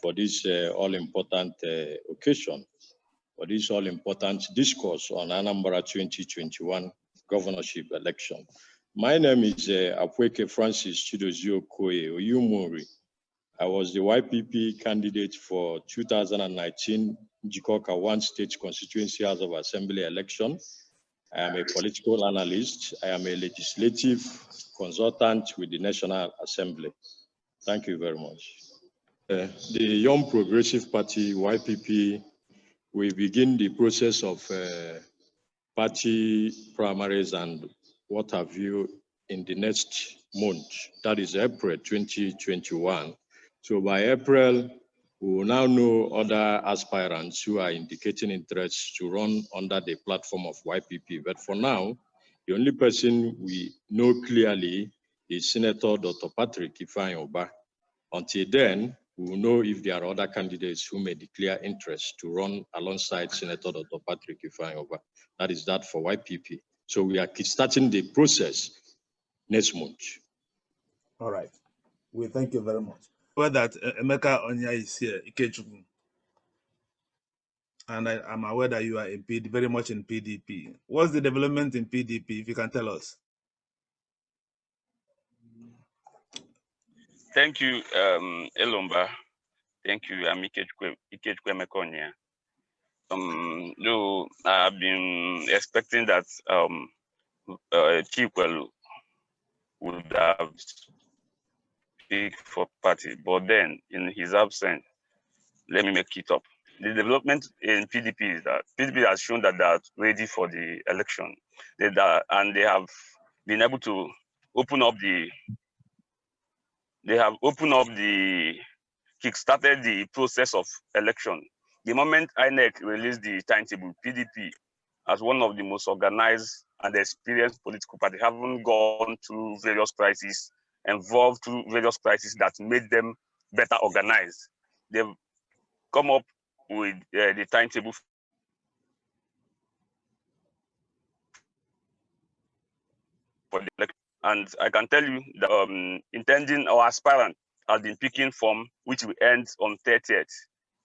for this all-important occasion, for this all-important discourse on Anambra 2021 governorship election. My name is Okoye Francis Okoye Oyumori. I was the YPP candidate for 2019 Jikoka 1 State Constituency House of Assembly election. I am a political analyst. I am a legislative consultant with the National Assembly. Thank you very much. The Young Progressive Party, YPP, we begin the process of party primaries and what have you in the next month, that is April 2021. So by April, we will now know other aspirants who are indicating interest to run under the platform of YPP. But for now, the only person we know clearly is Senator Dr. Patrick Ifeanyi. Until then, we will know if there are other candidates who may declare interest to run alongside Senator Dr. Patrick Ifeanyi. That is that for YPP. So we are starting the process next month. All right. We thank you very much. Well, that Emeka Onya is here, Ikechukwu. And I'm aware that you are in very much in PDP. What's the development in PDP, if you can tell us? Thank you, Elombah. Thank you, Ikechukwu Emeka Onya. Though I've been expecting that Chikwelu would have speak for party, but then in his absence, let me make it up. The development in PDP is that PDP has shown that they are ready for the election, and they have been able to open up the. They have opened up the, kickstarted the process of election. The moment INEC released the timetable, PDP, as one of the most organized and experienced political parties, haven't gone through various crises, involved through various crises that made them better organized. They've come up with the timetable for the election. And I can tell you that intending our aspirant has been picking form, which will end on 30th,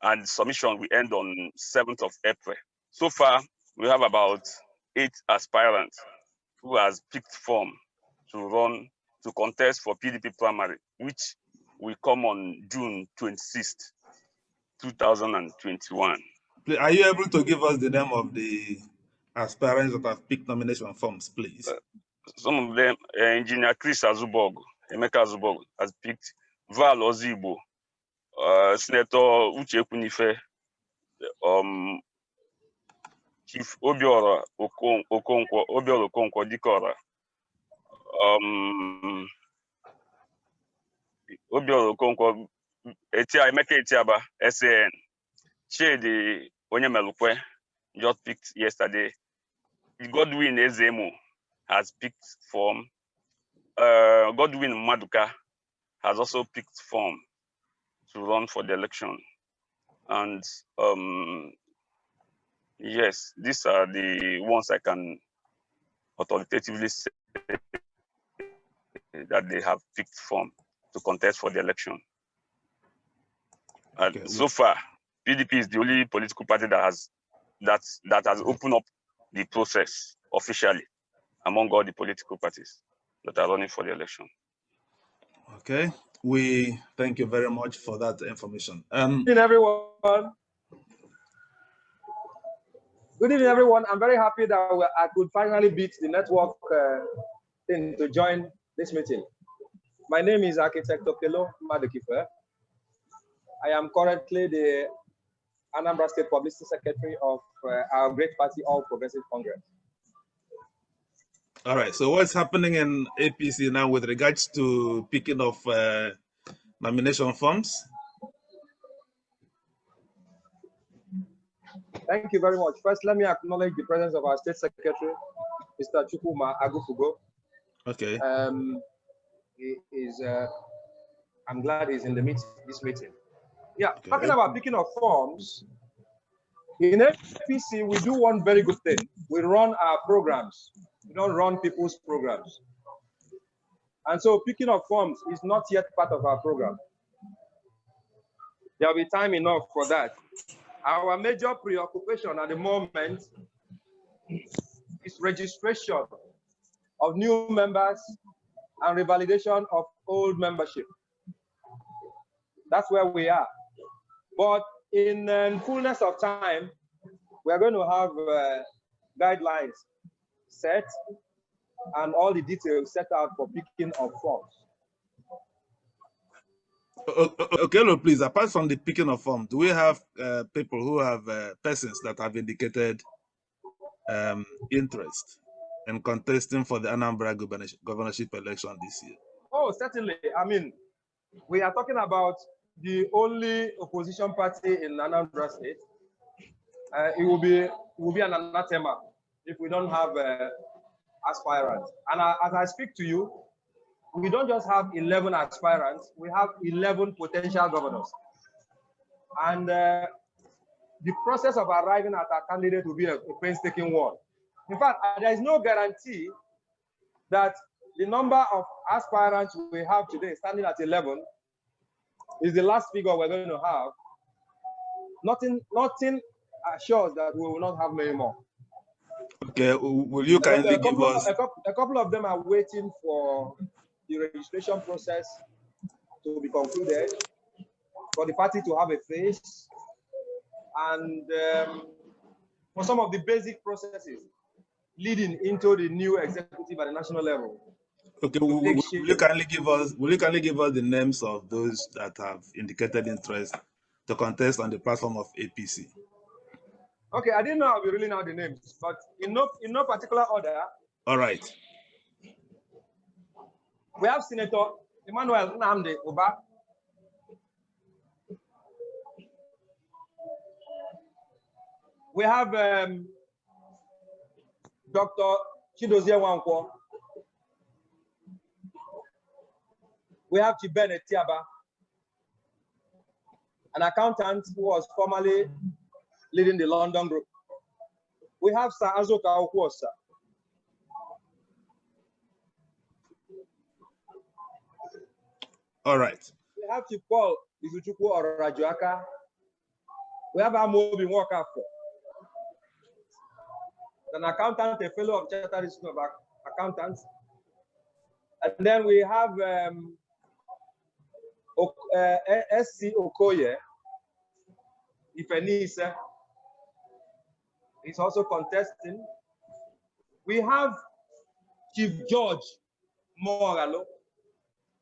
and submission will end on 7th of April. So far, we have about 8 aspirants who has picked form to contest for PDP primary, which will come on June 26th, 2021. Are you able to give us the name of the aspirants that have picked nomination forms, please? Some of them, Engineer Chris Azubog, Emeka Azubog, has picked Val Ozibo, Senator Uche Kunife, Chief Obiora Okonkwo Dikora, Obiora Okonkwo, Emeka Etiaba, SAN, Chidi Onyemelukwe, just picked yesterday. Godwin Ezemo has picked form. Godwin Maduka has also picked form to run for the election. And yes, these are the ones I can authoritatively say that they have picked form to contest for the election. And so far, PDP is the only political party that has opened up the process officially among all the political parties that are running for the election. Okay, we thank you very much for that information. Good evening, everyone. Good evening, everyone. I'm very happy that I could finally beat the network thing to join this meeting. My name is Architect Okelo Madukife. I am currently the Anambra State Publicity Secretary of our great party, All Progressive Congress. All right, so what's happening in APC now with regards to picking of nomination forms? Thank you very much. First, let me acknowledge the presence of our State Secretary, Mr. Chukwuma Agufugo. Okay. I'm glad he's in this meeting. Yeah, okay. Talking about picking of forms, in APC, we do one very good thing. We run our programs. We don't run people's programs. And so picking of forms is not yet part of our program. There'll be time enough for that. Our major preoccupation at the moment is registration of new members and revalidation of old membership. That's where we are. But in fullness of time, we are going to have guidelines set and all the details set out for picking of forms. Okelo, please, apart from the picking of form, do we have people who have persons that have indicated interest in contesting for the Anambra governorship election this year? Oh, certainly. I mean, we are talking about the only opposition party in Anambra State. It will be an anathema if we don't have aspirants. And as I speak to you, we don't just have 11 aspirants, we have 11 potential governors. And the process of arriving at our candidate will be a painstaking one. In fact, there is no guarantee that the number of aspirants we have today, standing at 11, is the last figure we're going to have. Nothing assures that we will not have many more. Okay, will you kindly give us... A couple of them are waiting for the registration process to be concluded, for the party to have a face, and for some of the basic processes leading into the new executive at the national level. Okay, will you kindly give us the names of those that have indicated interest to contest on the platform of APC? Okay, I didn't know I'll be reading out the names, but in no particular order. All right. We have Senator Emmanuel Nnamdi Uba. We have Dr. Chidozie Nwankwo. We have Chibene Tiaba, an accountant who was formerly leading the London group. We have Sir Azoka Okwosa. All right. We have Chikwelu Izuchukwu Orajuaka. We have Amobi Nwokafo, an accountant, a fellow of Chartered Institute of Accountants. And then we have SC Okoye Francis. He's also contesting. We have Chief George Moralo,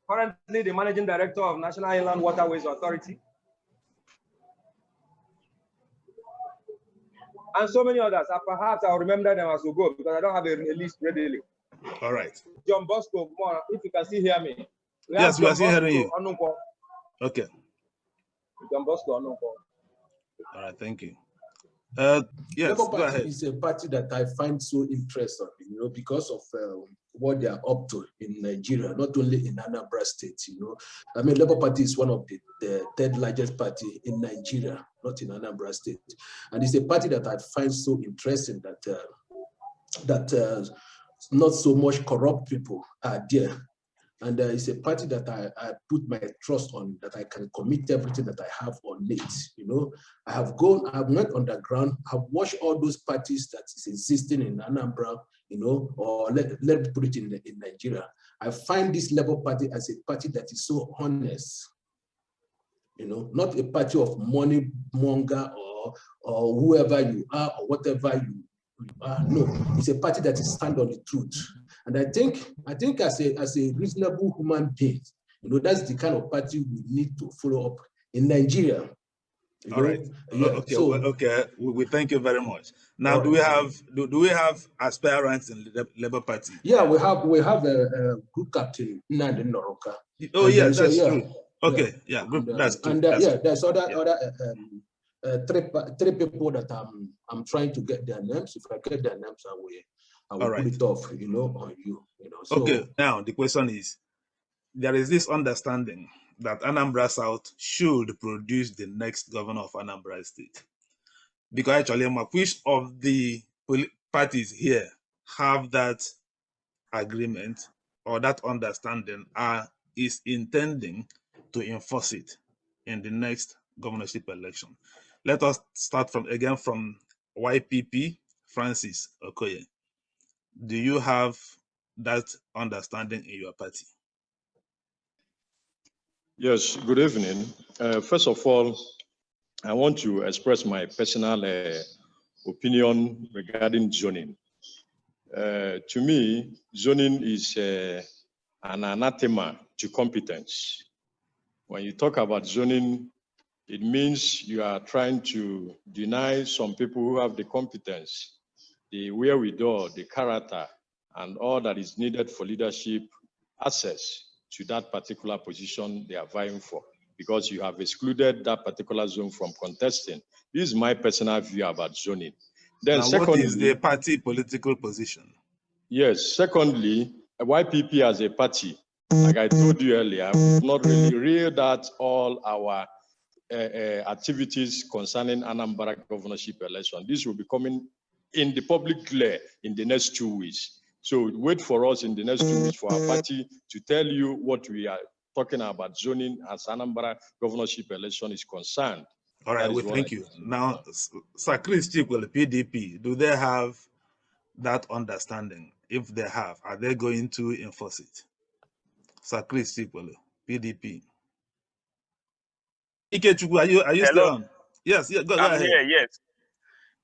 currently the Managing Director of National Inland Waterways Authority. And so many others. Perhaps I'll remember them as we go because I don't have a list readily. All right. John Bosco, if you can still hear me. Yes, we are still hearing you. Okay. John Bosco Onunko. All right, thank you. Yes, Labour go Party ahead. is a party that I find so interesting, because of what they are up to in Nigeria, not only in Anambra State, I mean, Labour Party is one of the third largest party in Nigeria, not in Anambra State. And it's a party that I find so interesting that not so much corrupt people are there. And it's a party that I put my trust on, that I can commit everything that I have on it. I've went underground, I've watched all those parties that is existing in Anambra, or let me put it in Nigeria. I find this Labour Party as a party that is so honest, not a party of money monger or whoever you are or whatever you are. No, it's a party that is stand on the truth. And I think as a reasonable human being, that's the kind of party we need to follow up in Nigeria. All right. Yeah. Okay. So, okay. We thank you very much. Now, do we have aspirants in the Labour Party? Yeah, we have a group captain, Nnamdi Noroka. Oh, yeah, that's true. Okay. Yeah, that's true. And there's other three people that I'm trying to get their names. If I get their names, I will put it off, on you. So, okay. Now the question is, there is this understanding that Anambra South should produce the next governor of Anambra State. Because actually, which of the parties here have that agreement or that understanding is intending to enforce it in the next governorship election. Let us start from YPP, Francis Okoye. Do you have that understanding in your party? Yes, good evening. First of all, I want to express my personal opinion regarding zoning. To me, zoning is an anathema to competence. When you talk about zoning, it means you are trying to deny some people who have the competence, the wherewithal, the character, and all that is needed for leadership access to that particular position they are vying for, because you have excluded that particular zone from contesting. This is my personal view about zoning. Then now, secondly, what is the party political position? Yes, secondly, YPP as a party, like I told you earlier, we've not really reeled out all our activities concerning Anambra governorship election. This will be coming in the public glare in the next 2 weeks. So wait for us in the next 2 weeks for our party to tell you what we are talking about zoning as Anambra governorship election is concerned. All right, well, thank you. Now, Sir Chris Chikwelu, PDP, do they have that understanding? If they have, are they going to enforce it? Sir Chris Chikwelu, PDP. Ike Chukwu, are you still on? Yes, go I'm ahead. here, yes.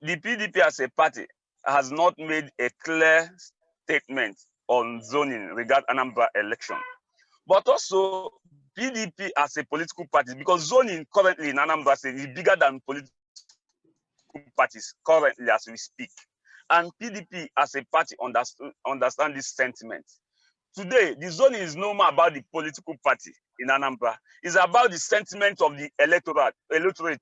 The PDP as a party has not made a clear statement on zoning regarding Anambra election. But also, PDP as a political party, because zoning currently in Anambra State is bigger than political parties currently as we speak. And PDP as a party understand this sentiment. Today, the zoning is no more about the political party in Anambra. It's about the sentiment of the electorate,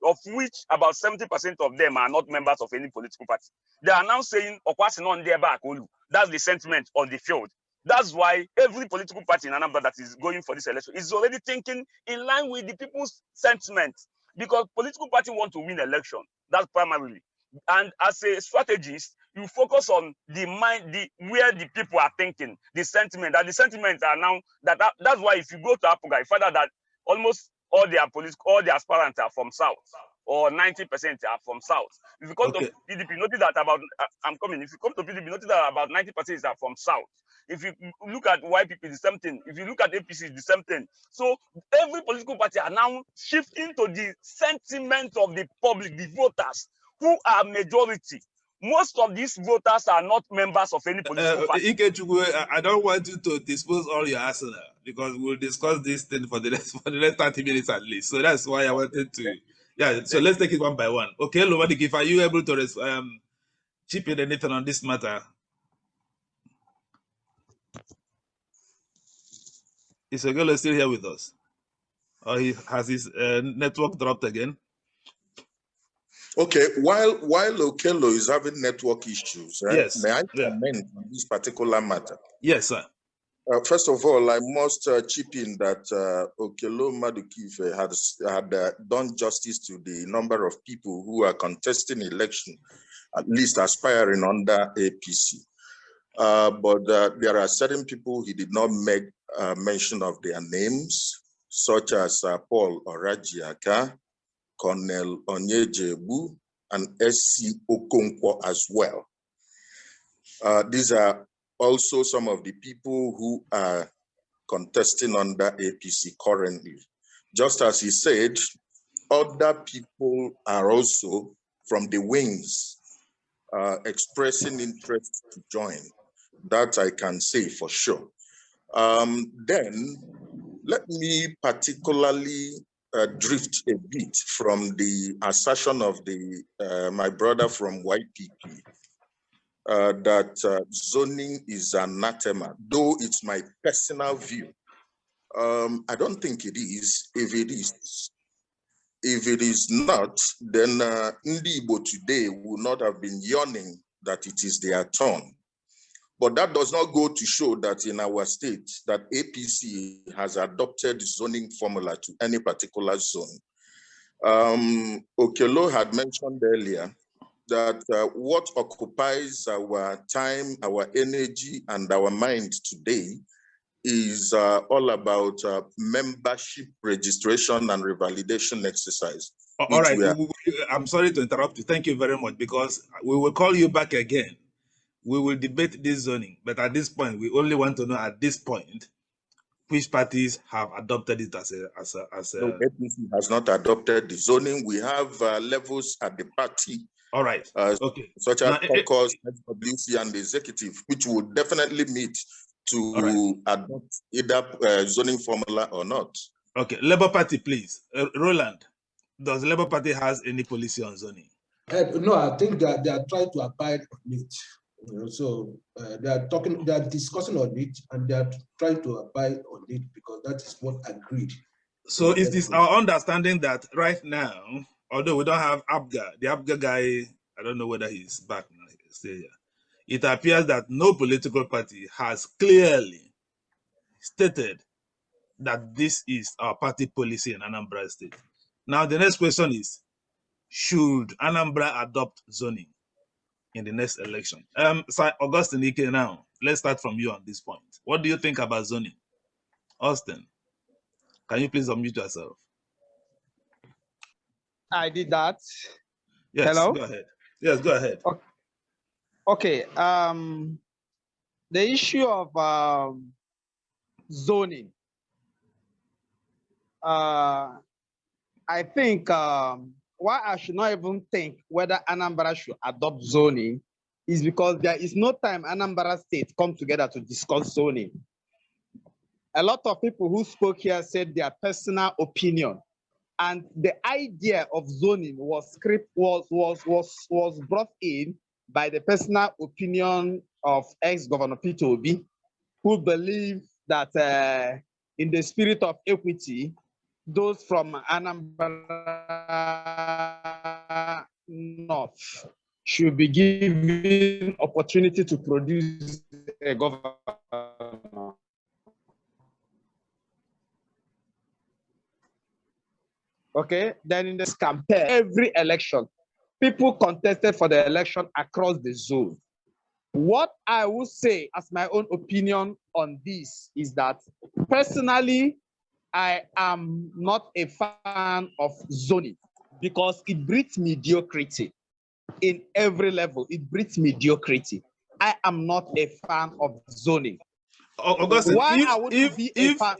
of which about 70% of them are not members of any political party. They are now saying, that's the sentiment on the field. That's why every political party in Anambra that is going for this election is already thinking in line with the people's sentiment, because political party want to win election. That's primarily. And as a strategist, you focus on the mind, where the people are thinking, the sentiment. And the sentiments are now that's why if you go to APGA, you find out that almost all the aspirants are from South, or 90% are from South. If you come to PDP, notice that If you come to PDP, notice that about 90% are from South. If you look at YPP, the same thing. If you look at APC, the same thing. So every political party are now shifting to the sentiment of the public, the voters, who are majority. Most of these voters are not members of any political party. Ike Chukwu, I don't want you to dispose all your arsenal, because we'll discuss this thing for the next 30 minutes at least. So that's why I wanted to. Yeah, so let's take it one by one. Okay, Elombah, if are you able to chip in anything on this matter? Is Okelo still here with us? Or has his network dropped again? Okay, while Okelo is having network issues, right? Yes. May I comment on this particular matter? Yes, sir. First of all, I must chip in that Okelo Madukife had done justice to the number of people who are contesting election, at least aspiring under APC. But there are certain people he did not make mention of their names, such as Paul Orajiaka, Colonel Onyejebu, and SC Okonkwo as well. These are also some of the people who are contesting under APC currently. Just as he said, other people are also from the wings expressing interest to join. That I can say for sure. Then let me particularly drift a bit from the assertion of my brother from YPP that zoning is anathema, though it's my personal view. I don't think it is. If it is not, then Ndi Igbo today would not have been yearning that it is their turn. But that does not go to show that in our state that APC has adopted zoning formula to any particular zone. Okelo had mentioned earlier that what occupies our time, our energy, and our mind today is all about membership registration and revalidation exercise. All right, I'm sorry to interrupt you. Thank you very much, because we will call you back again. We will debate this zoning, but at this point, we only want to know at this point which parties have adopted it as a. No, APC has not adopted the zoning. We have levels at the party. All right. Okay. Such as caucus, SWC, and the executive, which will definitely meet to adopt either zoning formula or not. Okay. Labour Party, please. Roland, does Labour Party has any policy on zoning? No, I think that they are trying to abide on it. You know, so they are discussing on it, and they are trying to abide on it because that is what agreed. So is this our understanding that right now, although we don't have APGA, the APGA guy, I don't know whether he's back now, he's still here. It appears that no political party has clearly stated that this is our party policy in Anambra State. Now the next question is, should Anambra adopt zoning in the next election? Sir Augustine Ike, now let's start from you on this point. What do you think about zoning? Austin, can you please unmute yourself? I did that. Yes, hello? Go ahead. Yes, go ahead. Okay. The issue of zoning, I think why I should not even think whether Anambra should adopt zoning is because there is no time Anambra State come together to discuss zoning. A lot of people who spoke here said their personal opinion, and the idea of zoning was brought in by the personal opinion of ex-Governor Peter Obi, who believed that in the spirit of equity, those from Anambra North should be given opportunity to produce a governor. Okay, then in this campaign, every election, people contested for the election across the zone. What I would say as my own opinion on this is that personally, I am not a fan of zoning because it breeds mediocrity in every level. It breeds mediocrity. I am not a fan of zoning. Augustine,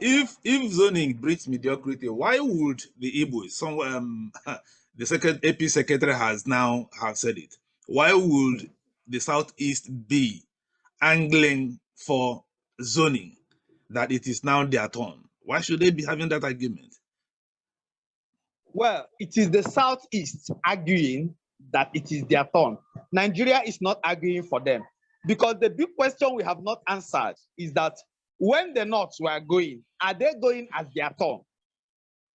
if zoning breeds mediocrity, why would the Igbos, the second AP secretary has now said it, why would the Southeast be angling for zoning that it is now their turn? Why should they be having that argument? Well, it is the Southeast arguing that it is their turn. Nigeria is not arguing for them. Because the big question we have not answered is that when the North were going, are they going as their turn?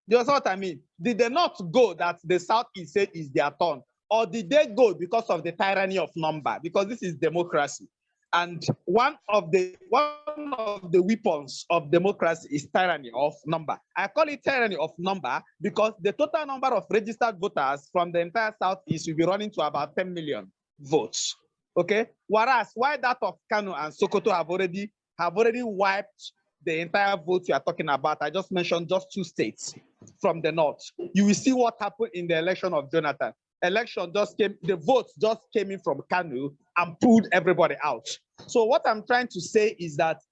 You know what I mean? Did the North go that the Southeast said is their turn? Or did they go because of the tyranny of number? Because this is democracy. And one of the weapons of democracy is tyranny of number. I call it tyranny of number because the total number of registered voters from the entire Southeast will be running to about 10 million votes. Okay, whereas why that of Kano and Sokoto have already wiped the entire vote you are talking about. I just mentioned just 2 states from the north. You will see what happened in the election of Jonathan. The votes just came in from Kano and pulled everybody out. So what I'm trying to say is that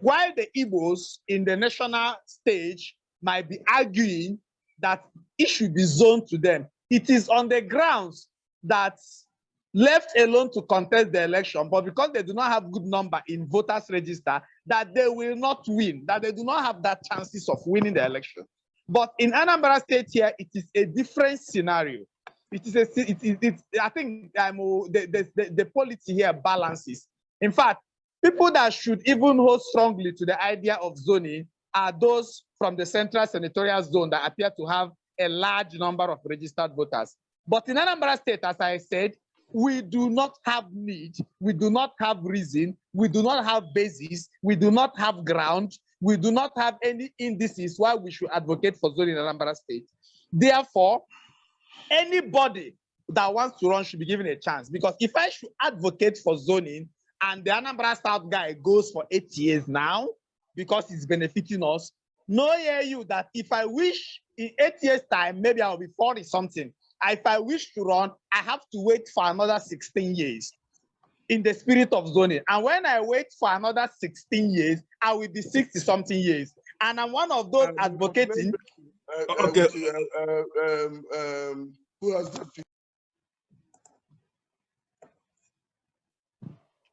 while the Igbos in the national stage might be arguing that it should be zoned to them, it is on the grounds that left alone to contest the election, but because they do not have good number in voters register, that they will not win, that they do not have that chances of winning the election. But in Anambra State here, it is a different scenario. I think the policy here balances. In fact, people that should even hold strongly to the idea of zoning are those from the central senatorial zone that appear to have a large number of registered voters. But in Anambra State, as I said, we do not have need, we do not have reason, we do not have basis, we do not have ground, we do not have any indices why we should advocate for zoning in Anambra State. Therefore, anybody that wants to run should be given a chance, because if I should advocate for zoning, and the Anambra South guy goes for 8 years now because it's benefiting us, know you that if I wish in 8 years' time, maybe I'll be 40 something. If I wish to run, I have to wait for another 16 years in the spirit of zoning. And when I wait for another 16 years, I will be 60 something years. And I'm one of those advocating. Okay. Who has that?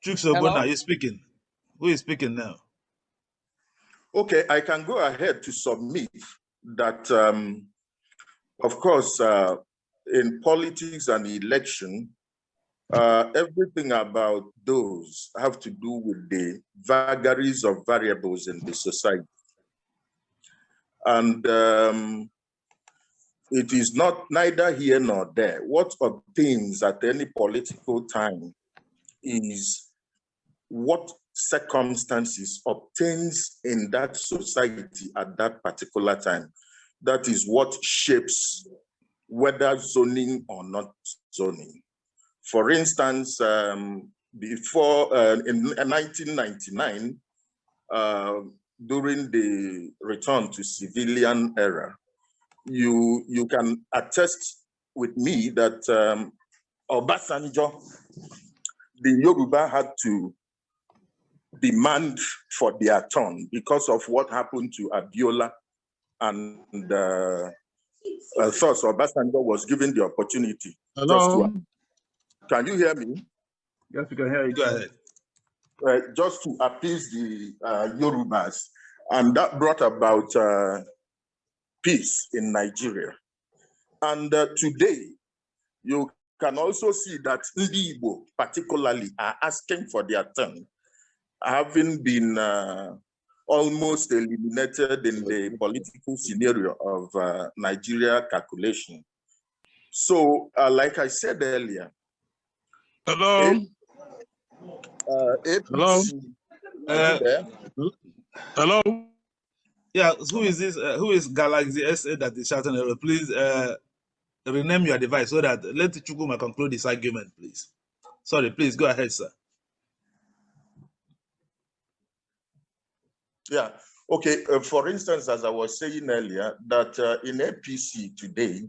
Chukwelu, you're speaking. Who is speaking now? Okay, I can go ahead to submit that, of course, in politics and election, everything about those have to do with the vagaries of variables in the society. And it is not neither here nor there. What obtains at any political time is what circumstances obtains in that society at that particular time. That is what shapes whether zoning or not zoning. For instance, before in 1999, during the return to civilian era, you can attest with me that Obasanjo, the Yoruba had to demand for their turn because of what happened to Abiola, and thus Obasanjo was given the opportunity. Hello? Can you hear me? Yes, we can hear you. Go ahead. Just to appease the Yorubas, and that brought about peace in Nigeria. And today, you can also see that Ndi Igbo particularly are asking for their turn, having been almost eliminated in the political scenario of Nigeria calculation. So, like I said earlier, Hello? APC, hello? Yeah, who is this? Who is Galaxy SA that is shouting? Please rename your device so that let Chukuma conclude this argument, please. Sorry, please go ahead, sir. Yeah, okay. For instance, as I was saying earlier, that in APC today,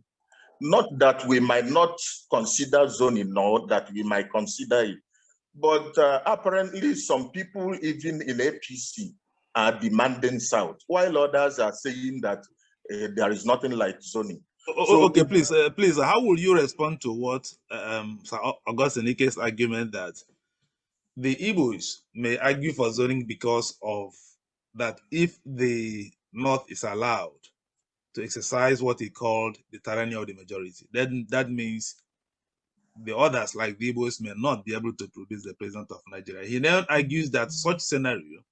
not that we might not consider zoning, nor that we might consider it, but apparently some people even in APC are demanding South, while others are saying that there is nothing like zoning. So, okay, please, how will you respond to what Sir Augustine Ike's argument that the Igbos may argue for zoning because of that if the North is allowed to exercise what he called the tyranny of the majority, then that means the others, like the Igbos, may not be able to produce the president of Nigeria. He then argues that such scenario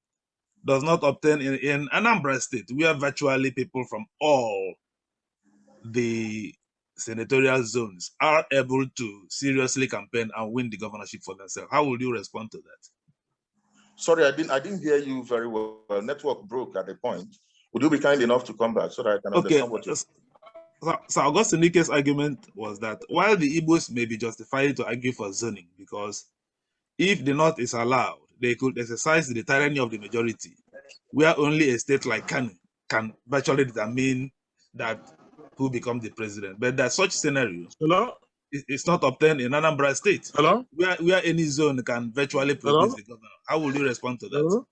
does not obtain in Anambra State, where virtually people from all the senatorial zones are able to seriously campaign and win the governorship for themselves. How would you respond to that? Sorry, I didn't hear you very well. Network broke at the point. Would you be kind enough to come back so that I can understand what you're saying? So Augustine Ike's argument was that while the Igbos may be justified to argue for zoning, because if the North is allowed, they could exercise the tyranny of the majority, where only a state like Kano can virtually determine that who becomes the president. But that such scenario is not obtained in Anambra State, where any zone can virtually produce the governor. How will you respond to that?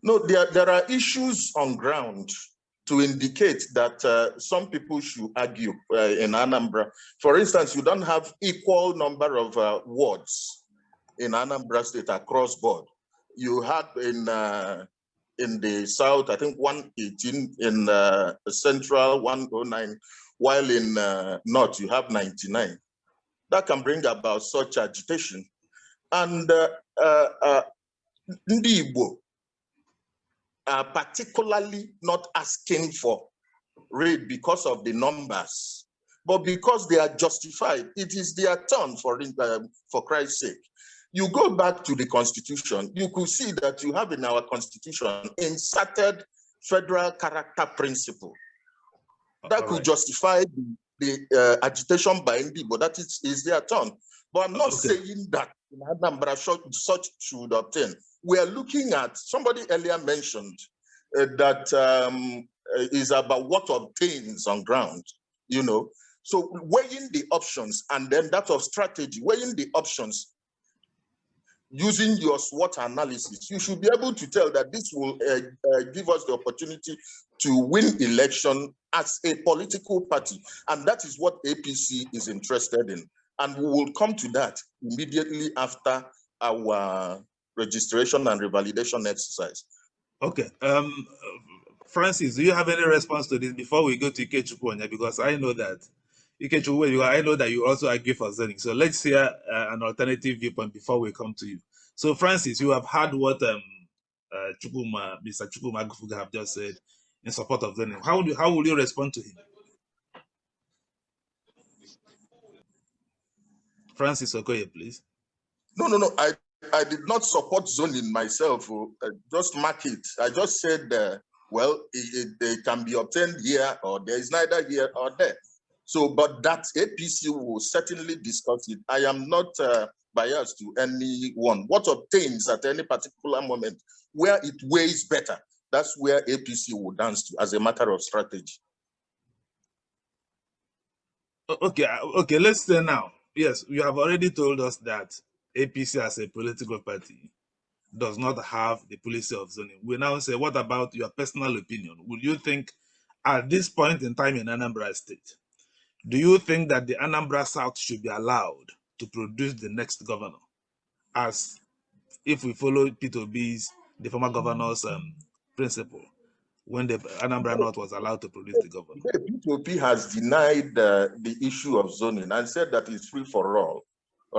No, there are issues on ground to indicate that some people should argue in Anambra. For instance, you don't have equal number of wards in Anambra State across board. You had in the south, I think 118, in central 109, while in north you have 99. That can bring about such agitation. And Ndi Igbo are particularly not asking for raid because of the numbers, but because they are justified. It is their turn, for Christ's sake. You go back to the Constitution, you could see that you have in our Constitution inserted federal character principle that could justify the agitation by Ndi Igbo. That is their turn. But I'm not saying that in Anambra such should obtain. We are looking at, somebody earlier mentioned that is about what obtains on ground, you know. So weighing the options and then that of strategy, weighing the options, using your SWOT analysis, you should be able to tell that this will give us the opportunity to win election as a political party. And that is what APC is interested in. And we will come to that immediately after our registration and revalidation exercise. Okay. Francis, do you have any response to this before we go to Ikechukwu? Because I know that Ikechukwu, I know that you also agree for zoning. So let's hear an alternative viewpoint before we come to you. So Francis, you have heard what Mr. Chikwelu Madukife have just said in support of zoning. How will you respond to him? Francis Okoye, please. No. I did not support zoning myself. Just mark it. I just said, well, it can be obtained here or there is neither here or there. So, but that APC will certainly discuss it. I am not biased to anyone. What obtains at any particular moment, where it weighs better, that's where APC will dance to as a matter of strategy. Okay, let's say now. Yes, you have already told us that APC as a political party does not have the policy of zoning. We now say, what about your personal opinion? Would you think at this point in time in Anambra State, do you think that the Anambra South should be allowed to produce the next governor, as if we follow P2B's, the former governor's principle, when the Anambra North was allowed to produce the governor? The P2P has denied the issue of zoning and said that it's free for all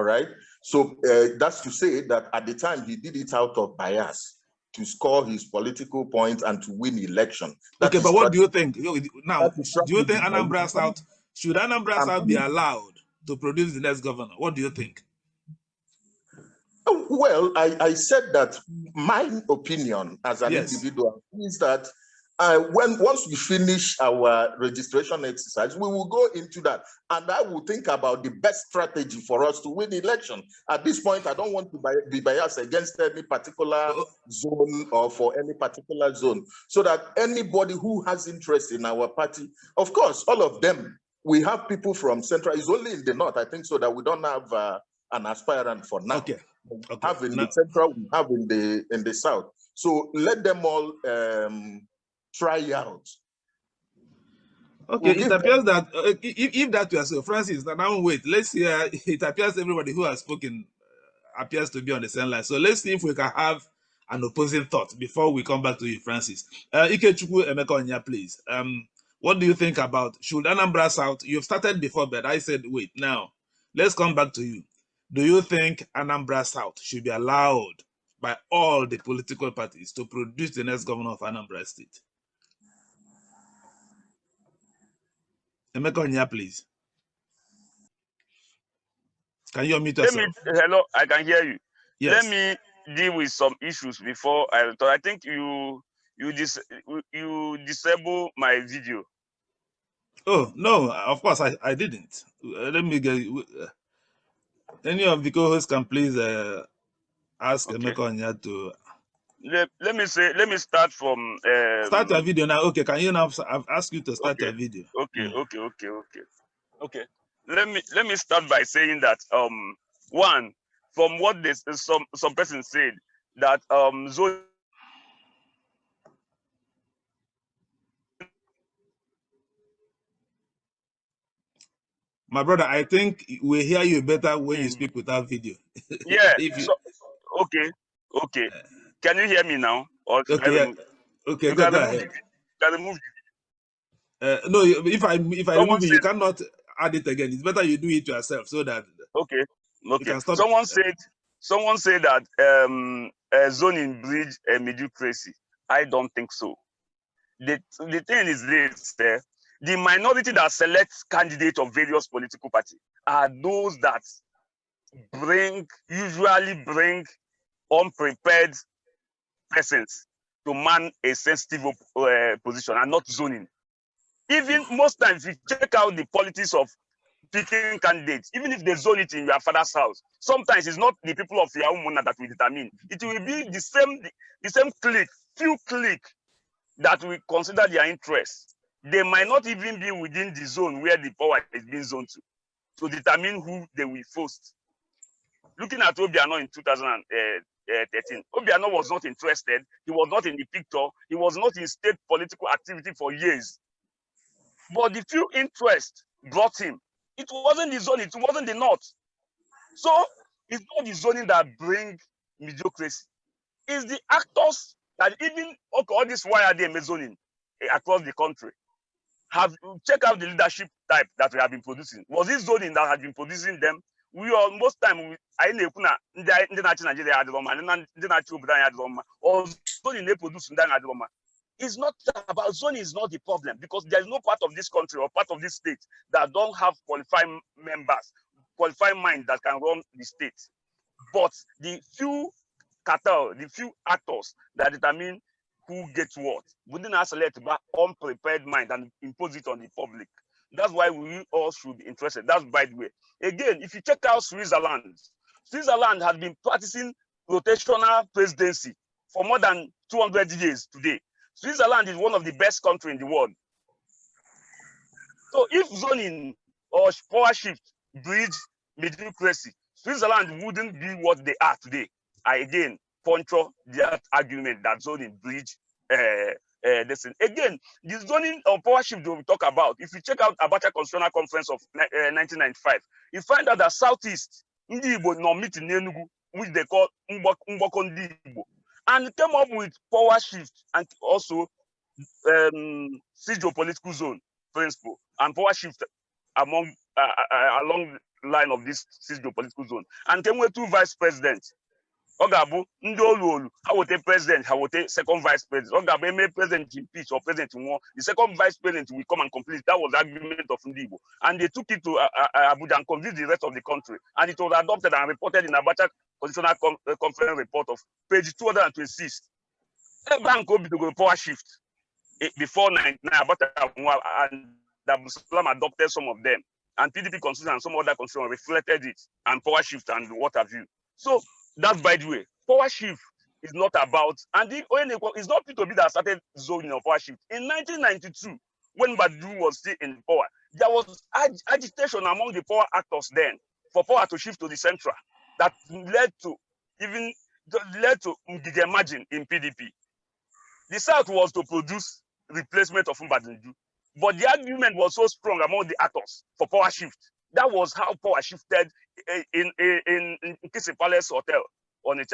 right? So that's to say that at the time he did it out of bias to score his political points and to win election. Okay, but what do you think? Now, do you think Anambra South, should Anambra South be allowed to produce the next governor? What do you think? Well, I said that my opinion as an individual is that once we finish our registration exercise, we will go into that, and I will think about the best strategy for us to win the election. At this point, I don't want to be biased against any particular zone or for any particular zone, so that anybody who has interest in our party, of course, all of them, we have people from Central, it's only in the North, I think, so that we don't have an aspirant for now. Okay. We have in the Central, we have in the South. So let them all try out. Okay, it appears that if that were so, Francis, now wait, let's hear. It appears everybody who has spoken appears to be on the same line. So let's see if we can have an opposing thought before we come back to you, Francis. Ikechukwu Emeka Onya, please. What do you think about, should Anambra South, you've started before, but I said, wait, now, let's come back to you. Do you think Anambra South should be allowed by all the political parties to produce the next governor of Anambra State? Emeka Onya, please. Can you unmute yourself? Hello, I can hear you. Yes. Let me deal with some issues before I think you disable my video. Oh, no, of course I didn't. Let me get any of the co-hosts can please ask Emeka Onya to let me start from start your video now. Okay, can you now ask you to start your video? Okay. Let me start by saying that one, from what some person said, that zone. My brother, I think we hear you better when you speak without video. Yeah. Okay. Can you hear me now? Or okay. Okay. Go ahead. Can remove it? No, if I remove it, you cannot add it again. It's better you do it yourself so that. Okay. Can stop. Someone said that zoning breeds a mediocrity. I don't think so. The thing is this: the minority that selects candidates of various political parties are those that usually bring unprepared persons to man a sensitive position, and not zoning. Even most times, if you check out the politics of picking candidates, even if they zone it in your father's house, sometimes it's not the people of your own that will determine. It will be the same clique, few clique that will consider their interests. They might not even be within the zone where the power is being zoned to determine who they will first. Looking at Obiano in 2013, Obiano was not interested. He was not in the picture. He was not in state political activity for years. But the few interests brought him. It wasn't the zone. It wasn't the north. So it's not the zoning that bring mediocrity. It's the actors that even all this why are they zoning across the country. Check out the leadership type that we have been producing. Was it zoning that had been producing them? We are most time I know Nigeria or zoning they produce in Adroma. It's not about zoning is not the problem because there is no part of this country or part of this state that don't have qualified members, qualified minds that can run the state. But the few cartel, the few actors that determine who gets what, wouldn't select by unprepared mind and impose it on the public. That's why we all should be interested. That's by the way. Again, if you check out Switzerland has been practicing rotational presidency for more than 200 years today. Switzerland is one of the best countries in the world. So if zoning or power shift bridge mediocrity, Switzerland wouldn't be what they are today. I again puncture that argument that zoning bridge this. Again, the zoning or power shift that we talk about, if you check out Abacha Constitutional Conference of 1995, you find out that Southeast, Ndi Igbo no meet in Enugu, which they call Mboko Ndi Igbo, and came up with power shift and also political zone principle and power shift among along the line of this political zone, and came with two vice presidents. Ogabu Ndolu, how would a president, how would a second vice president? Ogabu may president impeach or president more. The second vice president will come and complete. That was the argument of Ndibo. And they took it to Abuja and convinced the rest of the country. And it was adopted and reported in Abacha Constitutional Conference report of page 226. Bank will be to go power shift before 1999. Abacha and Abdulsalam adopted some of them. And PDP constitution and some other constitution reflected it and power shift and what have you. So that's by the way, power shift is not about, and it's not P2B that started zoning of power shift. In 1992, when Badu was still in power, there was agitation among the power actors then for power to shift to the central that led to Imagine in PDP. The South was to produce replacement of Mbadunju, but the argument was so strong among the actors for power shift. That was how power shifted in Kisi Palace Hotel on it.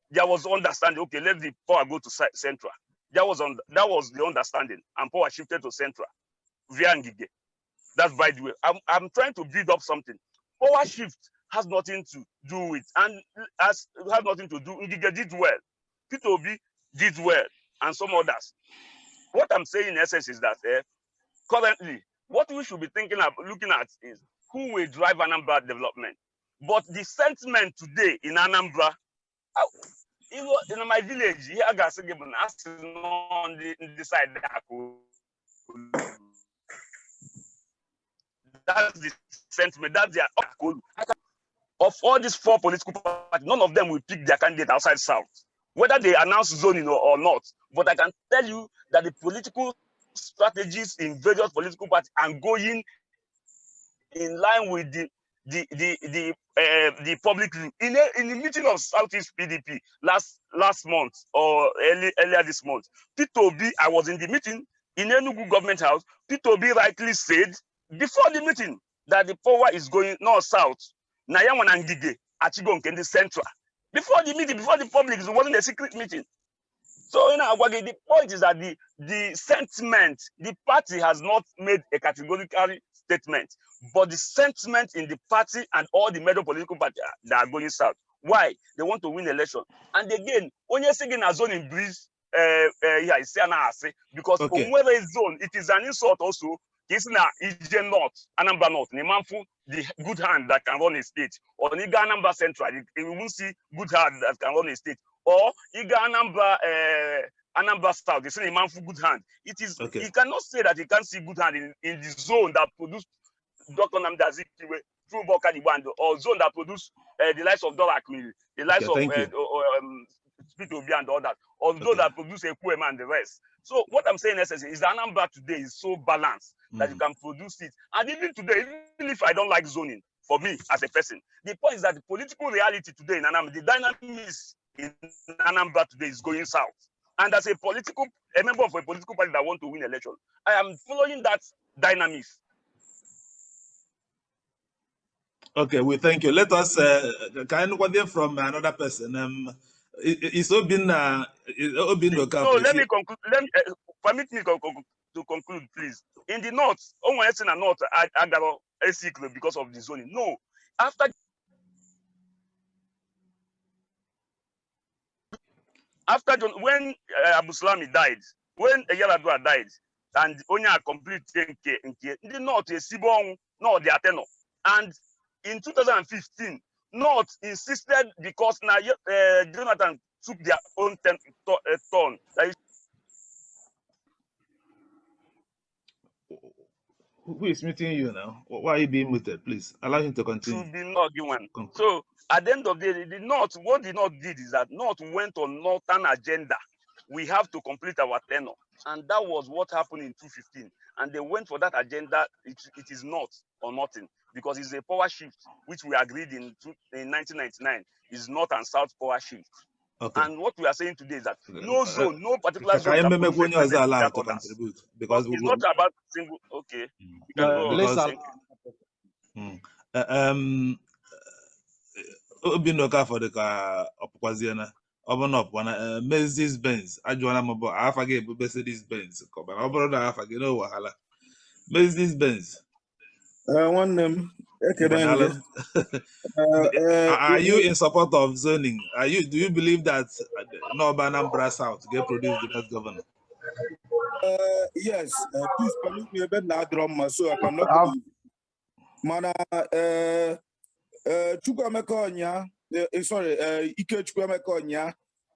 There was understanding, okay, let the power go to Central. That was the understanding, and power shifted to Central via Ngige. That's by the way. I'm trying to build up something. Power shift has nothing to do with, and has nothing to do. Ngige did well. P2B did well, and some others. What I'm saying in essence is that currently, what we should be looking at is who will drive Anambra development. But the sentiment today in Anambra, in my village, here I got on the side. That's the sentiment. That's the of all these four political parties, none of them will pick their candidate outside South, whether they announce zoning or not. But I can tell you that the political strategies in various political parties are going in line with the public view. In the meeting of Southeast PDP last month or earlier this month, P2B, I was in the meeting in Enugu Government House. P2B rightly said before the meeting that the power is going north south. Nayaman and Gige, Achigonke in the central. Before the meeting, before the public, it wasn't a secret meeting. So the point is that the sentiment, the party has not made a categorical statement, but the sentiment in the party and all the major political parties that are going south. Why? They want to win the election. And again, when you're saying a zone in breeze, because Okay. whether it's zone, it is an insult also. It's not Ije North, Anambra North, Nimanfu, the good hand that can run a state, or Niga Anambra Central, you won't see good hand that can run a state, or Iga Anambra South, you see Nimanfu good hand. It is, okay. You cannot say that you can't see good hand in the zone that produced Dr. Namdazikiwe, through Bokadibo, or zone that produce the likes of Dolak Mill, the likes of Spito Obi and all that, or those that produce Ekwema and the rest. So what I'm saying essentially is that Anambra today is so balanced that you can produce it. And even today, even if I don't like zoning, for me as a person, the point is that the political reality today in Anambra, the dynamics in Anambra today is going south. And as a member of a political party that want to win election, I am following that dynamics. Okay, we thank you. Let us can you from another person. It's all been No, let me conclude. Permit me to conclude, please. In the north, I got a cycle because of the zoning. No, after when Abu Salami died, when Yaradua died, and Onya complete in the north is Sibong, no, the Ateno. And in 2015, North insisted because now Jonathan took their own turn. Who is meeting you now? Why are you being muted? Please allow him to continue. So at the end of the day, what the North did is that North went on Northern agenda. We have to complete our tenure. And that was what happened in 2015. And they went for that agenda. It is not or nothing, because it's a power shift, which we agreed in 1999, is North and South power shift. Okay. And what we are saying today is that no zone, no particular zone. Is allowed to contribute because it's not about single. Okay, you can go. Obinoka for the Mercedes Benz. I join them about half again, Mercedes Benz. Mercedes Benz. One name. Are you in support of zoning? Do you believe that Anambra South get produced the next governor? Yes. Please permit me a bit now, drama, so I cannot believe. Mana Chukwuemeka sorry, Ike Chukwuemeka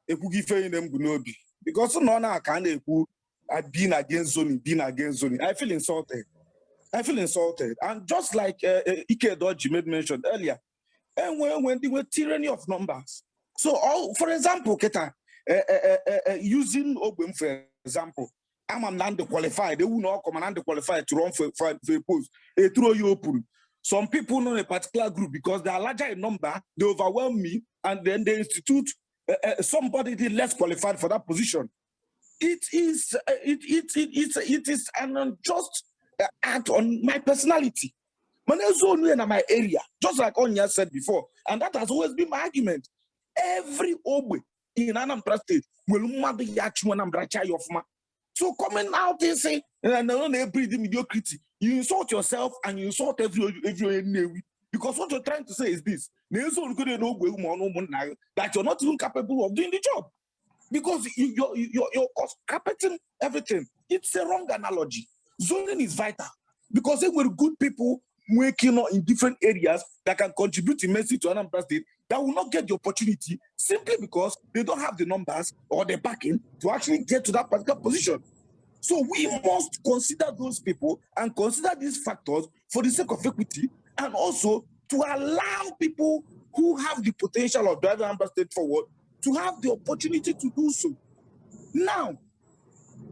Ekwugife in them Gunobi. Because no na can I've been against zoning. I feel insulted. And just like Ike Dodge made mention earlier, and when they were tyranny of numbers. So, for example, Keta, using Obem, for example, I'm underqualified. They will not come and underqualified to run for a post. They throw you open. Some people know a particular group because they are larger in number, they overwhelm me, and then they institute somebody less qualified for that position. It is an unjust act on my personality. In my area, just like Onya said before, and that has always been my argument. Every Ogbe in Anambra State will mother yachu Anambra chai of ma. So coming out and say, breed mediocrity, you insult yourself and you insult every because what you're trying to say is this: that you're not even capable of doing the job because you're carpeting everything. It's a wrong analogy. Zoning is vital because they were good people working in different areas that can contribute immensely to Anambra State that will not get the opportunity simply because they don't have the numbers or the backing to actually get to that particular position. So we must consider those people and consider these factors for the sake of equity and also to allow people who have the potential of driving Anambra State forward to have the opportunity to do so. Now,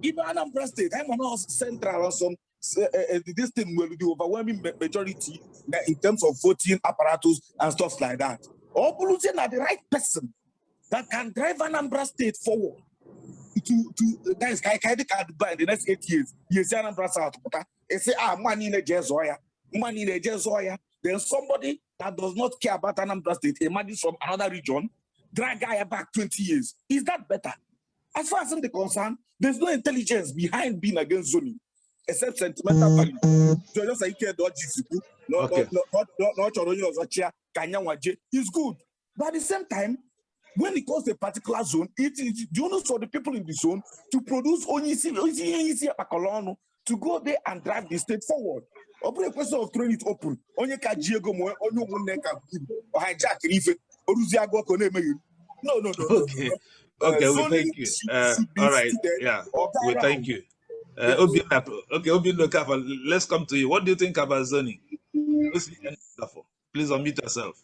even Anambra State, I'm not central on some this thing will be the overwhelming majority in terms of voting apparatus and stuff like that. Or Buluzian are the right person that can drive Anambra State forward to guys in the next 8 years. You see Anambra South, they say, money in a Jezoya. Then somebody that does not care about Anambra State, imagine from another region, drag guy back 20 years. Is that better? As far as I'm concerned, there's no intelligence behind being against zoning, except sentimental value. So just like it's good. But at the same time, when it comes to a particular zone, it is onus for the people in the zone to produce to go there and drive the state forward. Open a question of throwing it open. No. Okay, we thank you. All right, yeah, we thank you. Okay, Obinoka, let's come to you. What do you think about zoning? OCN Okafor, please unmute yourself.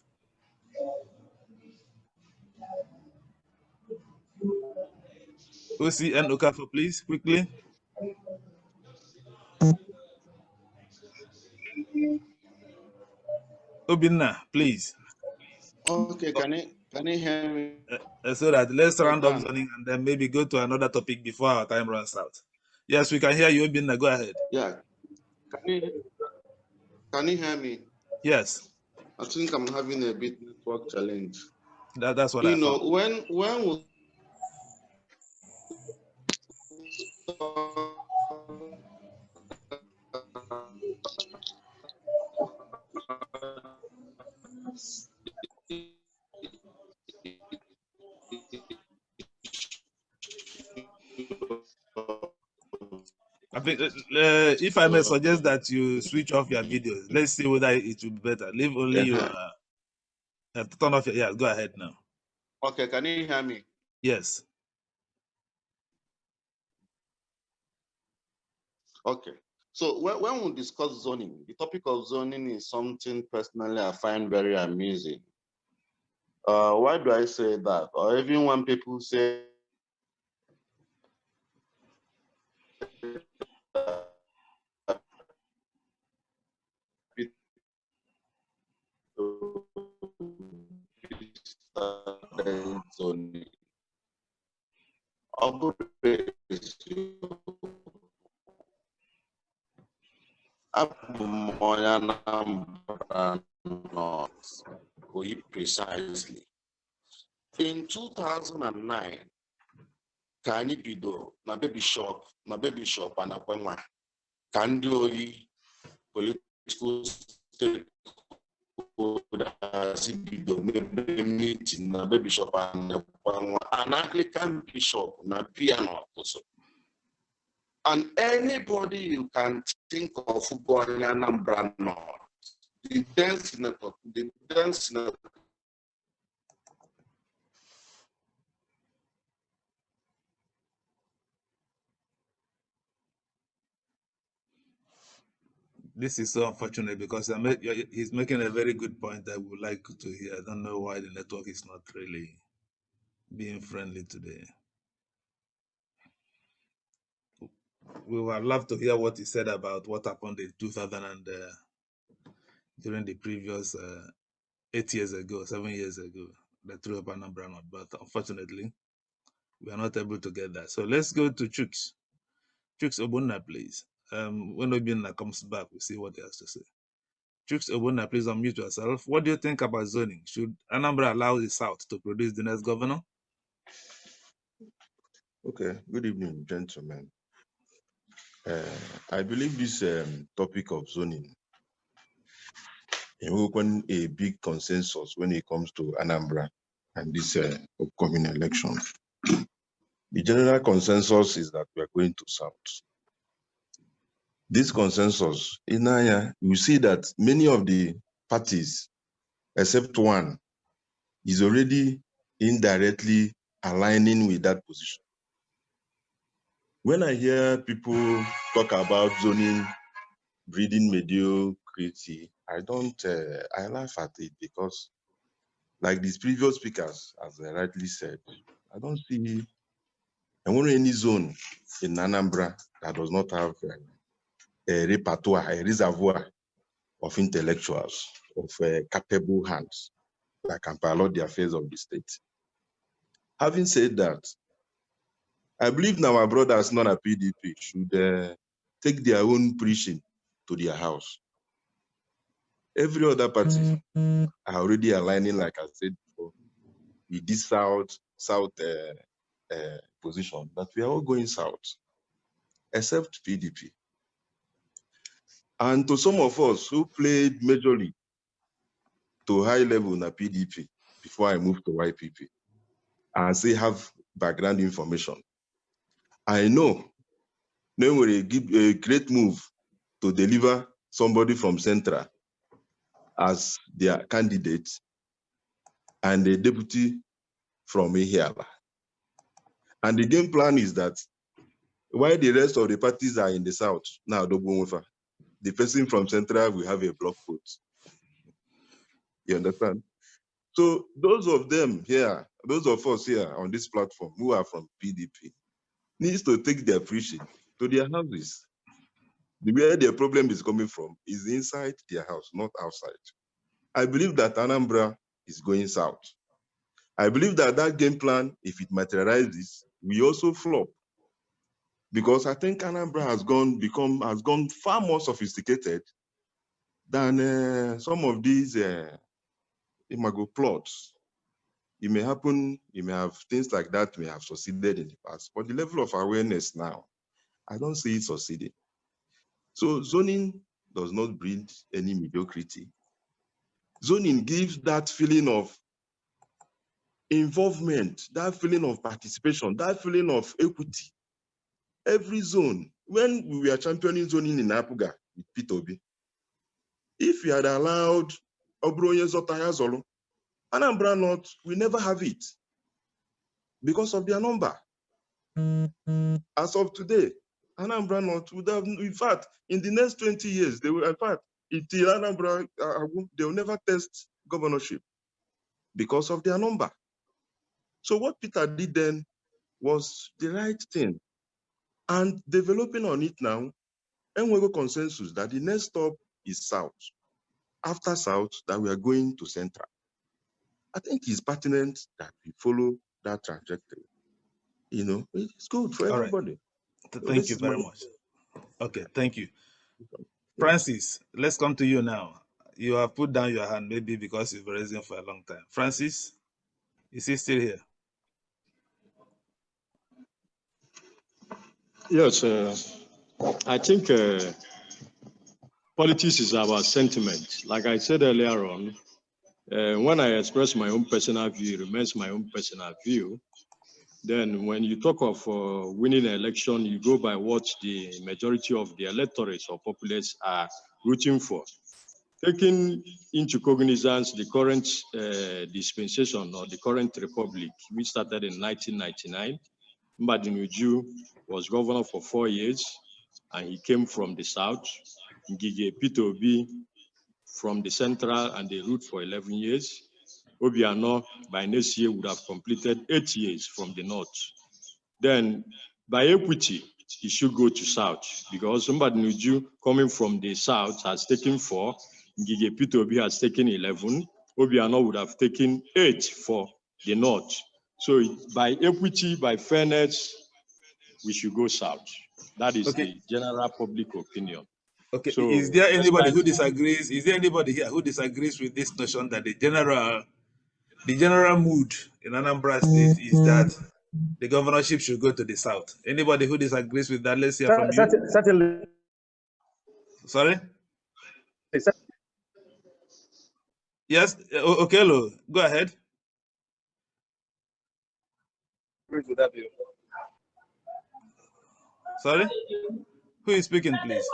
OCN Okafor, please, quickly. Obinna, please. Okay, can you hear me? So that let's round up zoning and then maybe go to another topic before our time runs out. Yes, we can hear you, Obinna. Go ahead. Yeah. Can you hear me? Yes. I think I'm having a bit network challenge. That's what I know, found. when we I think if I may suggest that you switch off your videos, let's see whether it will be better. Leave only your turn off your, yeah, go ahead now. Okay, can you hear me? Yes. Okay. So when we discuss zoning, the topic of zoning is something personally I find very amusing. Why do I say that? Or even when people say zoning. Precisely. In 2009, Kani Bido, na baby shop, and Akwenwa, Kandi Oyi, political stakeholders, meeting, na baby shop, and Akwenwa, an Anglican bishop, na piano also. And anybody you can think of going Anambra North, the dance This is so unfortunate because he's making a very good point that we would like to hear. I don't know why the network is not really being friendly today. We would have loved to hear what he said about what happened in 2000 and during the previous 8 years ago, 7 years ago, the threw up Anambra North, but unfortunately, we are not able to get that. So let's go to Chuks. Chuks Obunna, please. When Obinna comes back, we'll see what he has to say. Chuks Obunna, please unmute yourself. What do you think about zoning? Should Anambra allow the South to produce the next governor? Okay, good evening, gentlemen. I believe this topic of zoning open a big consensus when it comes to Anambra and this upcoming elections. The general consensus is that we are going to South. This consensus, in Aya, you see that many of the parties, except one, is already indirectly aligning with that position. When I hear people talk about zoning, breeding mediocrity, I laugh at it because, like these previous speakers, as I rightly said, I don't see any zone in Anambra that does not have a repertoire, a reservoir of intellectuals, of capable hands that can pilot the affairs of the state. Having said that, I believe now our brothers, not a PDP, should take their own preaching to their house. Every other party are already aligning, like I said before, with this south position, that we are all going south, except PDP. And to some of us who played majorly to high level in the PDP before I moved to YPP, and say have background information, I know they will give a great move to deliver somebody from Central as their candidate and a deputy from Ihiala. And the game plan is that while the rest of the parties are in the South, now the person from Central will have a block vote You understand? So those of them here, those of us here on this platform who are from PDP, needs to take their preaching to their houses. Where their problem is coming from is inside their house, not outside. I believe that Anambra is going south. I believe that that game plan, if it materializes, we also flop. Because I think Anambra has gone far more sophisticated than some of these imago plots. It may happen, you may have things like that may have succeeded in the past, but the level of awareness now, I don't see it succeeding. So zoning does not breed any mediocrity. Zoning gives that feeling of involvement, that feeling of participation, that feeling of equity. Every zone, when we were championing zoning in APGA with P2B, if we had allowed Obroye Zotaya Zolo, Anambra North, we never have it because of their number. As of today, Anambra North would have, in fact, in the next 20 years, they will, in fact, until Anambra, they will never test governorship because of their number. So what Peter did then was the right thing. And developing on it now, and we go consensus that the next stop is South. After South, that we are going to Central. I think it's pertinent that we follow that trajectory. You know, it's good for everybody. Right. Thank you very much. Okay, thank you. Francis, let's come to you now. You have put down your hand, maybe because you've been raising for a long time. Francis, is he still here? Yes, I think politics is about sentiment. Like I said earlier on, when I express my own personal view, it remains my own personal view. Then when you talk of winning an election, you go by what the majority of the electorates or populace are rooting for. Taking into cognizance the current dispensation or the current republic, which started in 1999, Mbadinuju was governor for 4 years, and he came from the south. Ngige P2B from the central, and they ruled for 11 years. Obiano, by next year, would have completed 8 years from the north. Then, by equity, he should go to south, because Mbadinuju, coming from the south, has taken 4. Ngige P2B has taken 11. Obiano would have taken 8 for the north. So by equity, by fairness, we should go south. That is the general public opinion. Okay, so, is there anybody who disagrees? Is there anybody here who disagrees with this notion that the general mood in Anambra State is that the governorship should go to the south? Anybody who disagrees with that? Let's hear from you. Certainly. Sorry? Yes, Okelo, go ahead. Sorry? Who is speaking, please?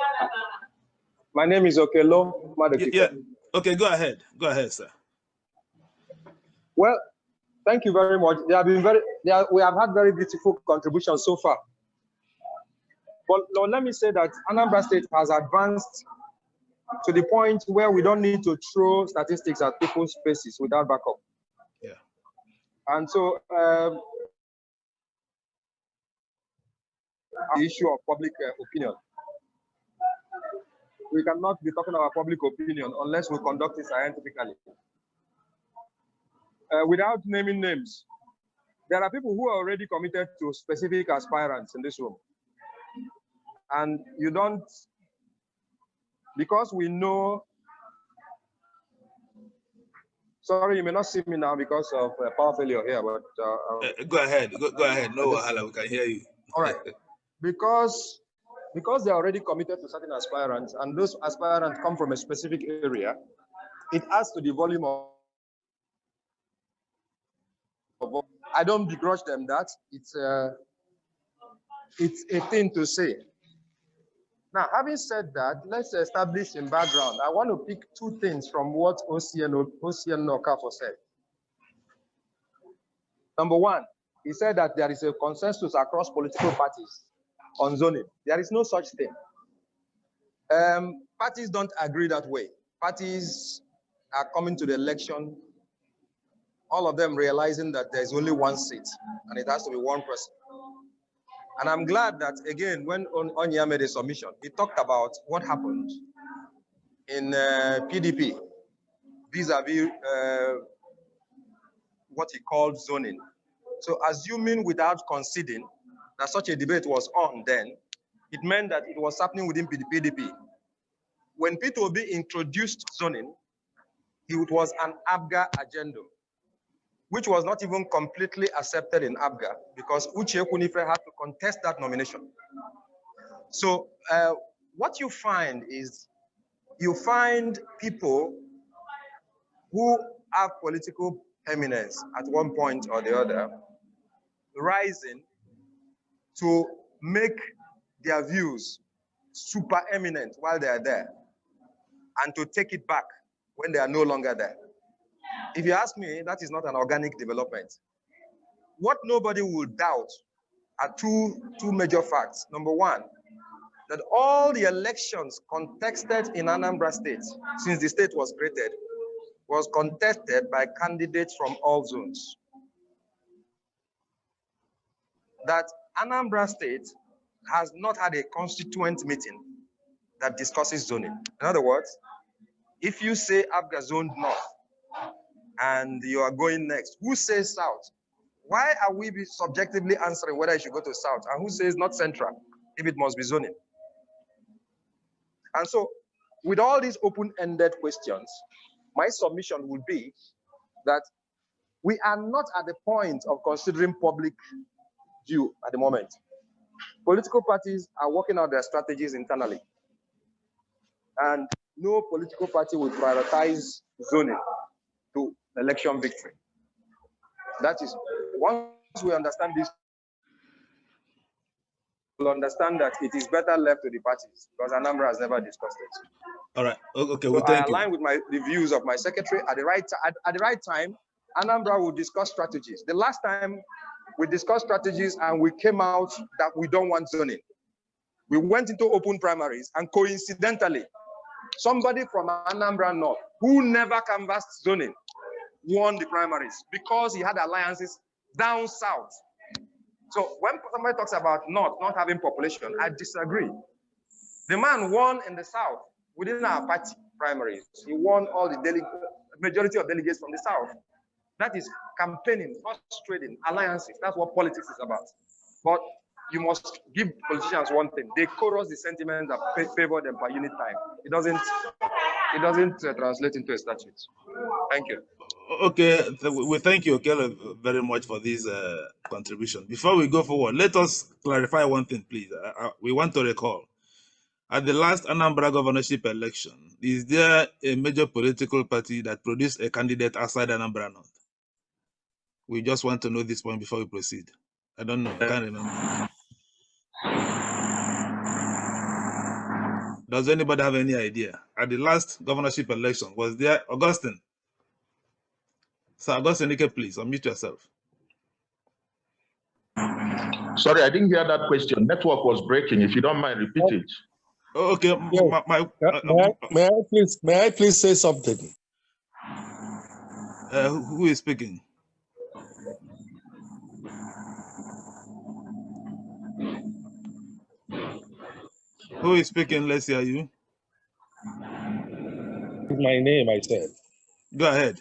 My name is Okelo Madukife. Yeah. Okay, go ahead. Go ahead, sir. Well, thank you very much. We have had very beautiful contributions so far. But let me say that Anambra State has advanced to the point where we don't need to throw statistics at people's faces without backup. Yeah. And so the issue of public opinion. We cannot be talking about public opinion unless we conduct it scientifically. Without naming names, there are people who are already committed to specific aspirants in this room. And you don't, because we know, sorry, you may not see me now because of power failure here, but go ahead, go ahead. No wahala, we can hear you. All right, because they're already committed to certain aspirants, and those aspirants come from a specific area, it adds to the volume of I don't begrudge them that. It's a thing to say. Now, having said that, let's establish in background. I want to pick 2 things from what OCN Okafo said. Number 1, he said that there is a consensus across political parties on zoning. There is no such thing. Parties don't agree that way. Parties are coming to the election, all of them realizing that there's only one seat and it has to be one person. And I'm glad that, again, when Onya made a submission, he talked about what happened in PDP vis-a-vis what he called zoning. So assuming without conceding that such a debate was on then, it meant that it was happening within PDP. When P2B introduced zoning, it was an APGA agenda, which was not even completely accepted in APGA because Uche had to contest that nomination. So what you find is, you find people who have political eminence at one point or the other rising to make their views super eminent while they are there and to take it back when they are no longer there. If you ask me, that is not an organic development. What nobody will doubt are two major facts. Number one, that all the elections contested in Anambra State since the state was created was contested by candidates from all zones. That Anambra State has not had a constituent meeting that discusses zoning. In other words, if you say APGA zoned north and you are going next, who says south? Why are we subjectively answering whether you should go to south? And who says not central if it must be zoning? And so with all these open-ended questions, my submission would be that we are not at the point of considering public view at the moment. Political parties are working out their strategies internally. And no political party will prioritize zoning to election victory. That is, once we understand this, we'll understand that it is better left to the parties because Anambra has never discussed it. All right. Okay. So Well, I align with the views of my secretary. At the right time, Anambra will discuss strategies. The last time we discussed strategies and we came out that we don't want zoning. We went into open primaries and coincidentally, somebody from Anambra North who never canvassed zoning won the primaries because he had alliances down south. So when somebody talks about North not having population, I disagree. The man won in the south within our party primaries. He won all the majority of delegates from the south. That is campaigning, frustrating, alliances. That's what politics is about. But you must give politicians one thing. They chorus the sentiment that favor them per unit time. It doesn't translate into a statute. Thank you. Okay, we thank you, Okelo, very much for this contribution. Before we go forward, let us clarify one thing, please. We want to recall, at the last Anambra governorship election, is there a major political party that produced a candidate outside Anambra North? We just want to know this point before we proceed. I don't know, I can't remember. Does anybody have any idea? At the last governorship election, was there Augustine? So Augustine Ike, please unmute yourself. Sorry, I didn't hear that question. Network was breaking. If you don't mind, repeat it. Oh, okay. Yes. May I please say something? Who is speaking? Who is speaking? Let's hear you. My name, I said. Go ahead.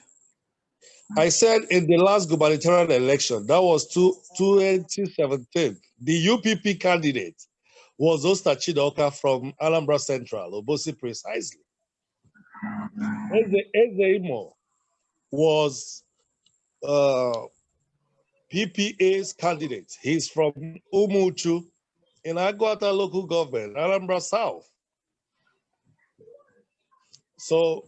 I said in the last gubernatorial election, that was 2017, the UPP candidate was Osta Chidoka from Anambra Central, Obosi precisely. Eze Imo was PPA's candidate. He's from Umuchu in Agwata local government, Anambra South. So,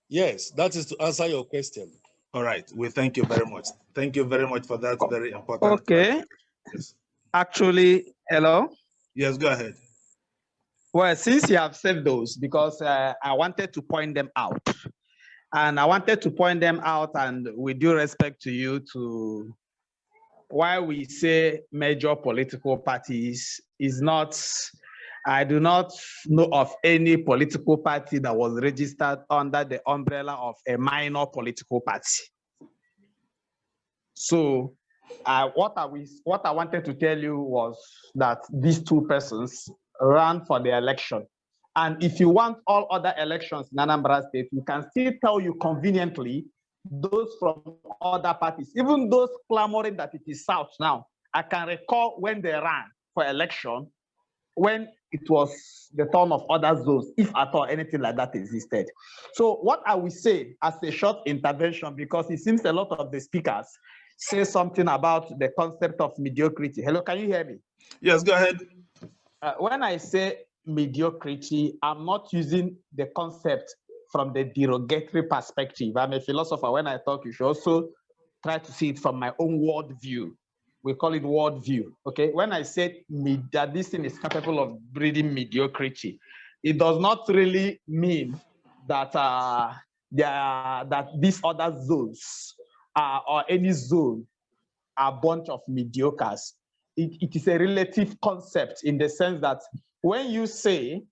yes, that is to answer your question. All right. We thank you very much. Thank you very much for that very important. Okay. Yes. Actually, hello? Yes, go ahead. Well, since you have said those, because I wanted to point them out. And I wanted to point them out, and with due respect to you, to why we say major political parties is not I do not know of any political party that was registered under the umbrella of a minor political party. So what I wanted to tell you was that these two persons ran for the election. And if you want all other elections in Anambra State, we can still tell you conveniently those from other parties, even those clamoring that it is South now. I can recall when they ran for election, when it was the turn of other zones, if at all anything like that existed. So what I will say as a short intervention, because it seems a lot of the speakers say something about the concept of mediocrity. Hello, can you hear me? Yes, go ahead. When I say mediocrity, I'm not using the concept from the derogatory perspective. I'm a philosopher. When I talk, you should also try to see it from my own worldview. We call it worldview, okay? When I say that this thing is capable of breeding mediocrity, it does not really mean that that these other zones or any zone are a bunch of mediocres. It is a relative concept in the sense that when you say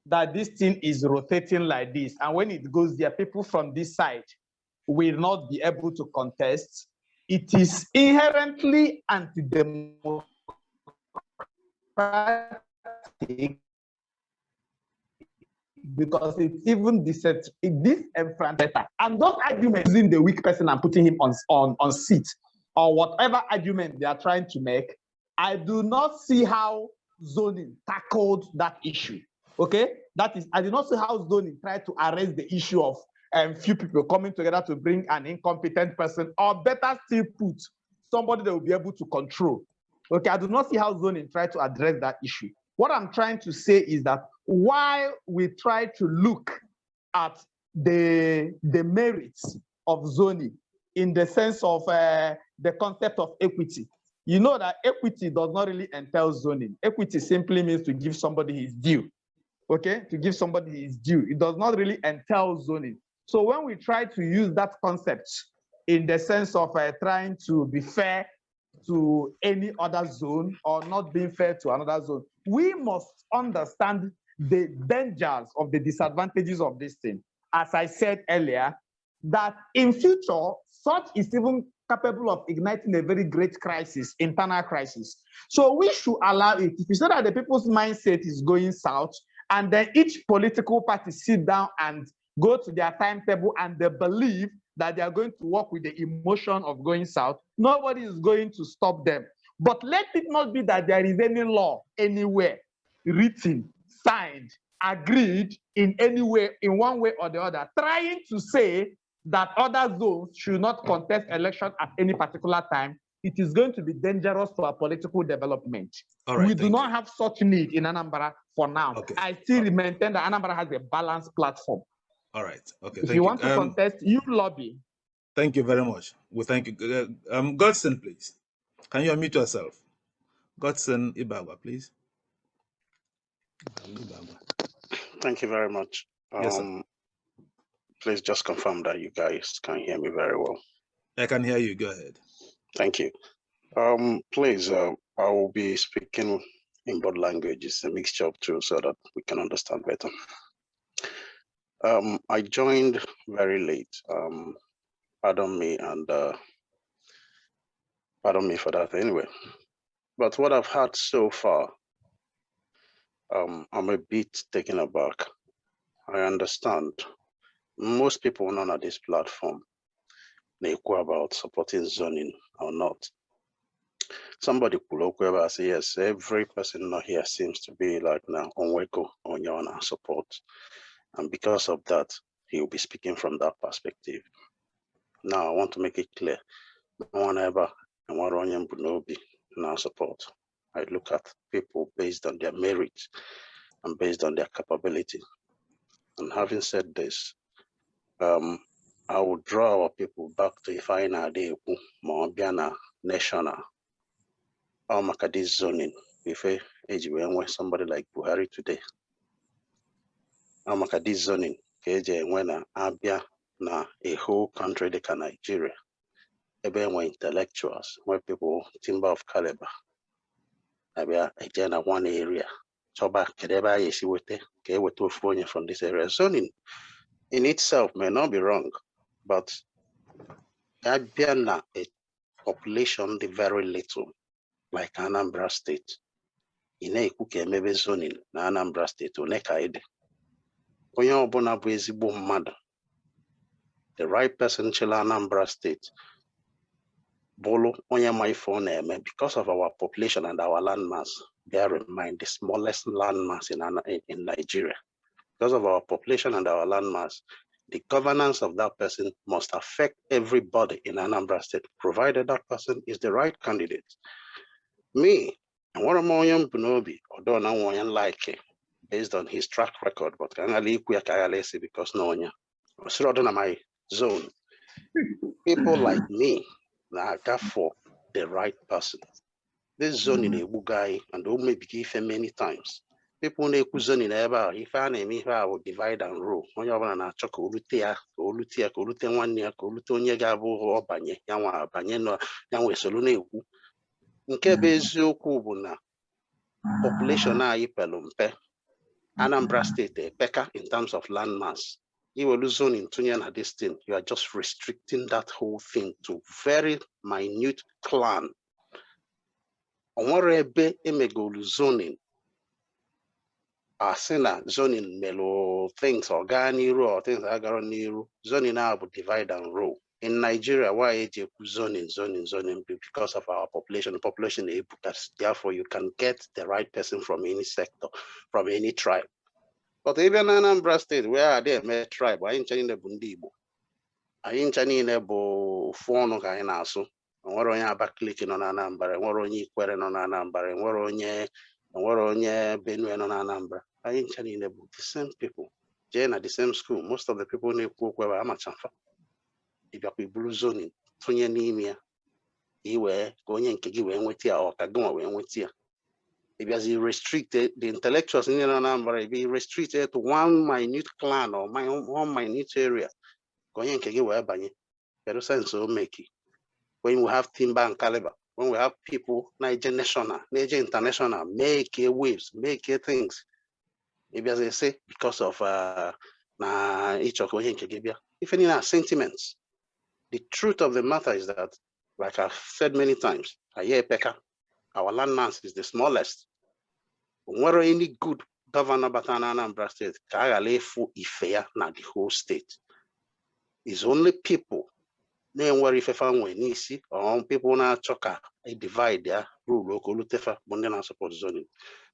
that this thing is rotating like this, and when it goes there, people from this side will not be able to contest, it is inherently anti-democratic because it's even disenfranchised. And those arguments using the weak person and putting him on seat, or whatever argument they are trying to make, I do not see how zoning tackled that issue. Okay, that is, I do not see how zoning tried to arrest the issue of few people coming together to bring an incompetent person, or better still put, somebody that will be able to control. Okay, I do not see how zoning tried to address that issue. What I'm trying to say is that while we try to look at the merits of zoning in the sense of the concept of equity, you know that equity does not really entail zoning. Equity simply means to give somebody his due. Okay, to give somebody his due. It does not really entail zoning. So when we try to use that concept in the sense of trying to be fair to any other zone or not being fair to another zone, we must understand the dangers of the disadvantages of this thing. As I said earlier, that in future, such is even capable of igniting a very great crisis, internal crisis. So we should allow it. If you say that the people's mindset is going south, and then each political party sit down and go to their timetable and they believe that they are going to work with the emotion of going south, nobody is going to stop them. But let it not be that there is any law anywhere, written, signed, agreed in any way, in one way or the other, trying to say that other zones should not contest election at any particular time. It is going to be dangerous to our political development. All right, we do not have such need in Anambra for now. Okay. I still maintain that Anambra has a balanced platform. All right. Okay. If you want to contest, you lobby. Thank you very much. Well, thank you. Godson, please. Can you unmute yourself? Godson Ibagwa, please. Thank you very much. Yes, sir. Please just confirm that you guys can hear me very well. I can hear you. Go ahead. Thank you. Please, I will be speaking in both languages, a mixture of two, so that we can understand better. I joined very late. Pardon me, and pardon me for that anyway. But what I've heard so far, I'm a bit taken aback. I understand most people not on this platform, they go about supporting zoning or not. Somebody could say, yes, every person not here seems to be like now on Weko, on your support. And because of that, he will be speaking from that perspective. Now, I want to make it clear. No one ever and what Ronyan Bunobi now support. I look at people based on their merit and based on their capability. And having said this, I will draw our people back to Ifaina Adeku, Moabiana, National, or Makadis zoning, if somebody like Buhari today. Or Makadis zoning, when Abia na a whole country like Nigeria. Ebe when intellectuals, when people timber of Calibre, Abia again one area, Choba kedeba yesi wete ke wetu fonye from this area. Zoning in itself may not be wrong, but Gabiana a population the very little, like Anambra State. Ine ikuke mebe zoning na Anambra State oneka ede. Onye obona bụ ezigbo mmadụ. The right person chila Anambra State. Bolo onye ma ife ọ na-eme because of our population and our landmass. Bear in mind the smallest landmass in Nigeria. Because of our population and our landmass, the governance of that person must affect everybody in Anambra State, provided that person is the right candidate. Me, and what am I Bunobi, although now I like it, based on his track record, but can I leave because no one, my zone. People like me, now got for the right person. This zone in a guy and who may be given many times. People ne zone in ever, if I name if I will divide and rule. When you're going to choke Ulutia, Ulutia, Ulutia 1 year, Ulutonia Gabo or Banye, Yawa, Banyeno, Yawe Solune. Nkebe Kubuna population na Ipelumpe, Anambra State, Peka in terms of land mass. You will lose zone in Tunyan at this thing. You are just restricting that whole thing to very minute clan. Onwarebe emegolu zoning. Asina zoning melo things organiru or things agaroniru. Zoning now would divide and rule. In Nigeria, why is zoning? Because of our population. The population is therefore you can get the right person from any sector, from any tribe. But even in Anambra State, where are they a tribe? I ain't changing the Bundibo. I ain't changing the phone of Kainasu. And what on your back clicking on Anambra, and what on you querying on Anambra, and what on your Benue on Anambra. I ain't changing the same people. Jane at the same school. Most of the people in Cook were Amachafa. If you blue zoning, Tunya Nimia, you were going and give away with you or Kagoma with you. If you restricted the intellectuals in Anambra, be restricted to one minute clan or one minute area. Going and give away by you. Sense of make it. When we have Timber and Calibre, when we have people, Niger national, Niger international, make waves, make things. If as I say, because of each of going give you, if any sentiments. The truth of the matter is that, like I've said many times, our landmass is the smallest. When any good governor but Anambra State, Ifea na the whole state. It's only people. Then where if nisi or people na choka divide their rule local lutefa bundena support zoning.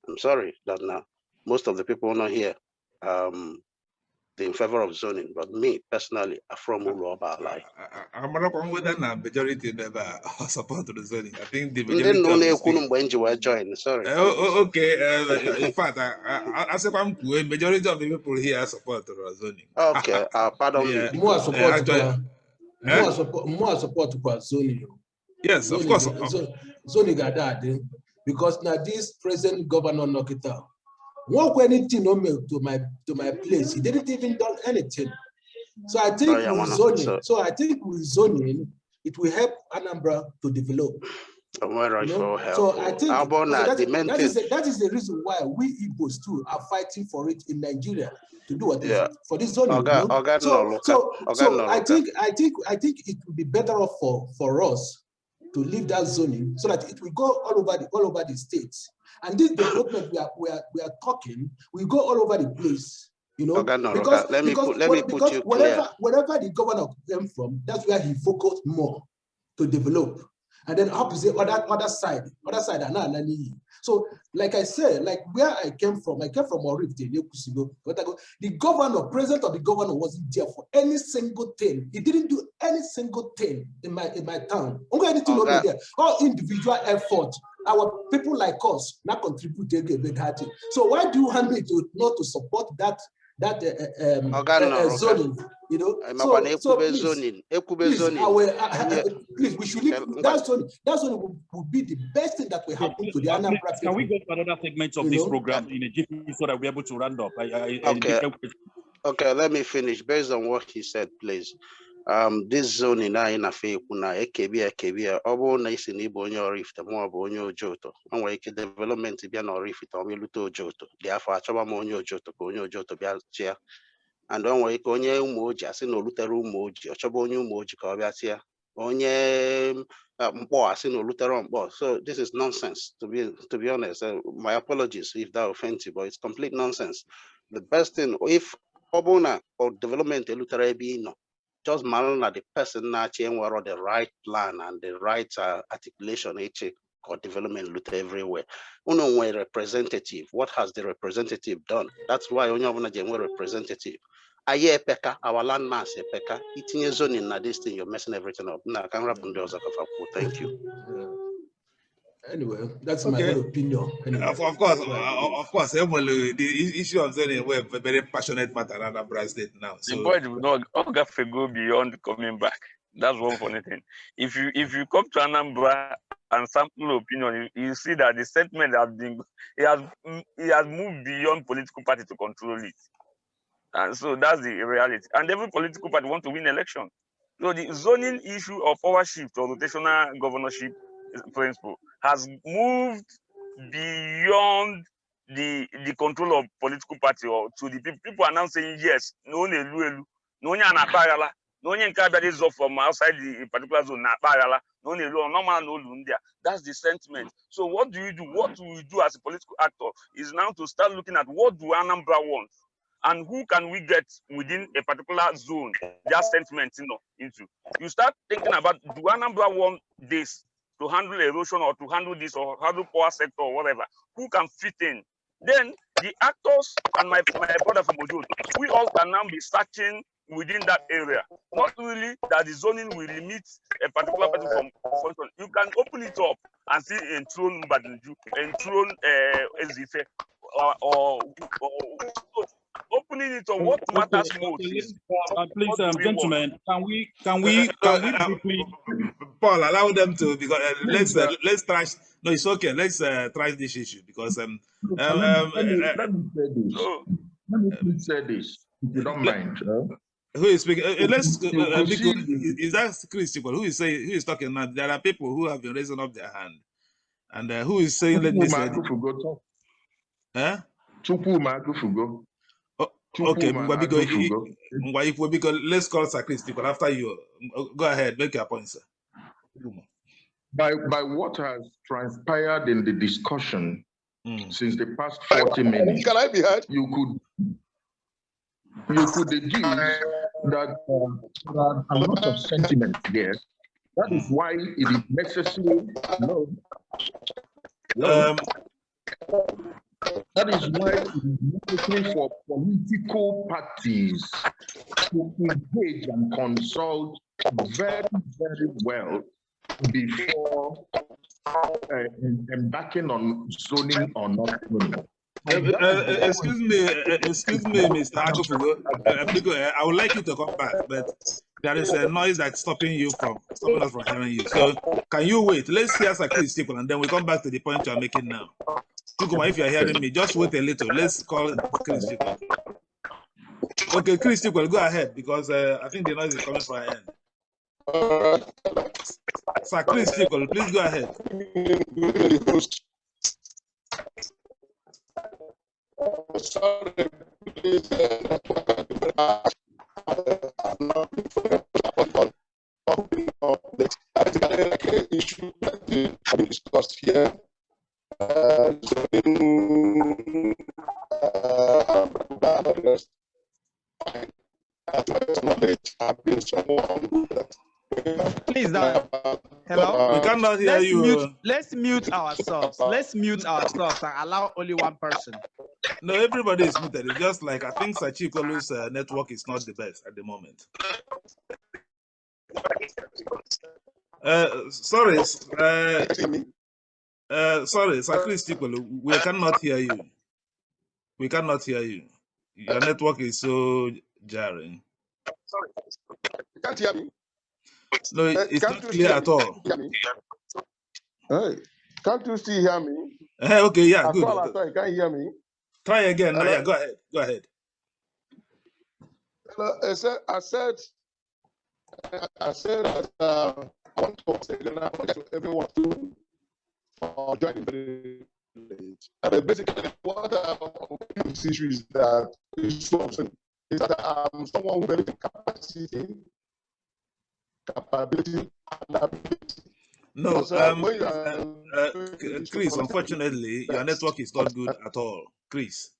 I'm sorry that now most of the people not here in favor of zoning, but me personally, I'm from Uloba. I'm not whether the majority never support the zoning. I think the majority of join. Sorry. Okay. In fact, I said I'm cool. Majority of the people here support the zoning. Okay. Pardon me. More support to zoning. Yes, of course. Zoning got that because now this present governor knock it out. Walk anything to my place. He didn't even do anything. So I think with zoning, it will help Anambra to develop. So I think that is the reason why we Igbos too are fighting for it in Nigeria to do what for this zoning. So I think it will be better off for us to leave that zoning so that it will go all over the states. And this development we are talking, we go all over the place, because wherever the governor came from, that's where he focused more to develop. And then up to the other side, so like I said, like where I came from Orif, the governor, president of the governor wasn't there for any single thing. He didn't do any single thing in my town. Only anything over there. All individual effort. Our people like us not contribute to a big heart. So why do you want me to not to support that zoning? Please, we should leave that zoning. That zoning would be the best thing that will happen to the Anambra people. Can we go to another segment of this program in a jiffy so that we're able to round up? Okay, let me finish based on what he said, please. this zone in na fe kuna ekebia obo na isi ni bo onye Oraifite mo bo onye Ojoto onwe ike development bia na Oraifite o meluto Ojoto therefore achọba m onye Ojoto ka onye Ojoto bia chia and onwe ike onye Umoji asị na olutere Umoji ọchọba onye Umoji ka ọ bia chia onye Mkpọ asị na olutere Mkpọ. So this is nonsense, to be honest. My apologies if that offends you, but it's complete nonsense. The best thing, if Obona or development olutere ebe no, just marry the person na or the right plan and the right articulation or development look everywhere. Uno representative. What has the representative done? That's why only one representative. Aye peka, our land mass peka. Eating a zone in this thing, you're messing everything up. Now I can wrap on the other. Thank you. Anyway, that's my own opinion. Anyway, of course, the issue of zoning, we're very passionate matter in Anambra State now. So the boy will not go beyond coming back. That's one funny thing. If you come to Anambra and sample opinion, you see that the statement has moved beyond political party to control it. And so that's the reality. And every political party wants to win election. So the zoning issue of power shift or rotational governorship principle has moved beyond the control of political party or to the people. People are now saying yes, no elu, no anapagala, no is from outside the particular zone, napagala, no normal no lundia. That's the sentiment. So what do you do? What we do as a political actor is now to start looking at what do Anambra want and who can we get within a particular zone that sentiment into. You start thinking about, do Anambra want this to handle erosion or to handle this or handle power sector or whatever? Who can fit in? Then the actors and my brother from Ojoto, we all can now be searching within that area. Not really that the zoning will limit a particular person from function. You can open it up and see enthrone Badinju, enthrone Ezife, or opening it on what matters most. Please, gentlemen, can we briefly, Paul, allow them to, because let's trash. No, it's okay. Let's trash this issue because let me say this, if you don't mind. Who is speaking? Let's. Is that Chris Chikwelu? Who is talking now? There are people who have been raising up their hand, and who is saying let me say. Huh? Okay, because let's call Sir Chris Chikwelu after you. Go ahead, make your point, sir. By what has transpired in the discussion since the past 40 minutes, can I be heard? You could deduce that there are a lot of sentiment there. That is why it is necessary. That is why it is necessary for political parties to engage and consult very, very well before embarking on zoning or not zoning. Excuse me, Mr. Agofugo. I would like you to come back, but there is a noise that's stopping us from hearing you. So can you wait? Let's hear Sir Chris Chikwelu, and then we come back to the point you're making now. Chukuma, if you're hearing me, just wait a little. Let's call Chris Chikwelu. Okay, Chris Chikwelu, go ahead, because I think the noise is coming from our end. Sir Chris Chikwelu, please go ahead. Sorry, please. The issue that we discussed here. Please, hello. We cannot hear you. Let's mute ourselves. Let's mute ourselves and allow only one person. No, everybody is muted. It's just like I think Sir Chikwelu's network is not the best at the moment. Sorry, Sir Chris Chikwelu, we cannot hear you. We cannot hear you. Your network is so jarring. Sorry, you can't hear me. No, it's not clear at all. Hey, can't you still hear me? Okay, yeah, good. You can't hear me. Try again. Now, yeah, go ahead. Go ahead. I said I said that I want to everyone to join the village. Basically, what this issue is that is that someone with very capacity, capability, and ability. No, Because, Chris, unfortunately, your network is not good at all. Chris,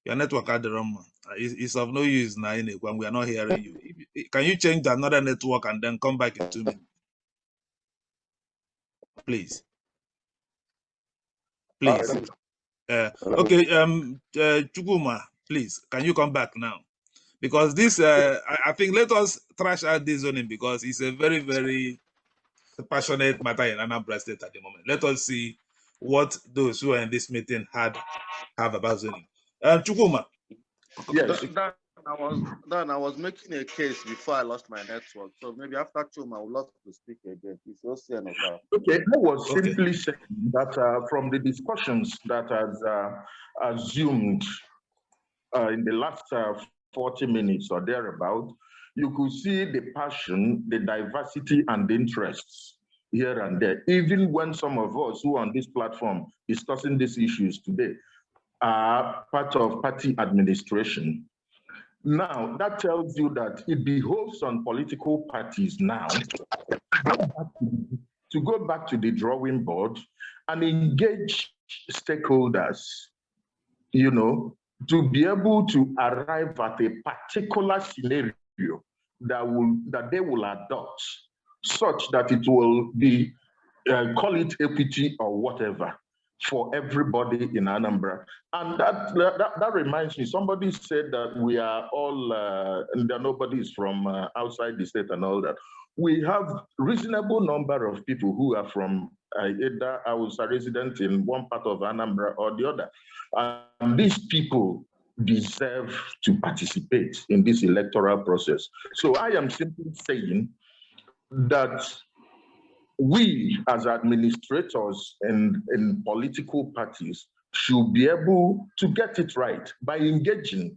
your network at the wrong. It's of no use now when we are not hearing you. Can you change to another network and then come back in 2 minutes? Please. Please. Okay, Chukuma, please, can you come back now? Because this, I think let us trash out this zoning because it's a very, very passionate matter in Anambra State at the moment. Let us see what those who are in this meeting have about zoning. Chukuma. Yes. I was making a case before I lost my network. So maybe after Chuma, I would love to speak again. It's also okay, I was simply saying that from the discussions that has assumed in the last 40 minutes or thereabout, you could see the passion, the diversity, and the interests here and there. Even when some of us who are on this platform discussing these issues today are part of party administration. Now, that tells you that it behoves on political parties now to go back to the drawing board and engage stakeholders, you know, to be able to arrive at a particular scenario that they will adopt such that it will be, call it equity or whatever, for everybody in Anambra. And that reminds me, somebody said that we are all, and that nobody is from outside the state and all that. We have reasonable number of people who are from either I was a resident in one part of Anambra or the other. And these people deserve to participate in this electoral process. So I am simply saying that we as administrators in political parties should be able to get it right by engaging,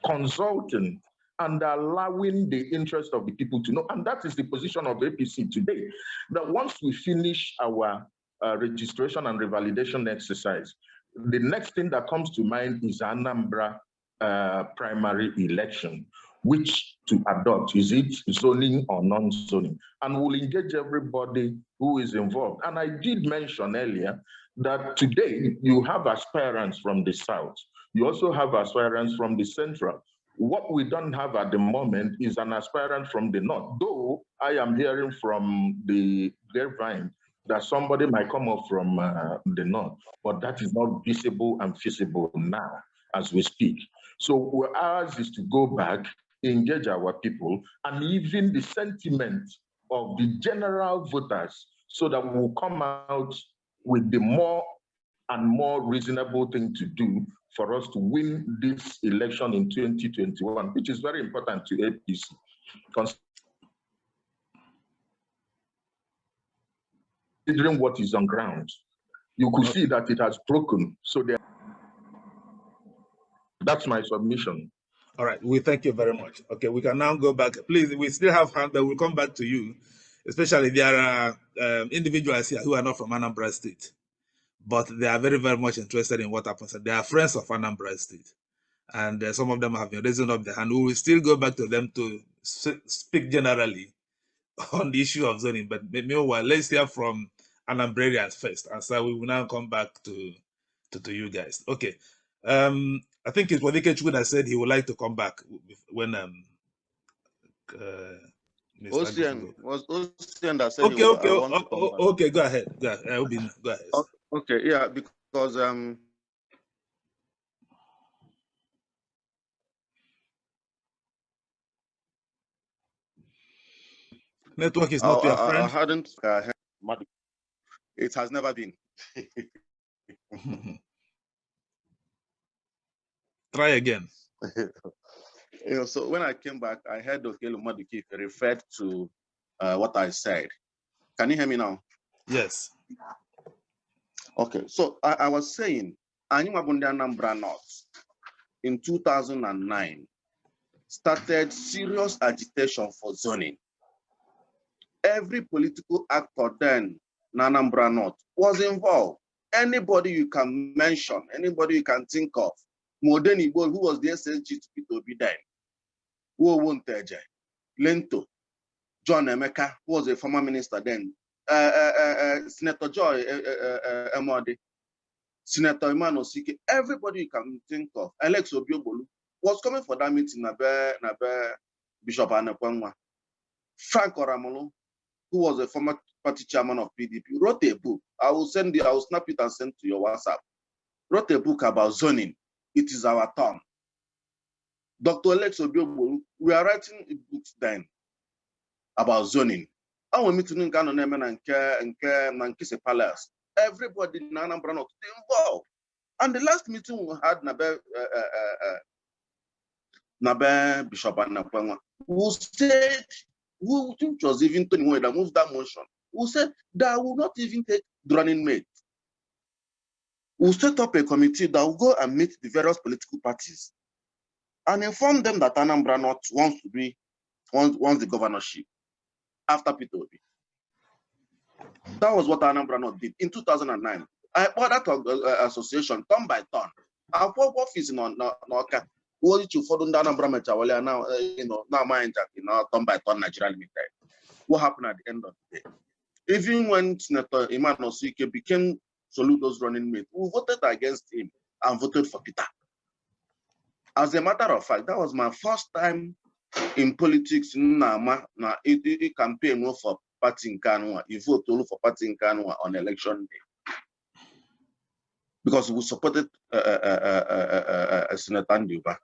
consulting, and allowing the interest of the people to know. And that is the position of APC today, that once we finish our registration and revalidation exercise, the next thing that comes to mind is Anambra primary election, which to adopt, is it zoning or non-zoning? And we'll engage everybody who is involved. And I did mention earlier that today you have aspirants from the South. You also have aspirants from the Central. What we don't have at the moment is an aspirant from the North, though I am hearing from the grapevine that somebody might come up from the North, but that is not visible and feasible now as we speak. So ours is to go back, engage our people, and even the sentiment of the general voters so that we'll come out with the more and more reasonable thing to do for us to win this election in 2021, which is very important to APC. Considering what is on ground, you could see that it has broken. So that's my submission. All right, we thank you very much. Okay, we can now go back. Please, we still have hand, but we'll come back to you, especially if there are individuals here who are not from Anambra State, but they are very, very much interested in what happens. They are friends of Anambra State, and some of them have been raising up their hand. We will still go back to them to speak generally on the issue of zoning, but meanwhile, let's hear from Anambrarians first, and so we will now come back to you guys. Okay. I think it's Wadike Chukwu that said he would like to come back when Ocean was Ocean that said okay, go ahead. Go ahead. Okay, yeah, because network is not your friend. I hadn't it has never been. Try again. You know, so when I came back, I heard Okelo Madukife referred to what I said. Can you hear me now? Yes. Okay, so I was saying, Anambra North in 2009 started serious agitation for zoning. Every political actor then, in Anambra North, was involved. Anybody you can mention, anybody you can think of. Modeni Bol, who was the SSG to Peter Obi then. Wonteje, Lento, John Emeka, who was a former minister then. Senator Joy Emodi, Senator Emmanuel Sike, everybody you can think of. Alex Obiobolu was coming for that meeting, Nabe Bishop Anakwangwa. Frank Oramolo, who was a former party chairman of PDP, wrote a book. I will snap it and send to your WhatsApp. Wrote a book about zoning. It is our turn. Dr. Alex Obiobolu, we are writing books then about zoning. Our meeting in Ghana and Nankise Palace. Everybody in Anambra North involved. And the last meeting we had Nabe Bishop Anakwangwa, who said, who was even Tony that moved that motion, who said that will not even take running mate. We'll set up a committee that will go and meet the various political parties and inform them that Anambra North wants the governorship after Peter Obi. That was what Anambra North did in 2009. I bought that association turn by turn. Our office in Oka. What you follow Anambra Mechawale now, now my turn by turn Nigeria Limited. What happened at the end of the day? Even when Senator Emmanuel Sike became Soludo's running mate, we voted against him and voted for Peter. As a matter of fact, that was my first time in politics in Nama, a campaign for party in Kanwa. You vote for party in Kanwa on election day. Because we supported Senator Nduba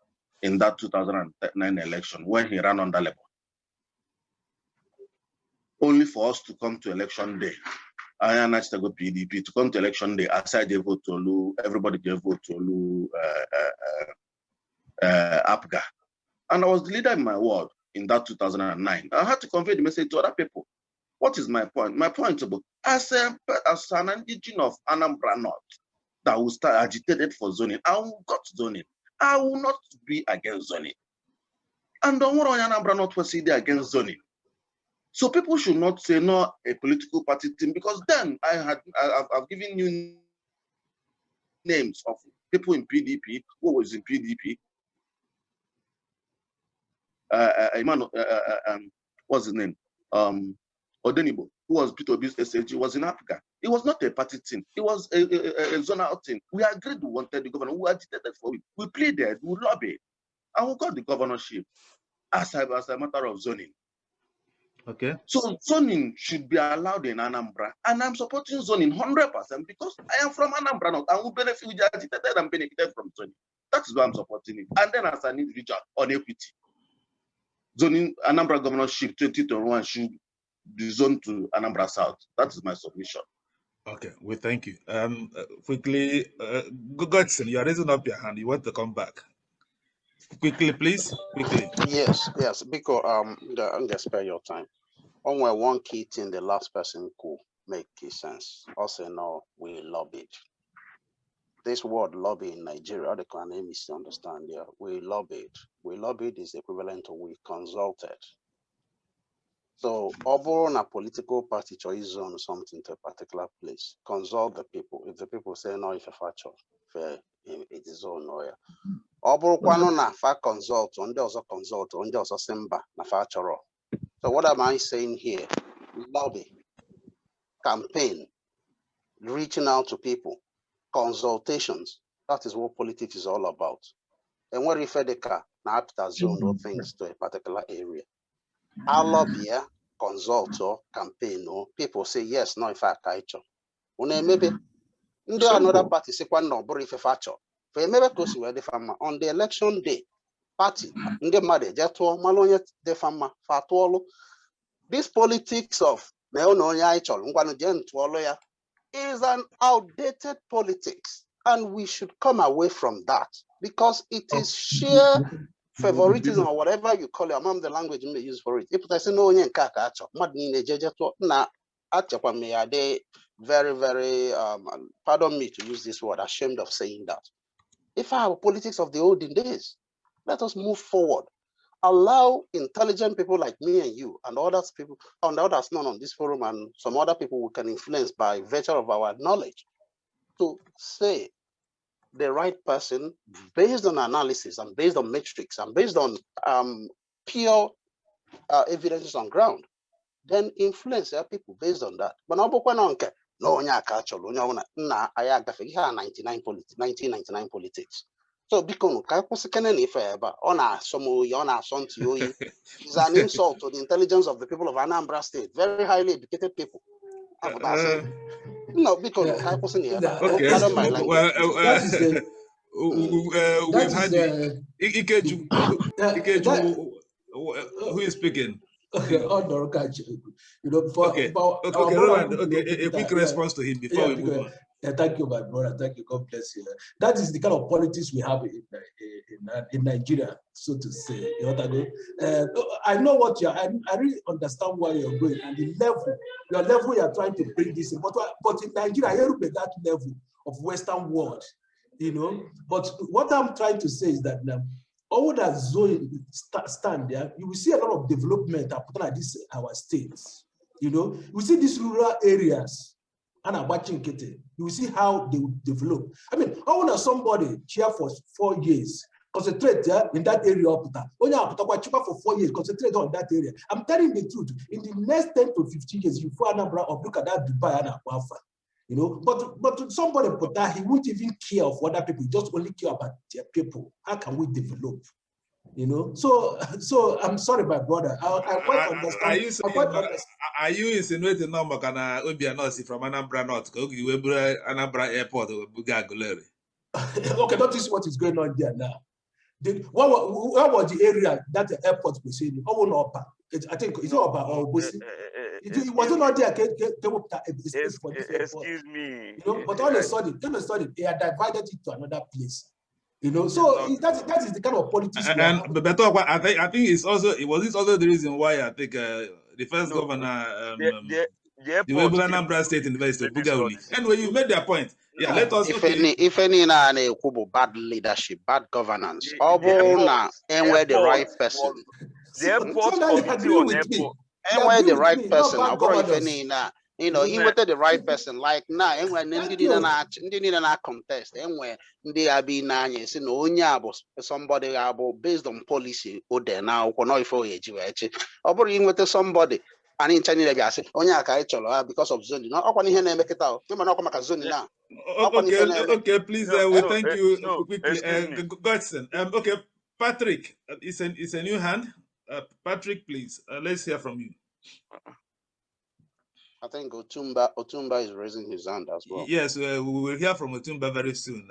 in that 2009 election when he ran under Labour. Only for us to come to election day. I announced to go PDP to come to election day. Aside they vote to Olu, everybody gave vote to Olu APGA. And I was the leader in my ward in that 2009. I had to convey the message to other people. What is my point? My point is, as an indigenous of Anambra North that will start agitated for zoning, I will got zoning. I will not be against zoning. And don't worry, Anambra North was there against zoning. So people should not say no a political party team, because then I've given you names of people in PDP who was in PDP. What's his name? Odenibo, who was Peter Obi's SAG, was in Africa. It was not a party team. It was a zonal team. We agreed we wanted the governor. We agitated for it. We pleaded, we lobbied, and we got the governorship as a matter of zoning. Okay. So zoning should be allowed in Anambra, and I'm supporting zoning 100% because I am from Anambra North and will benefit, we agitated and benefited from zoning. That is why I'm supporting it. And then as an individual on equity, zoning Anambra governorship 2021 should be zoned to Anambra South. That is my submission. Okay, we thank you. Quickly, Godson, you are raising up your hand. You want to come back? Quickly, please. Quickly. Yes, because I'm gonna spare your time. Only one key thing the last person could make sense. Also, no, we lobbied. This word lobby in Nigeria, the can misunderstand here. We lobbied. We lobbied is equivalent to we consulted. So, over a political party choice zone something to a particular place, consult the people. If the people say no, if a factor, fair, it is on oil. Over one na fa consult, on the also consult, on the also semba na factor. So, what am I saying here? Lobby, campaign, reaching out to people, consultations. That is what politics is all about. And what if the car now after zone or things to a particular area? Our lobby, consult or campaign or people say yes, no, if I catch maybe another party say no, but if I factor. For maybe close where the farmer on the election day, party, the mother, Jato, Malonia, the farmer, Fatolo. This politics of is an outdated politics, and we should come away from that because it is sheer favoritism or whatever you call it among the language you may use for it. If I say no, very, very pardon me to use this word, ashamed of saying that. If I have politics of the olden days, let us move forward. allow intelligent people like me and you and others people and others not on this forum and some other people we can influence by virtue of our knowledge to say the right person based on analysis and based on metrics and based on pure evidences on ground, then influence people based on that. But no onye aka chọrọ onye ọbụla nna anyị agafe ihe a 1999 politics. So biko ka kwụsịkene na ife ebe ọ na-asọ m oyi, ọ na-asọ ntị oyi. It's an insult to the intelligence of the people of Anambra State, very highly educated people. No, because I don't mind language. We've had Ikeju, who is speaking? Okay, okay, Roland, a quick response to him before we move on. Thank you, my brother. Thank you. God bless you. That is the kind of politics we have in Nigeria, so to say. You know what I mean? I know what you're. I really understand why you're going and the level, your level you are trying to bring this in. But in Nigeria, I hear that level of Western world, you know. But what I'm trying to say is that now, all that zone stand there, you will see a lot of development happening at this our states. You know, we see these rural areas. And I'm watching Kete. You will see how they will develop. I mean, I want somebody here for 4 years, concentrate in that area. Only for 4 years, concentrate on that area. I'm telling the truth. In the next 10 to 15 years, you fall Anambra or look at that Dubai and Wafa. You know, but somebody put that he won't even care of other people. He just only care about their people. How can we develop? You know, so I'm sorry, my brother. I quite understand. Are you insinuating number can be an from Anambra North? Anambra Airport or Bugaguleri? Okay, notice what is going on there now. What was the area that the airport was in? Oh, I think it's all about Obosi. It wasn't not there. Excuse me. You know, but all of a sudden, they are divided it to another place. You know, so that is the kind of politics. And I think it's also also the reason why I think the first governor the Anambra State University Bugauli. Anyway, you made their point. Yeah, let us. If any bad leadership, bad governance, and where the right person. The airport and where the right person. If any you know, he wanted the right person. Like now, and when didn't contest, and when they are being somebody based on policy or there now, if with somebody. And in China, I say, because of zoning. No, make it out. Zoning now. Okay, please. We thank you quickly. Godson. Okay, Patrick, it's a new hand. Patrick, please. Let's hear from you. I think Otumba is raising his hand as well. Yes, we will hear from Otumba very soon.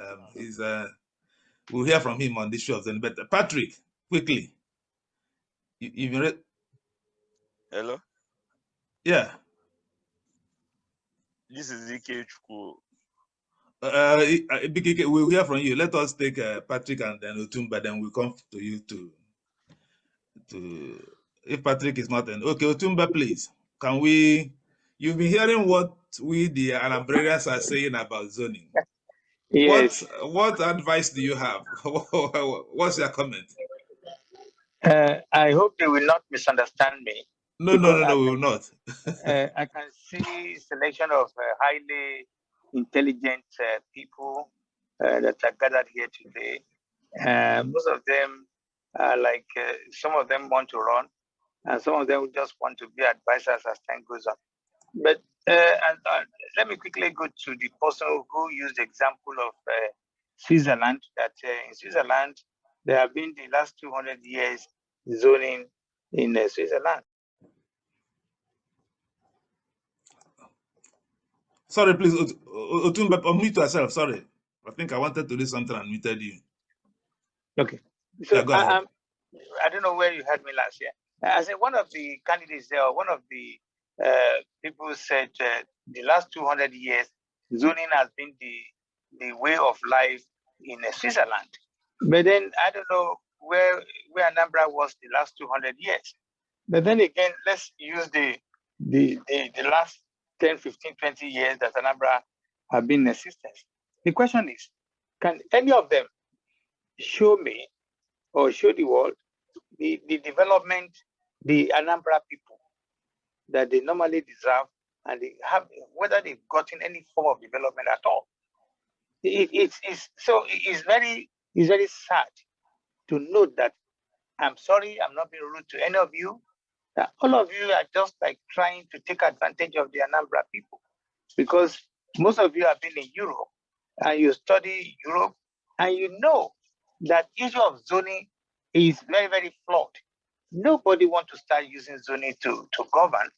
We'll hear from him on this show then. But Patrick, quickly. You read? Hello? Yeah. This is Ike. We'll hear from you. Let us take Patrick and then Otumba, then we'll come to you to if Patrick is not in. Okay, Otumba, please. Can we? You've been hearing what we, the Anambrarians, are saying about zoning. Yes. What advice do you have? What's your comment? I hope they will not misunderstand me. No, we will not. I can see selection of highly intelligent people that are gathered here today. Most of them are like, some of them want to run, and some of them just want to be advisors as time goes on. But let me quickly go to the person who used the example of Switzerland, that in Switzerland, there have been the last 200 years zoning in Switzerland. Sorry, please, Otumba, unmute yourself. Sorry. I think I wanted to do something and muted you. Okay. So yeah, go ahead. I don't know where you had me last year. I said one of the candidates there, one of the people said the last 200 years, zoning has been the way of life in Switzerland. But then I don't know where Anambra was the last 200 years. But then again, let's use the last 10, 15, 20 years that Anambra have been in existence. The question is, can any of them show me or show the world the development the Anambra people that they normally deserve, and they have, whether they've gotten any form of development at all. It's very sad to note that, I'm sorry, I'm not being rude to any of you, that all of you are just like trying to take advantage of the Anambra people, because most of you have been in Europe and you study Europe, and you know that issue of zoning is very, very flawed. Nobody wants to start using zoning to govern.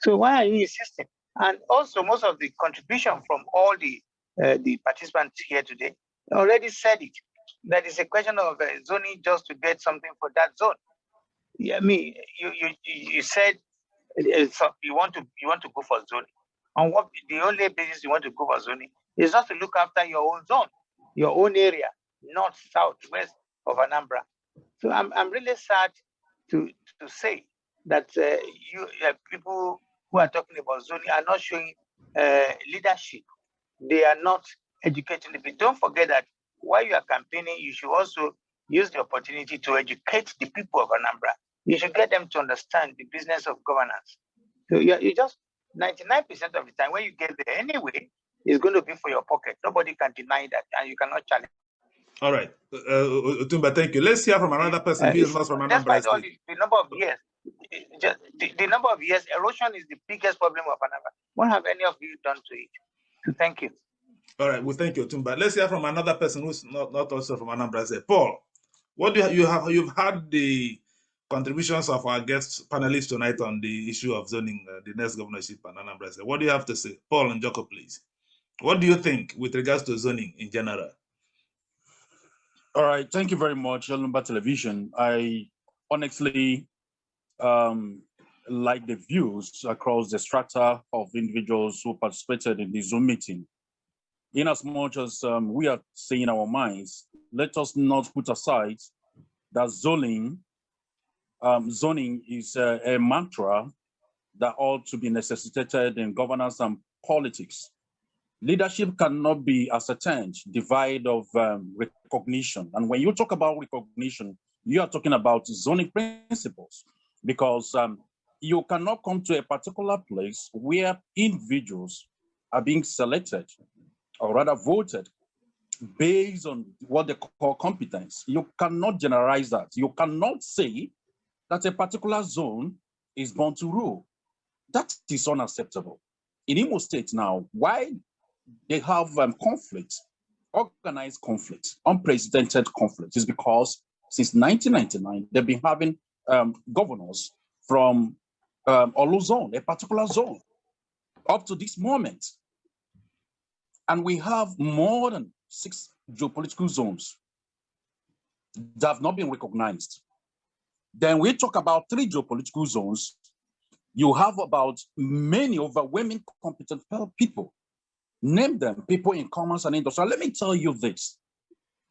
So why are you insisting? And also, most of the contribution from all the participants here today already said it. That is a question of zoning just to get something for that zone. Yeah, I mean, you said so you want to go for zoning. On what the only basis you want to go for zoning is just to look after your own zone, your own area, north, south, west of Anambra. So I'm really sad to say that people who are talking about zoning are not showing leadership. They are not educating the people. Don't forget that while you are campaigning, you should also use the opportunity to educate the people of Anambra. You should get them to understand the business of governance. So you just 99% of the time when you get there anyway, it's going to be for your pocket. Nobody can deny that, and you cannot challenge. All right, Otumba, thank you. Let's hear from another person who is not from Anambra State. The number of years, the number of years, erosion is the biggest problem of Anambra. What have any of you done to it? So thank you. All right, well, thank you, Otumba. Let's hear from another person who's not also from Anambra State. Paul, what do you've had the contributions of our guest panelists tonight on the issue of zoning, the next governorship and Anambra State. What do you have to say? Paul and Joko, please. What do you think with regards to zoning in general? All right, thank you very much, Elombah Television. I honestly like the views across the strata of individuals who participated in the Zoom meeting. In as much as we are saying our minds, let us not put aside that zoning is a mantra that ought to be necessitated in governance and politics. Leadership cannot be ascertained, divide of recognition. And when you talk about recognition, you are talking about zoning principles, because you cannot come to a particular place where individuals are being selected, or rather voted, based on what they call competence. You cannot generalize that. You cannot say that a particular zone is born to rule. That is unacceptable. In Imo State now, why they have conflict, organized conflict, unprecedented conflict, is because since 1999, they've been having governors from Olu zone, a particular zone, up to this moment. And we have more than 6 geopolitical zones that have not been recognized. Then we talk about 3 geopolitical zones. You have about many overwhelming competent people. Name them, people in commerce and industry. Let me tell you this.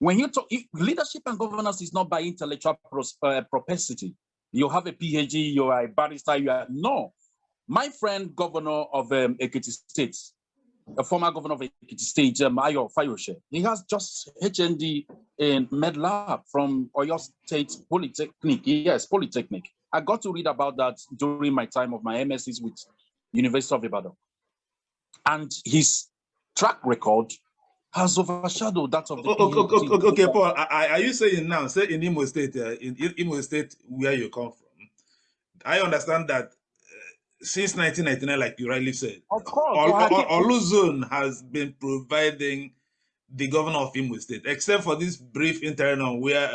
When you talk, leadership and governance is not by intellectual propensity. You have a PhD, you are a barrister, no. My friend, governor of Ekiti State, a former governor of Ekiti State, Ayo Fayoshe, he has just HND in MedLab from Oyo State Polytechnic. Yes, Polytechnic. I got to read about that during my time of my MScs with University of Ibadan. And his track record has overshadowed that of the PhD. Okay, Paul, are you saying now, say in Imo State, where you come from, I understand that since 1999, like you rightly said, of course, Olu Zone has been providing the governor of Imo State, except for this brief interim where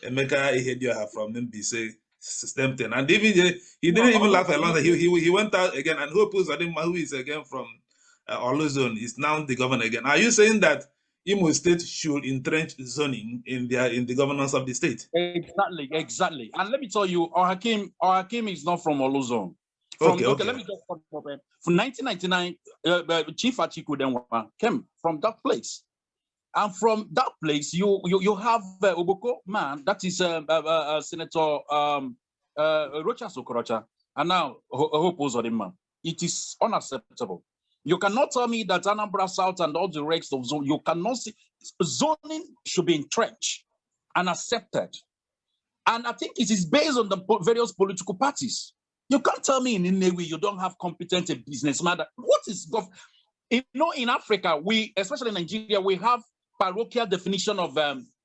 Emeka Ihedioha from MBC stepped in, and even he didn't even last long. He went out again, and Hope Uzodimma, who is again from Olu Zone, is now the governor again. Are you saying that Imo State should entrench zoning in the governance of the state? Exactly. And let me tell you, our Hakim is not from Olu Zone. Okay, let me just come up. From 1999, Chief Atiku Denwa came from that place. And from that place, you have Oboko man, that is Senator Rochas Okorocha, and now Hope Uzodimma. It is unacceptable. You cannot tell me that Anambra South and all the rest of zone, you cannot see. Zoning should be entrenched and accepted. And I think it is based on the various political parties. You can't tell me in Nnewi you don't have competent businessman. What is you know, in Africa, especially in Nigeria, we have parochial definition of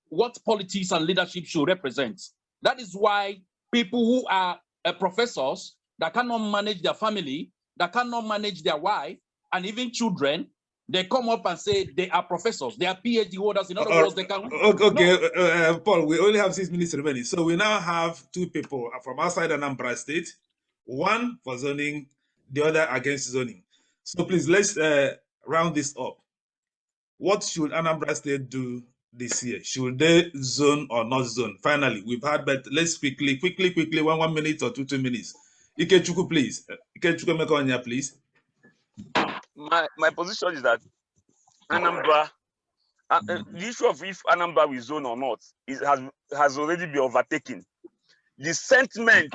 what politics and leadership should represent. That is why people who are professors that cannot manage their family, that cannot manage their wife, and even children, they come up and say they are professors, they are PhD holders. In other words, they can. Okay, no. Paul, we only have 6 minutes remaining. So we now have 2 people from outside Anambra State, one for zoning, the other against zoning. So please, let's round this up. What should Anambra State do this year? Should they zone or not zone? Finally, we've had, but let's quickly, 1 minute or 2 minutes. Ikechukwu, please. Ikechukwu Mekonya, please. My position is that Anambra, the issue of if Anambra will zone or not has already been overtaken. The sentiment,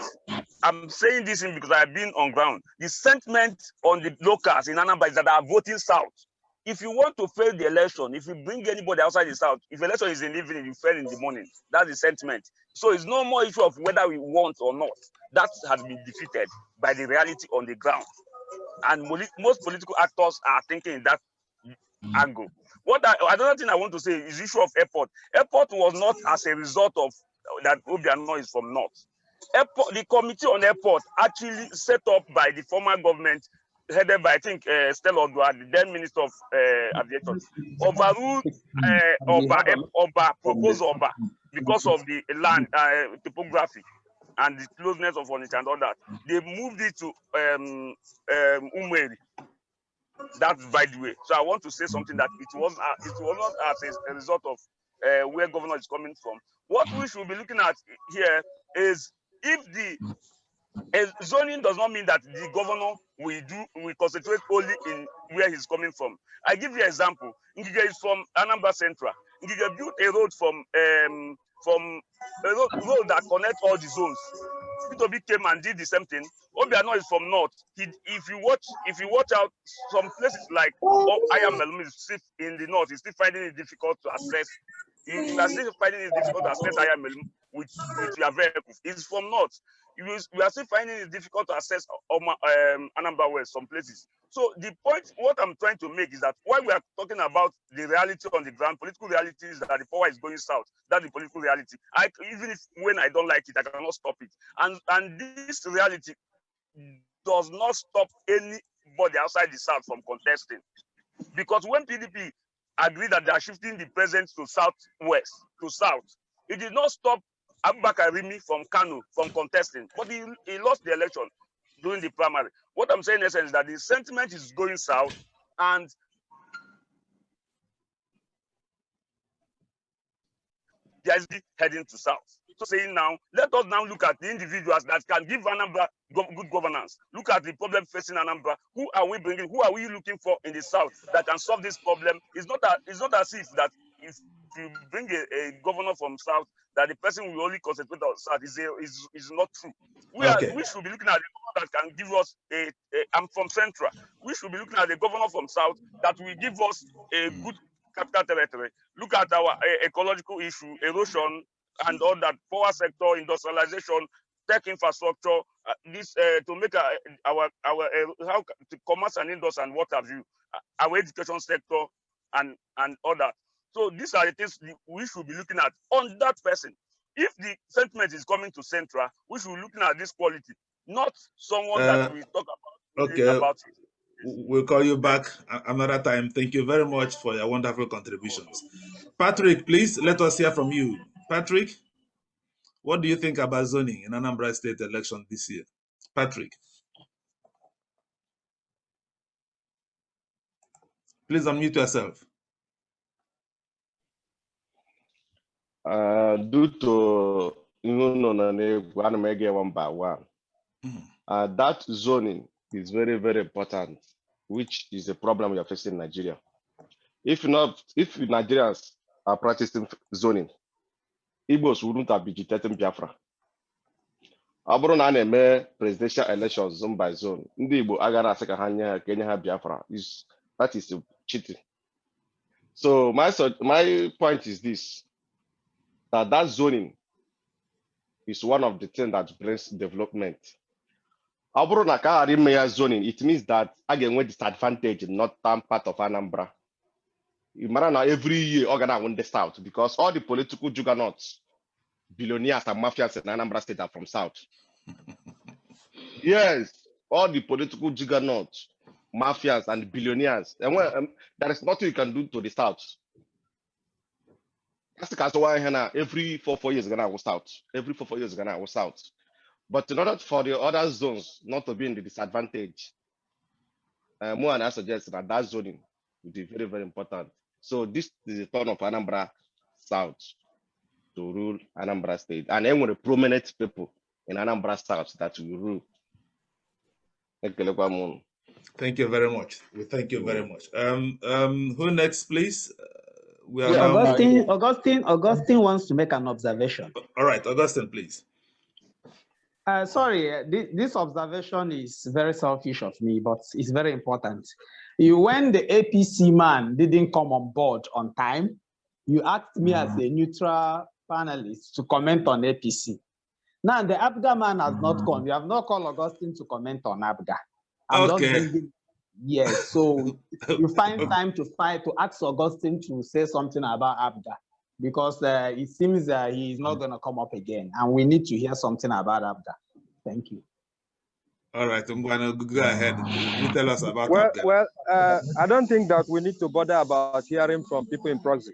I'm saying this because I've been on ground, the sentiment on the locals in Anambra is that they are voting South. If you want to fail the election, if you bring anybody outside the South, if the election is in the evening, you fail in the morning. That's the sentiment. So it's no more issue of whether we want or not. That has been defeated by the reality on the ground. And most political actors are thinking in that angle. Another thing I want to say is the issue of airport. Airport was not as a result of that Obiano is from North. Airport, the committee on airport actually set up by the former government, headed by, I think, Stella Odua, the then Minister of Aviation, overruled Oba, proposed Oba, because of the land topography and the closeness of Onitsha and all that. They moved it to Umweri. That's by the way. So I want to say something that it was not as a result of where governor is coming from. What we should be looking at here is if the zoning does not mean that the governor will concentrate only in where he's coming from. I give you an example. Ngige is from Anambra Central. Ngige built a road from a road that connects all the zones. P2B came and did the same thing. Obiano is from North. If you watch out, some places like Ayamelum is still in the North. He's still finding it difficult to access. You are still finding it difficult to access Ayamelum with your vehicles. It's from North. We are still finding it difficult to access Anambra West, some places. So the point, what I'm trying to make is that while we are talking about the reality on the ground, political reality is that the power is going south. That's the political reality. Even if when I don't like it, I cannot stop it. And this reality does not stop anybody outside the south from contesting. Because when PDP agreed that they are shifting the presence to southwest, to south, it did not stop Abubakar Rimi from Kano from contesting, but he lost the election during the primary. What I'm saying in essence is that the sentiment is going south and they are heading to south. So saying now, let us now look at the individuals that can give Anambra good governance. Look at the problem facing Anambra. Who are we bringing? Who are we looking for in the south that can solve this problem? It's not as if that if you bring a governor from south, that the person will only concentrate on south is not true. We should be looking at the governor that can give us I'm from Central. We should be looking at the governor from south that will give us a good capital territory. Look at our ecological issue, erosion, and all that, power sector, industrialization, tech infrastructure, to make our commerce and industry and what have you, our education sector and all that. So these are the things we should be looking at on that person. If the sentiment is coming to Central, we should be looking at this quality, not someone that we talk about it. We'll call you back another time. Thank you very much for your wonderful contributions. Patrick, please let us hear from you. Patrick, what do you think about zoning in Anambra State election this year? Patrick. Please unmute yourself. Due to one by one, that zoning is very, very important, which is a problem we are facing in Nigeria. If Nigerians are practicing zoning, Igbos wouldn't have vegetated Biafra. Abro presidential elections zone by zone. Ndi Igbo agara aseka hanya Kenya ha Biafra. That is cheating. So my point is this: that zoning is one of the things that brings development. Zoning, it means that again with disadvantage in northern part of Anambra. Now every year Organa win the south because all the political juggernauts, billionaires and mafias in Anambra State are from south. Yes, all the political juggernauts, mafias and billionaires. And when, there is nothing you can do to the south. That's the why every 4 years gonna go south. Every 4 years gonna go south. But in order for the other zones not to be in the disadvantage, more and I suggest that zoning will be very, very important. So this is the turn of Anambra South to rule Anambra State. And then with the prominent people in Anambra South that will rule. Thank you very much. We thank you very much. Who next, please? We are Augustine wants to make an observation. All right, Augustine, please. Sorry, this observation is very selfish of me, but it's very important. When the APC man didn't come on board on time, you asked me as a neutral panelist to comment on APC. Now the APGA man has not come. You have not called Augustine to comment on APGA. Yes, so you find time to ask Augustine to say something about APGA because it seems that he is not going to come up again, and we need to hear something about APGA. Thank you. All right, I'm going to go ahead. You tell us about APGA. Well, I don't think that we need to bother about hearing from people in proxy.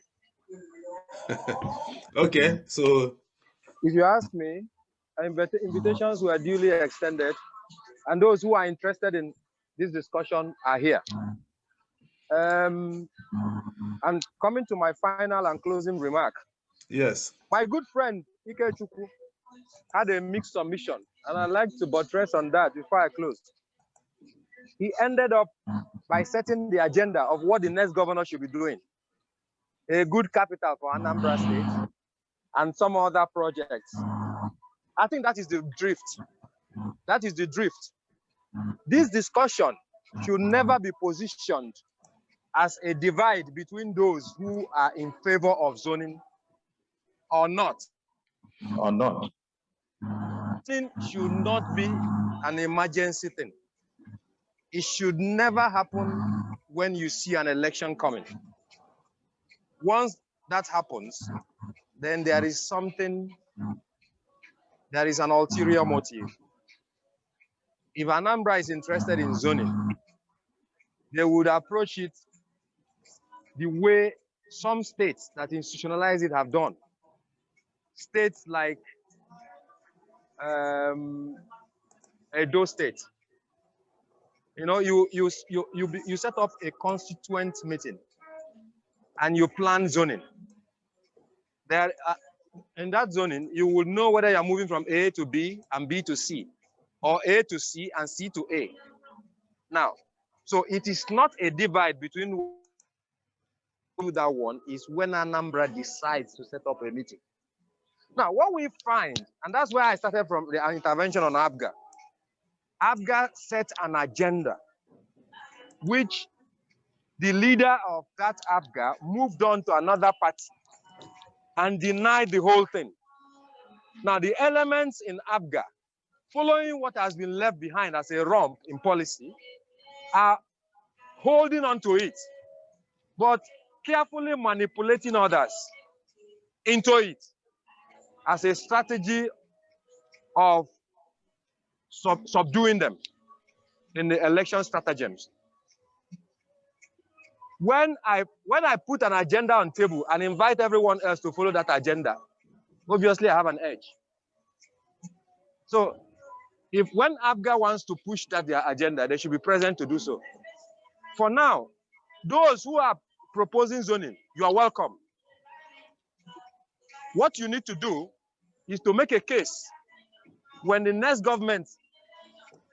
Okay, so if you ask me, invitations were duly extended, and those who are interested in this discussion are here. And coming to my final and closing remark. Yes. My good friend Ike had a mixed submission, and I'd like to buttress on that before I close. He ended up by setting the agenda of what the next governor should be doing. A good capital for Anambra State and some other projects. I think that is the drift. That is the drift. This discussion should never be positioned as a divide between those who are in favor of zoning or not. Zoning should not be an emergency thing. It should never happen when you see an election coming. Once that happens, then there is an ulterior motive. If Anambra is interested in zoning, they would approach it the way some states that institutionalize it have done. States like Edo State. You know, you set up a constituent meeting and you plan zoning. There, in that zoning, you will know whether you're moving from A to B and B to C, or A to C and C to A. Now, so it is not a divide between that one is when Anambra decides to set up a meeting. Now, what we find, and that's where I started from the intervention on APGA. APGA set an agenda, which the leader of that APGA moved on to another party and denied the whole thing. Now, the elements in APGA, following what has been left behind as a rump in policy, are holding on to it, but carefully manipulating others into it as a strategy of subduing them in the election stratagems. When I put an agenda on table and invite everyone else to follow that agenda, obviously I have an edge. So when APGA wants to push their agenda, they should be present to do so. For now, those who are proposing zoning, you are welcome. What you need to do is to make a case when the next government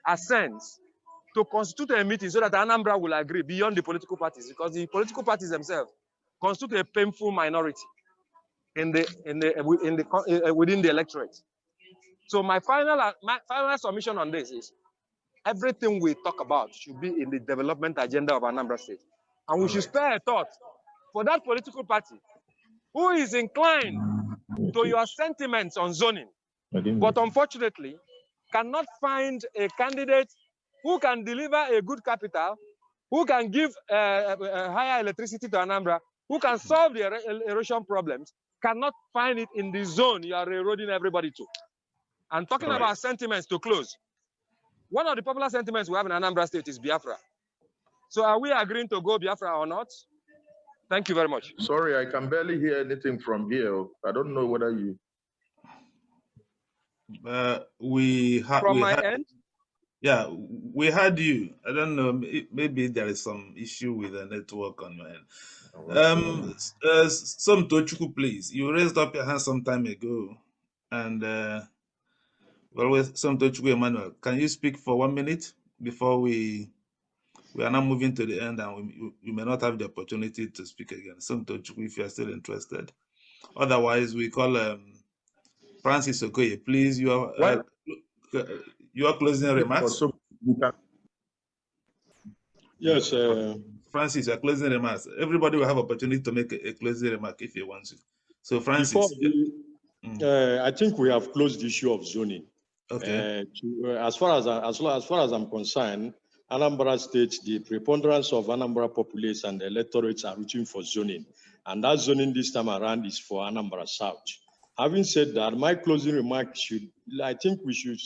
ascends to constitute a meeting so that Anambra will agree beyond the political parties, because the political parties themselves constitute a painful minority within the electorate. So my final submission on this is everything we talk about should be in the development agenda of Anambra State. And we should spare a thought for that political party who is inclined to your sentiments on zoning but unfortunately cannot find a candidate who can deliver a good capital, who can give higher electricity to Anambra, who can solve the erosion problems, cannot find it in the zone you are eroding everybody to. And talking about sentiments to close, one of the popular sentiments we have in Anambra State is Biafra. So are we agreeing to go Biafra or not? Thank you very much. Sorry, I can barely hear anything from here. I don't know whether you... We had end? Yeah, we had you. I don't know. Maybe there is some issue with the network on my end. Some Tochuku, please. You raised up your hand some time ago, and some Tochuku Emmanuel. Can you speak for 1 minute before we are now moving to the end, and we may not have the opportunity to speak again. Some Tochuku, if you are still interested. Otherwise, we call Francis Okoye. Please, your closing remarks. Yes, Francis, your closing remarks. Everybody will have opportunity to make a closing remark if he wants to. So, Francis, I think we have closed the issue of zoning. Okay. As far as I'm concerned, Anambra State, the preponderance of Anambra populace and the electorates are reaching for zoning, and that zoning this time around is for Anambra South. Having said that, my closing remark I think we should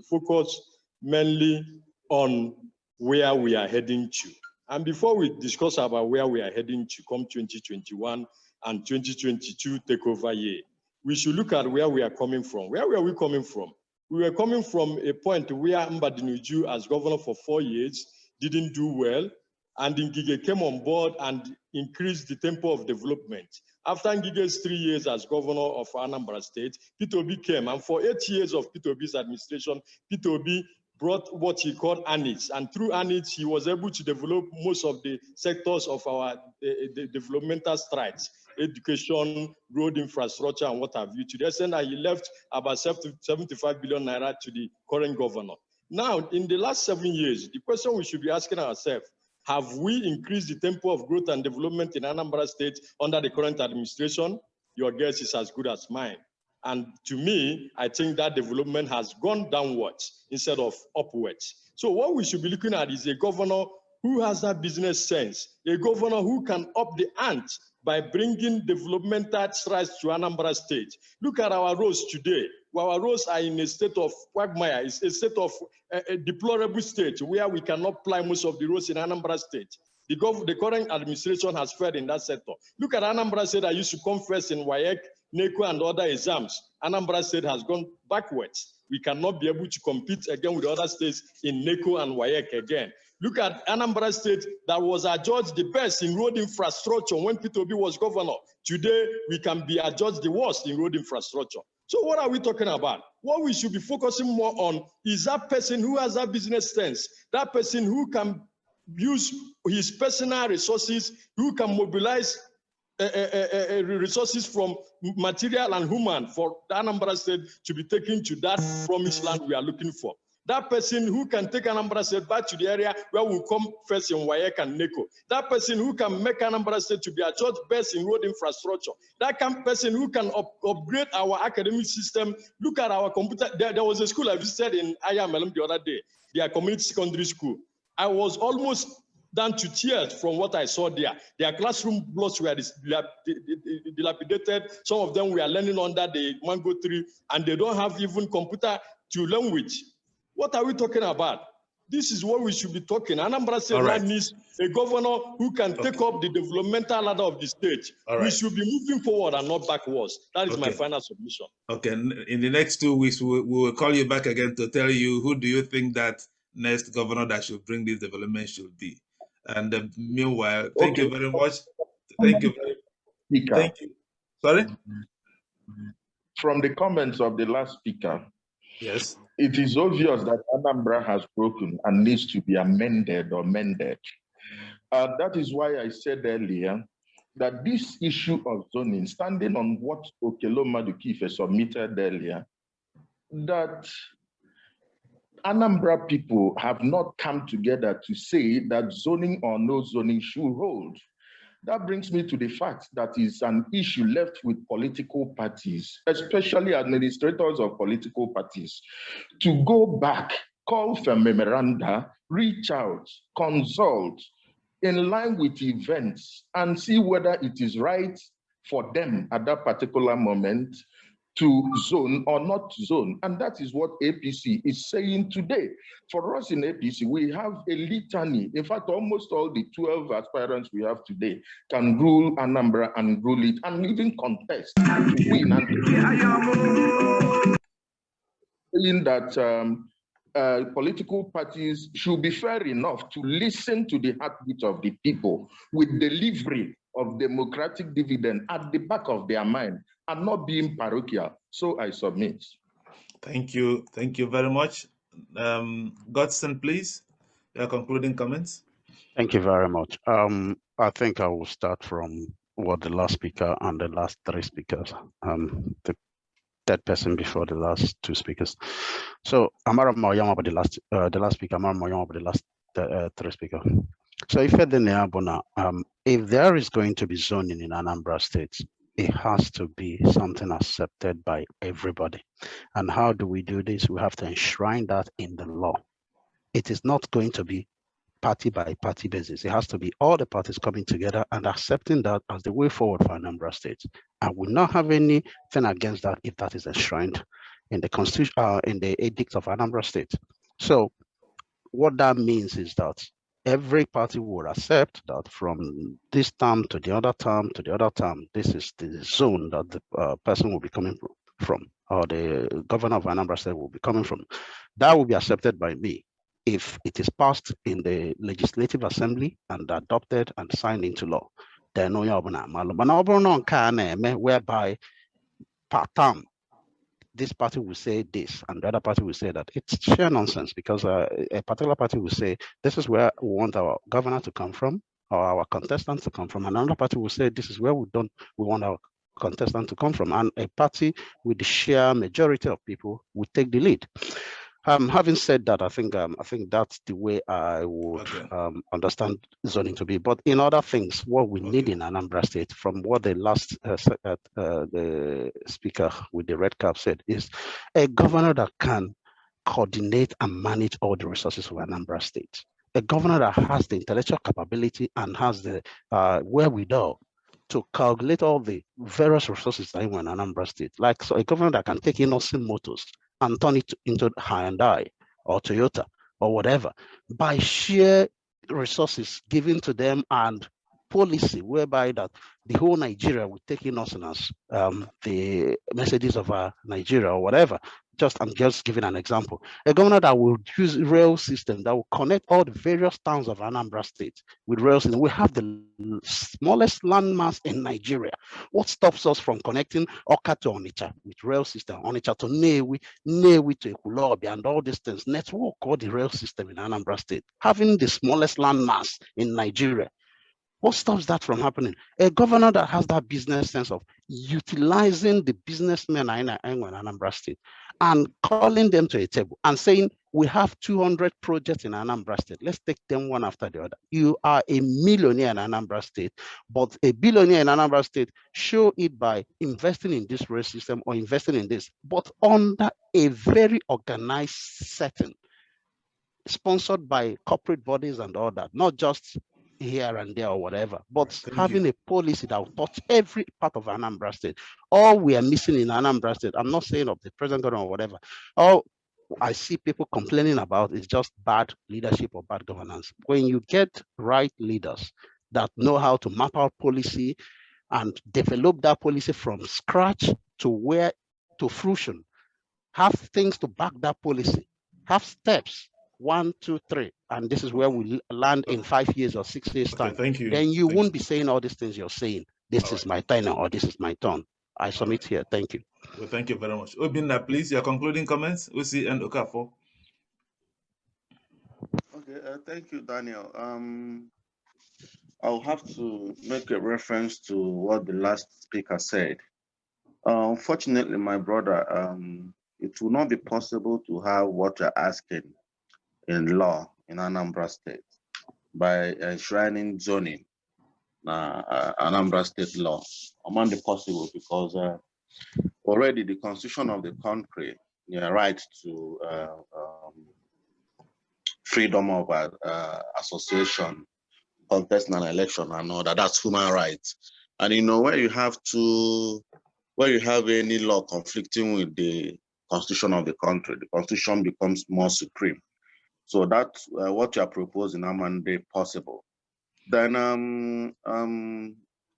focus mainly on where we are heading to. And before we discuss about where we are heading to come 2021 and 2022 takeover year, we should look at where we are coming from. Where were we coming from? We were coming from a point where Mbadinuju, as governor for 4 years, didn't do well, and Ngige came on board and increased the tempo of development. After Ngige's 3 years as governor of Anambra State, Peter Obi came, and for 8 years of Peter Obi's administration, Peter Obi brought what he called ANITS, and through ANITS, he was able to develop most of the sectors of our developmental strides, education, road infrastructure, and what have you, to the extent that he left about 75 billion naira to the current governor. Now, in the last 7 years, the question we should be asking ourselves, have we increased the tempo of growth and development in Anambra State under the current administration? Your guess is as good as mine. And to me, I think that development has gone downwards instead of upwards. So what we should be looking at is a governor who has that business sense, a governor who can up the ante by bringing developmental strides to Anambra State. Look at our roads today. Well, our roads are in a state of quagmire. It's a state of a deplorable state where we cannot ply most of the roads in Anambra State. The current administration has failed in that sector. Look at Anambra State that used to come first in WAEC, NECO, and other exams. Anambra State has gone backwards. We cannot be able to compete again with other states in NECO and WAEC again. Look at Anambra State that was adjudged the best in road infrastructure when Peter Obi was governor. Today, we can be adjudged the worst in road infrastructure. So what are we talking about? What we should be focusing more on is that person who has that business sense, that person who can use his personal resources, who can mobilize resources from material and human for the Anambra State to be taken to that promised land we are looking for. That person who can take Anambra State back to the area where we come first in WAEC and NECO. That person who can make Anambra State to be adjudged best in road infrastructure. That person who can upgrade our academic system. Look at our computer. There was a school I visited in Ayamelum the other day, their community secondary school. I was almost down to tears from what I saw there. Their classroom blocks were dilapidated. Some of them were learning under the mango tree, and they don't have even computer to learn with. What are we talking about? This is what we should be talking. Anambra State needs a governor who can take up the developmental ladder of the state. We should be moving forward and not backwards. That is my final submission. Okay, in the next 2 weeks, we will call you back again to tell you who do you think that next governor that should bring this development should be. And meanwhile, thank you very much. Thank you very much. Thank you. Sorry? From the comments of the last speaker, yes, it is obvious that Anambra has broken and needs to be amended or mended. That is why I said earlier that this issue of zoning, standing on what Okelo Madukife submitted earlier, that Anambra people have not come together to say that zoning or no zoning should hold. That brings me to the fact that it's an issue left with political parties, especially administrators of political parties, to go back, call for memoranda, reach out, consult, in line with events, and see whether it is right for them at that particular moment to zone or not zone. And that is what APC is saying today. For us in APC, we have a litany. In fact, almost all the 12 aspirants we have today can rule Anambra and rule it and even contest to win. And saying that political parties should be fair enough to listen to the heartbeat of the people with delivery of democratic dividend at the back of their mind and not being parochial. So I submit. Thank you. Thank you very much. Godson, please, your concluding comments. Thank you very much. I think I will start from what the last speaker and the last three speakers, the third person before the last two speakers. So Amara Moyama about the last speaker, Amara Moyama about the last three speakers. So if there is going to be zoning in Anambra State, it has to be something accepted by everybody. And how do we do this? We have to enshrine that in the law. It is not going to be party by party basis. It has to be all the parties coming together and accepting that as the way forward for Anambra State. I will not have anything against that if that is enshrined in the constitution, in the edict of Anambra State. So what that means is that every party will accept that from this term to the other term to the other term, this is the zone that the person will be coming from, or the governor of Anambra State will be coming from. That will be accepted by me if it is passed in the Legislative Assembly and adopted and signed into law. Then whereby per term, this party will say this and the other party will say that. It's sheer nonsense, because a particular party will say, this is where we want our governor to come from, or our contestant to come from. And another party will say, this is where we want our contestant to come from. And a party with the sheer majority of people will take the lead. Having said that, I think that's the way I would understand zoning to be. But in other things, what we need in Anambra State, from what the last the speaker with the red cap said, is a governor that can coordinate and manage all the resources of Anambra State. A governor that has the intellectual capability and has the wherewithal to calculate all the various resources that are in Anambra State. Like, so a governor that can take in Austin Motors and turn it into Hyundai or Toyota or whatever by sheer resources given to them and policy whereby that the whole Nigeria will take in us as the Mercedes of Nigeria or whatever. I'm just giving an example. A governor that will use rail system that will connect all the various towns of Anambra State with rail system. We have the smallest landmass in Nigeria. What stops us from connecting Oka to Onitsha with rail system, Onitsha to Newi to Elombah, and all these things? Network all the rail system in Anambra State, having the smallest landmass in Nigeria. What stops that from happening? A governor that has that business sense of utilizing the businessmen in Anambra State and calling them to a table and saying, we have 200 projects in Anambra State. Let's take them one after the other. You are a millionaire in Anambra State, but a billionaire in Anambra State, show it by investing in this rail system or investing in this, but under a very organized setting, sponsored by corporate bodies and all that, not just here and there or whatever, but having a policy that will touch every part of Anambra State. All we are missing in Anambra State, I'm not saying of the present government or whatever, all I see people complaining about is just bad leadership or bad governance. When you get right leaders that know how to map out policy and develop that policy from scratch to fruition, have things to back that policy, have steps, 1, 2, 3, and this is where we land in 5 years or 6 years time. Thank you. Then you won't be saying all these things you're saying. This is my turn or this is my turn. I submit here. Thank you. Well, thank you very much. Obinna, please, your concluding comments. Usi and Okafor. Okay, thank you, Daniel. I'll have to make a reference to what the last speaker said. Unfortunately, my brother, it will not be possible to have what you're asking in law in Anambra State by enshrining zoning. Anambra state law. Among the possible because already the constitution of the country, right to freedom of association, contest an election and all that, that's human rights. And where you have any law conflicting with the constitution of the country, the constitution becomes more supreme. So that's what you are proposing, Amande, possible. Then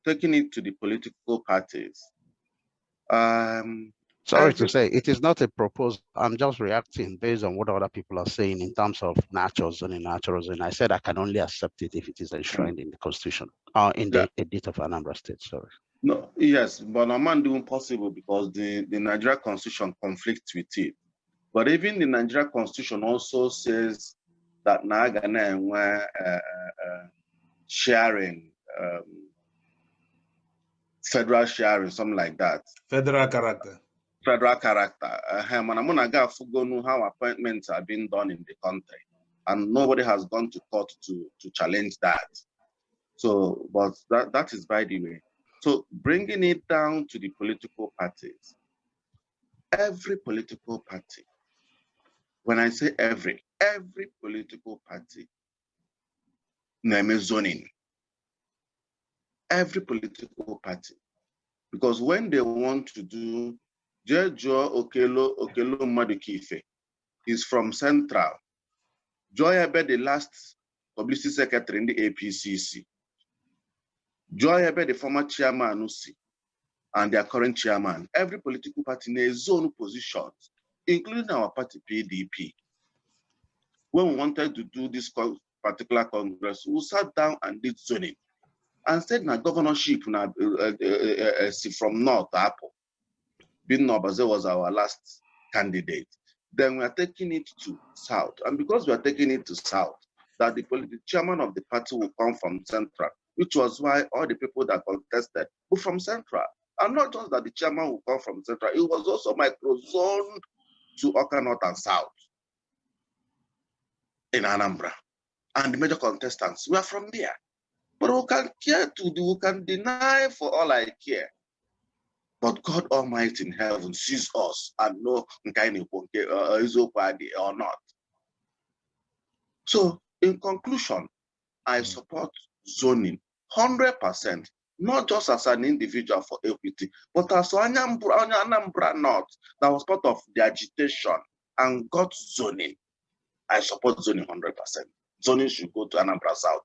taking it to the political parties. Sorry to say, it is not a proposal. I'm just reacting based on what other people are saying in terms of natural zoning. I said I can only accept it if it is enshrined in the constitution, in the edict of Anambra State, sorry. No, yes, but I'm not doing possible because the Nigeria constitution conflicts with it. But even the Nigeria constitution also says that Nagana sharing, federal sharing, something like that. Federal character. Federal character. How appointments are being done in the country, and nobody has gone to court to challenge that. So, but that is by the way. So bringing it down to the political parties, every political party, when I say every political party, name zoning. Every political party. Because when they want to do, Okelo Madukife is from Central. Joy Ebe, the last publicity secretary in the APCC. Joy Ebe, the former chairman, and their current chairman. Every political party in a zone positions, including our party PDP. When we wanted to do this particular congress, we sat down and did zoning. And said na governorship from North Apple. Bin Nobaze was our last candidate. Then we are taking it to South. And because we are taking it to South, that the chairman of the party will come from Central, which was why all the people that contested were from Central. And not just that the chairman will come from Central, it was also micro-zoned to Oka North and South in Anambra. And the major contestants were from there. But we can deny for all I care. But God Almighty in heaven sees us and know is or not. So in conclusion, I support zoning 100%, not just as an individual for equity, but as Anambra North that was part of the agitation and got zoning. I support zoning 100%. Zoning should go to Anambra South.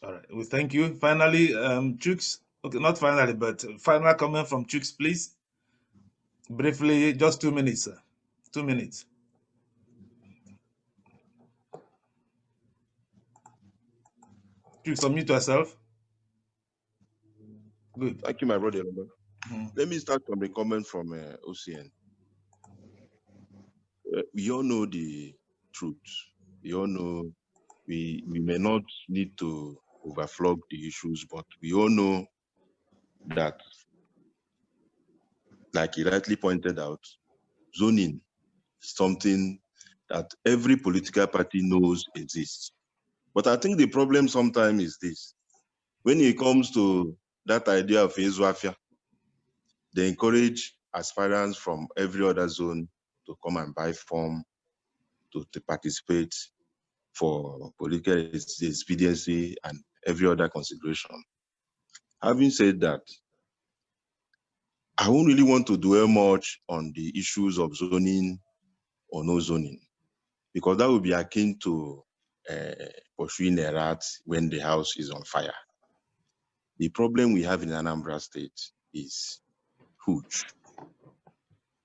All right, well, thank you. Finally, Chooks. Okay, not finally, but final comment from Chooks, please. Briefly, just 2 minutes, sir. 2 minutes. Chooks, unmute yourself. Good. Thank you, my brother. Let me start from the comment from OCN. We all know the truth. We all know we may not need to overflog the issues, but we all know that, like he rightly pointed out, zoning is something that every political party knows exists. But I think the problem sometimes is this. When it comes to that idea of Ezwafia, they encourage aspirants from every other zone to come and buy form, to participate for political expediency and every other consideration. Having said that, I won't really want to dwell much on the issues of zoning or no zoning, because that would be akin to pursuing a rat when the house is on fire. The problem we have in Anambra State is huge.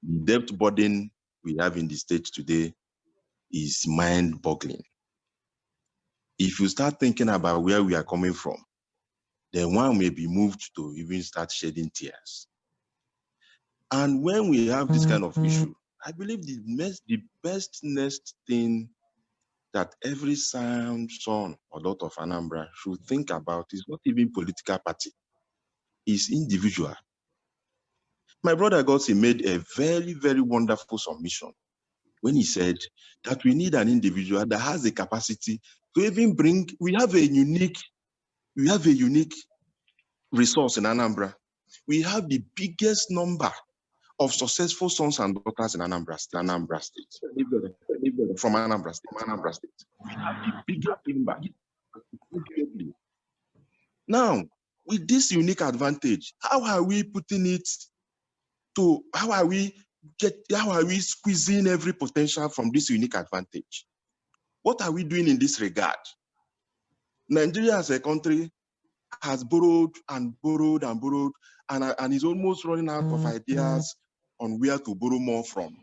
The debt burden we have in the state today is mind-boggling. If you start thinking about where we are coming from, then one may be moved to even start shedding tears. And when we have this kind of issue, I believe the best next thing that every sound son or daughter of Anambra should think about is not even political party, it's individual. My brother Gotsi made a very, very wonderful submission when he said that we need an individual that has the capacity to even bring, we have a unique we have a unique resource in Anambra. We have the biggest number of successful sons and daughters in Anambra State. From Anambra State. We have the biggest number. Now, with this unique advantage, how are we putting it to, how are we squeezing every potential from this unique advantage? What are we doing in this regard? Nigeria as a country has borrowed and borrowed and borrowed and is almost running out of ideas on where to borrow more from.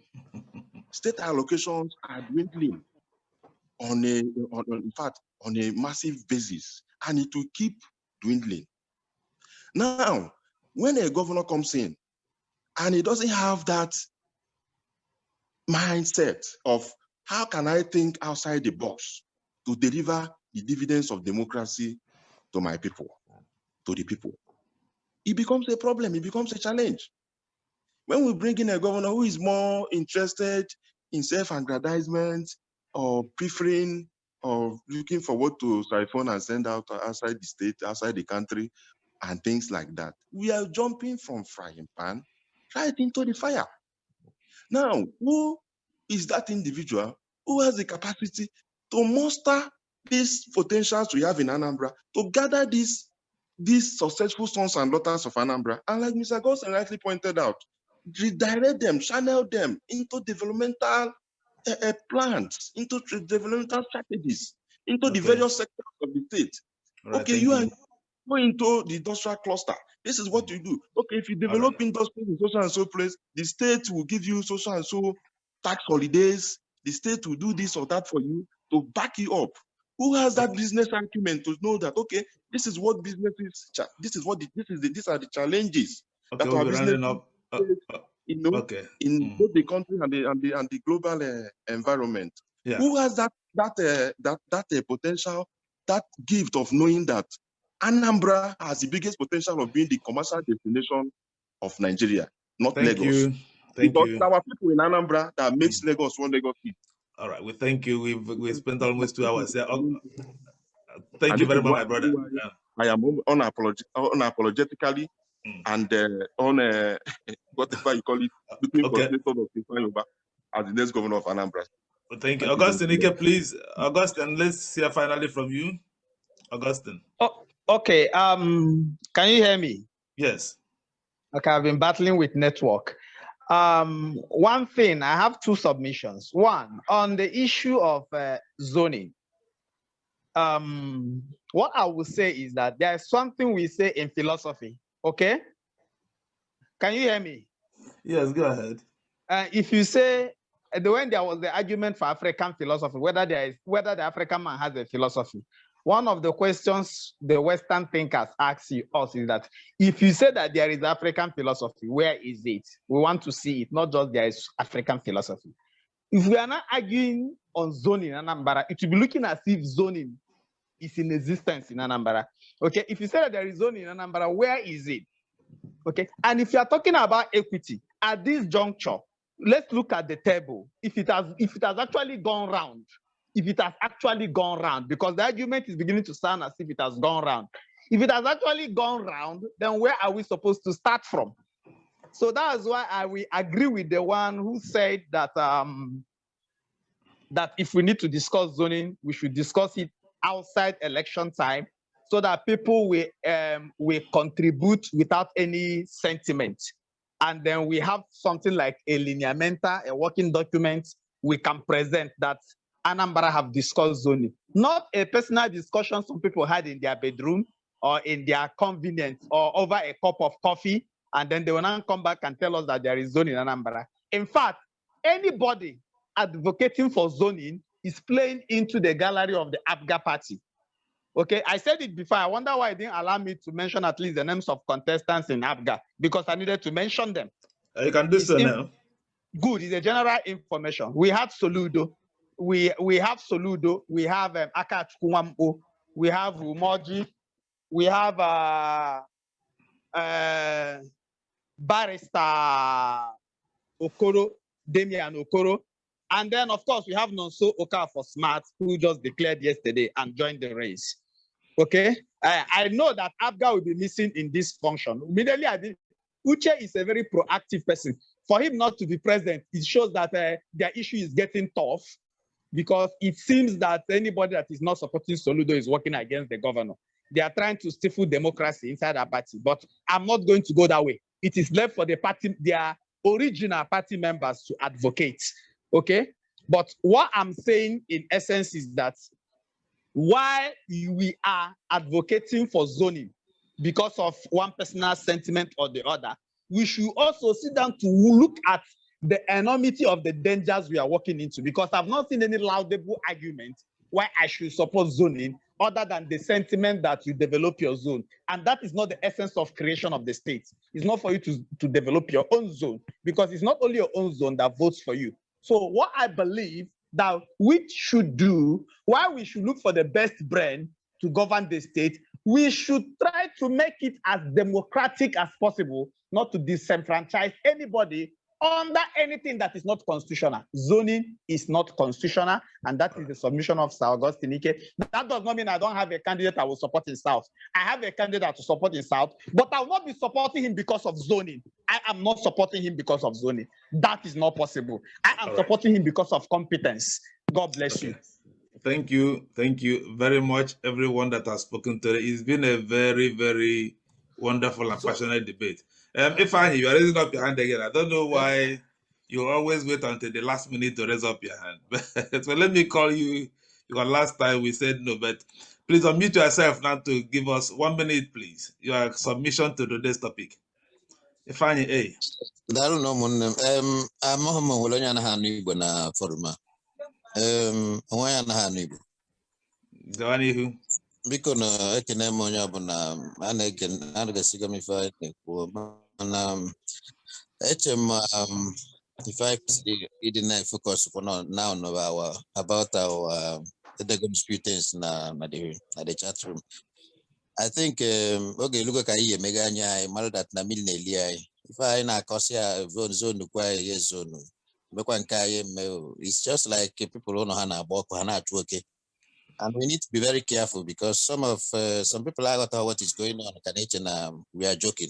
State allocations are dwindling on a massive basis, and it will keep dwindling. Now, when a governor comes in and he doesn't have that mindset of how can I think outside the box to deliver the dividends of democracy to my people, to the people, it becomes a problem, it becomes a challenge. When we bring in a governor who is more interested in self-aggrandizement or preferring or looking forward to siphon and send out outside the state, outside the country, and things like that, we are jumping from frying pan right into the fire. Now, who is that individual who has the capacity to muster these potentials we have in Anambra, to gather these successful sons and daughters of Anambra, and like Mr. Gossen rightly pointed out, redirect them, channel them into developmental plans, into developmental strategies, into the various sectors of the state. Right, okay, you are go into the industrial cluster. This is what you do. Okay, if you develop industries in social and so place, the state will give you social and so tax holidays. The state will do this or that for you to back you up. Who has that business acumen to know that, okay, this is what business is, these are the challenges that our business in both the country and the global environment. Yeah. Who has that potential, that gift of knowing that Anambra has the biggest potential of being the commercial destination of Nigeria, not Lagos. Thank you. Our people in Anambra that makes Lagos one Lagos city. All right, we thank you. We've spent almost 2 hours here. Thank you very much, my brother. I am unapologetically and whatever you call it, looking for as the next governor of Anambra. Well, thank you. Augustine Ike, please. Augustine, let's hear finally from you. Augustine. Oh, okay. Can you hear me? Yes. Okay, I've been battling with network. One thing, I have 2 submissions. One, on the issue of zoning. What I will say is that there's something we say in philosophy, okay? Can you hear me? Yes, go ahead. If you say, when there was the argument for African philosophy, whether the African man has a philosophy, one of the questions the Western thinkers ask us is that if you say that there is African philosophy, where is it? We want to see it, not just there is African philosophy. If we are not arguing on zoning in Anambra, it will be looking as if zoning is in existence in Anambra. Okay, if you say that there is zoning in Anambra, where is it? Okay, and if you are talking about equity at this juncture, let's look at the table. If it has actually gone round, because the argument is beginning to sound as if it has gone round. If it has actually gone round, then where are we supposed to start from? So that is why I will agree with the one who said that that if we need to discuss zoning, we should discuss it outside election time, so that people will contribute without any sentiment. And then we have something like a lineamenta, a working document we can present that Anambra have discussed zoning. Not a personal discussion some people had in their bedroom or in their convenience or over a cup of coffee, and then they will now come back and tell us that there is zoning in Anambra. In fact, anybody advocating for zoning is playing into the gallery of the APGA party. Okay, I said it before. I wonder why it didn't allow me to mention at least the names of contestants in APGA, because I needed to mention them. You can do so now. Good, it's a general information. We have Soludo, we have Soludo, we have Akachukwampo, we have Umoji, we have Barrister Okoro, Damian Okoro, and then of course we have Nonso Oka for Smart, who just declared yesterday and joined the race. Okay, I know that APGA will be missing in this function. Immediately, I did. Uche is a very proactive person. For him not to be president, it shows that their issue is getting tough, because it seems that anybody that is not supporting Soludo is working against the governor. They are trying to stifle democracy inside our party, but I'm not going to go that way. It is left for the party, their original party members to advocate, okay? But what I'm saying in essence is that while we are advocating for zoning because of one personal sentiment or the other, we should also sit down to look at the enormity of the dangers we are walking into, because I've not seen any laudable argument why I should support zoning other than the sentiment that you develop your zone. And that is not the essence of creation of the state. It's not for you to develop your own zone, because it's not only your own zone that votes for you. So what I believe that we should do, while we should look for the best brain to govern the state, we should try to make it as democratic as possible, not to disenfranchise anybody under anything that is not constitutional. Zoning is not constitutional, and that is the submission of Sir Augustine Ike. That does not mean I don't have a candidate I will support in South. I have a candidate to support in South, but I will not be supporting him because of zoning. I am not supporting him because of zoning. That is not possible. I am supporting him because of competence. God bless you. Thank you. Thank you very much, everyone that has spoken today. It's been a very, very wonderful and passionate debate. Ifeanyi, you are raising up your hand again. I don't know why you always wait until the last minute to raise up your hand. So let me call you, because last time we said no, but please unmute yourself now to give us 1 minute, please. Your submission to today's topic. Ifeanyi, hey. Daru no mun amahama wolonya na hanu Igbo na foruma. Onwanya na hanu Igbo. Gawani hu. Biko no ekene mo nya bu na ana gasiga mi fa ko na echem if I didn't focus on now about our the disputants na the chat room. I think okay, look at I mega nya mal that na mil nelia. If I na kosia zone kwa ye zone. It's just like people don't know how to work. And we need to be very careful, because some people are got what is going on and we are joking,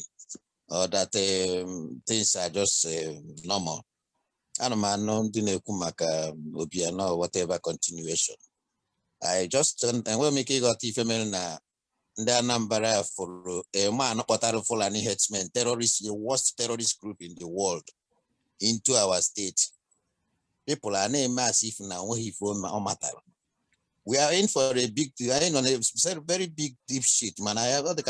or that things are just normal. I don't know whatever continuation. I just and when we got female na the Anambra for a man Fulani headsmen, terrorists, the worst terrorist group in the world, into our state. People are named massive now. We are in for a big, we are in on a very big deep shit, man. I got the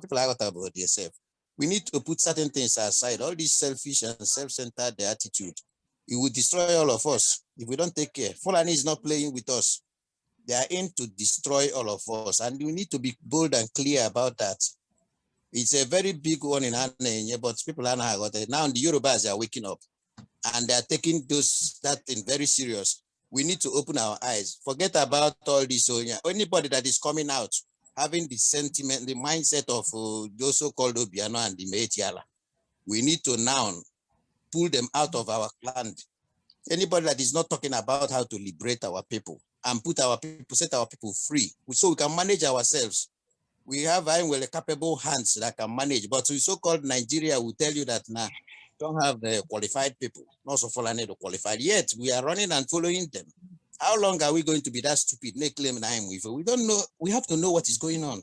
people I got about yourself. We need to put certain things aside. All this selfish and self-centered attitude, it will destroy all of us if we don't take care. Fulani is not playing with us. They are in to destroy all of us, and we need to be bold and clear about that. It's a very big one in Ane, but people are not got it. Now the Yorubas are waking up, and they are taking that thing very serious. We need to open our eyes. Forget about all this. So anybody that is coming out, having the sentiment, the mindset of those so-called Obiano and the Meitiala, we need to now pull them out of our land. Anybody that is not talking about how to liberate our people and put our people, set our people free, so we can manage ourselves. We have capable hands that can manage, but so-called Nigeria will tell you that now don't have the qualified people, not so Fulani to qualified. Yet we are running and following them. How long are we going to be that stupid? We don't know. We have to know what is going on.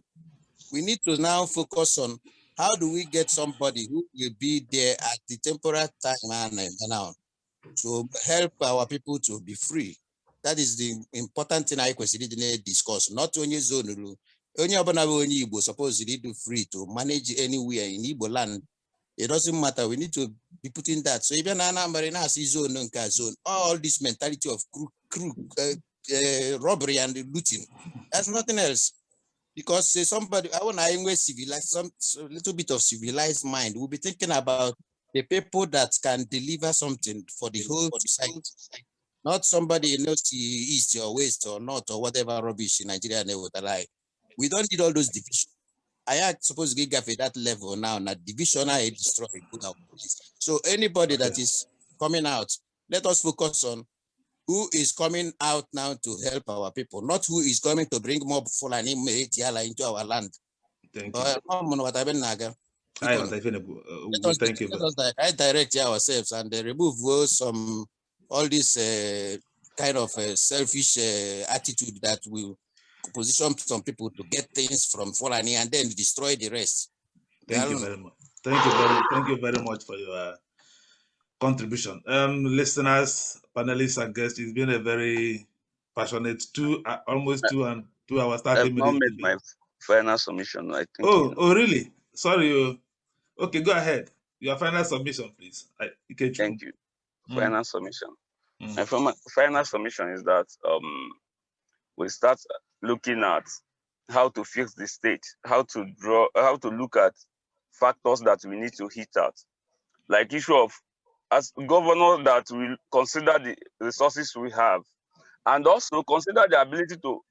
We need to now focus on how do we get somebody who will be there at the temporary time now to help our people to be free. That is the important thing I consider discuss. Not only zone, only Igbo supposedly do free to manage anywhere in Igbo land. It doesn't matter. We need to be putting that. So even Anambra zone, all this mentality of robbery and looting, that's nothing else. Because somebody, I want to civilize some little bit of civilized mind. We'll be thinking about the people that can deliver something for the whole society. Not somebody east or west or north or whatever rubbish in Nigeria they would like. We don't need all those divisions. I suppose we get at that level now, not division I destroy. So anybody that is coming out, let us focus on who is coming out now to help our people, not who is coming to bring more Fulani into our land. Thank you. Let us direct ourselves and remove some all this kind of selfish attitude that will position some people to get things from Fulani and then destroy the rest. Thank you very much. Thank you very much for your contribution. Listeners, panelists, and guests, it's been a very passionate almost 2 hours, 30 I've not minutes. made my final submission, I think. Oh, really? Sorry. Okay, go ahead. Your final submission, please. Thank you. Final submission. My final submission is that we start looking at how to fix the state, how to look at factors that we need to hit at, like issue of, as governor, that we consider the resources we have, and also consider the ability to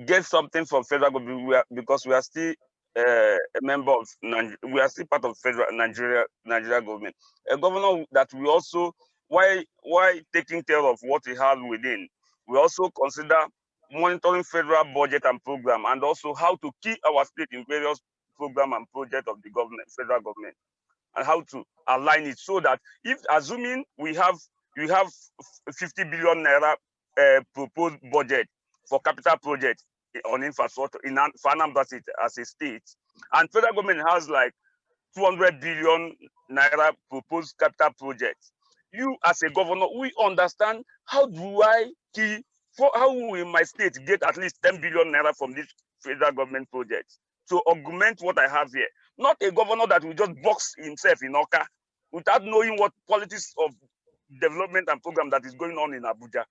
get something from federal government, because we are still a member of we are still part of federal Nigeria government. A governor that we also, why taking care of what we have within, we also consider monitoring federal budget and program, and also how to keep our state in various program and project of the government, federal government, and how to align it so that if, assuming we have 50 billion naira proposed budget for capital project on infrastructure for Anambra State as a state, and federal government has like 200 billion naira proposed capital project, you as a governor, we understand how will my state get at least 10 billion naira from this federal government project to augment what I have here. Not a governor that will just box himself in Oka without knowing what politics of development and program that is going on in Abuja.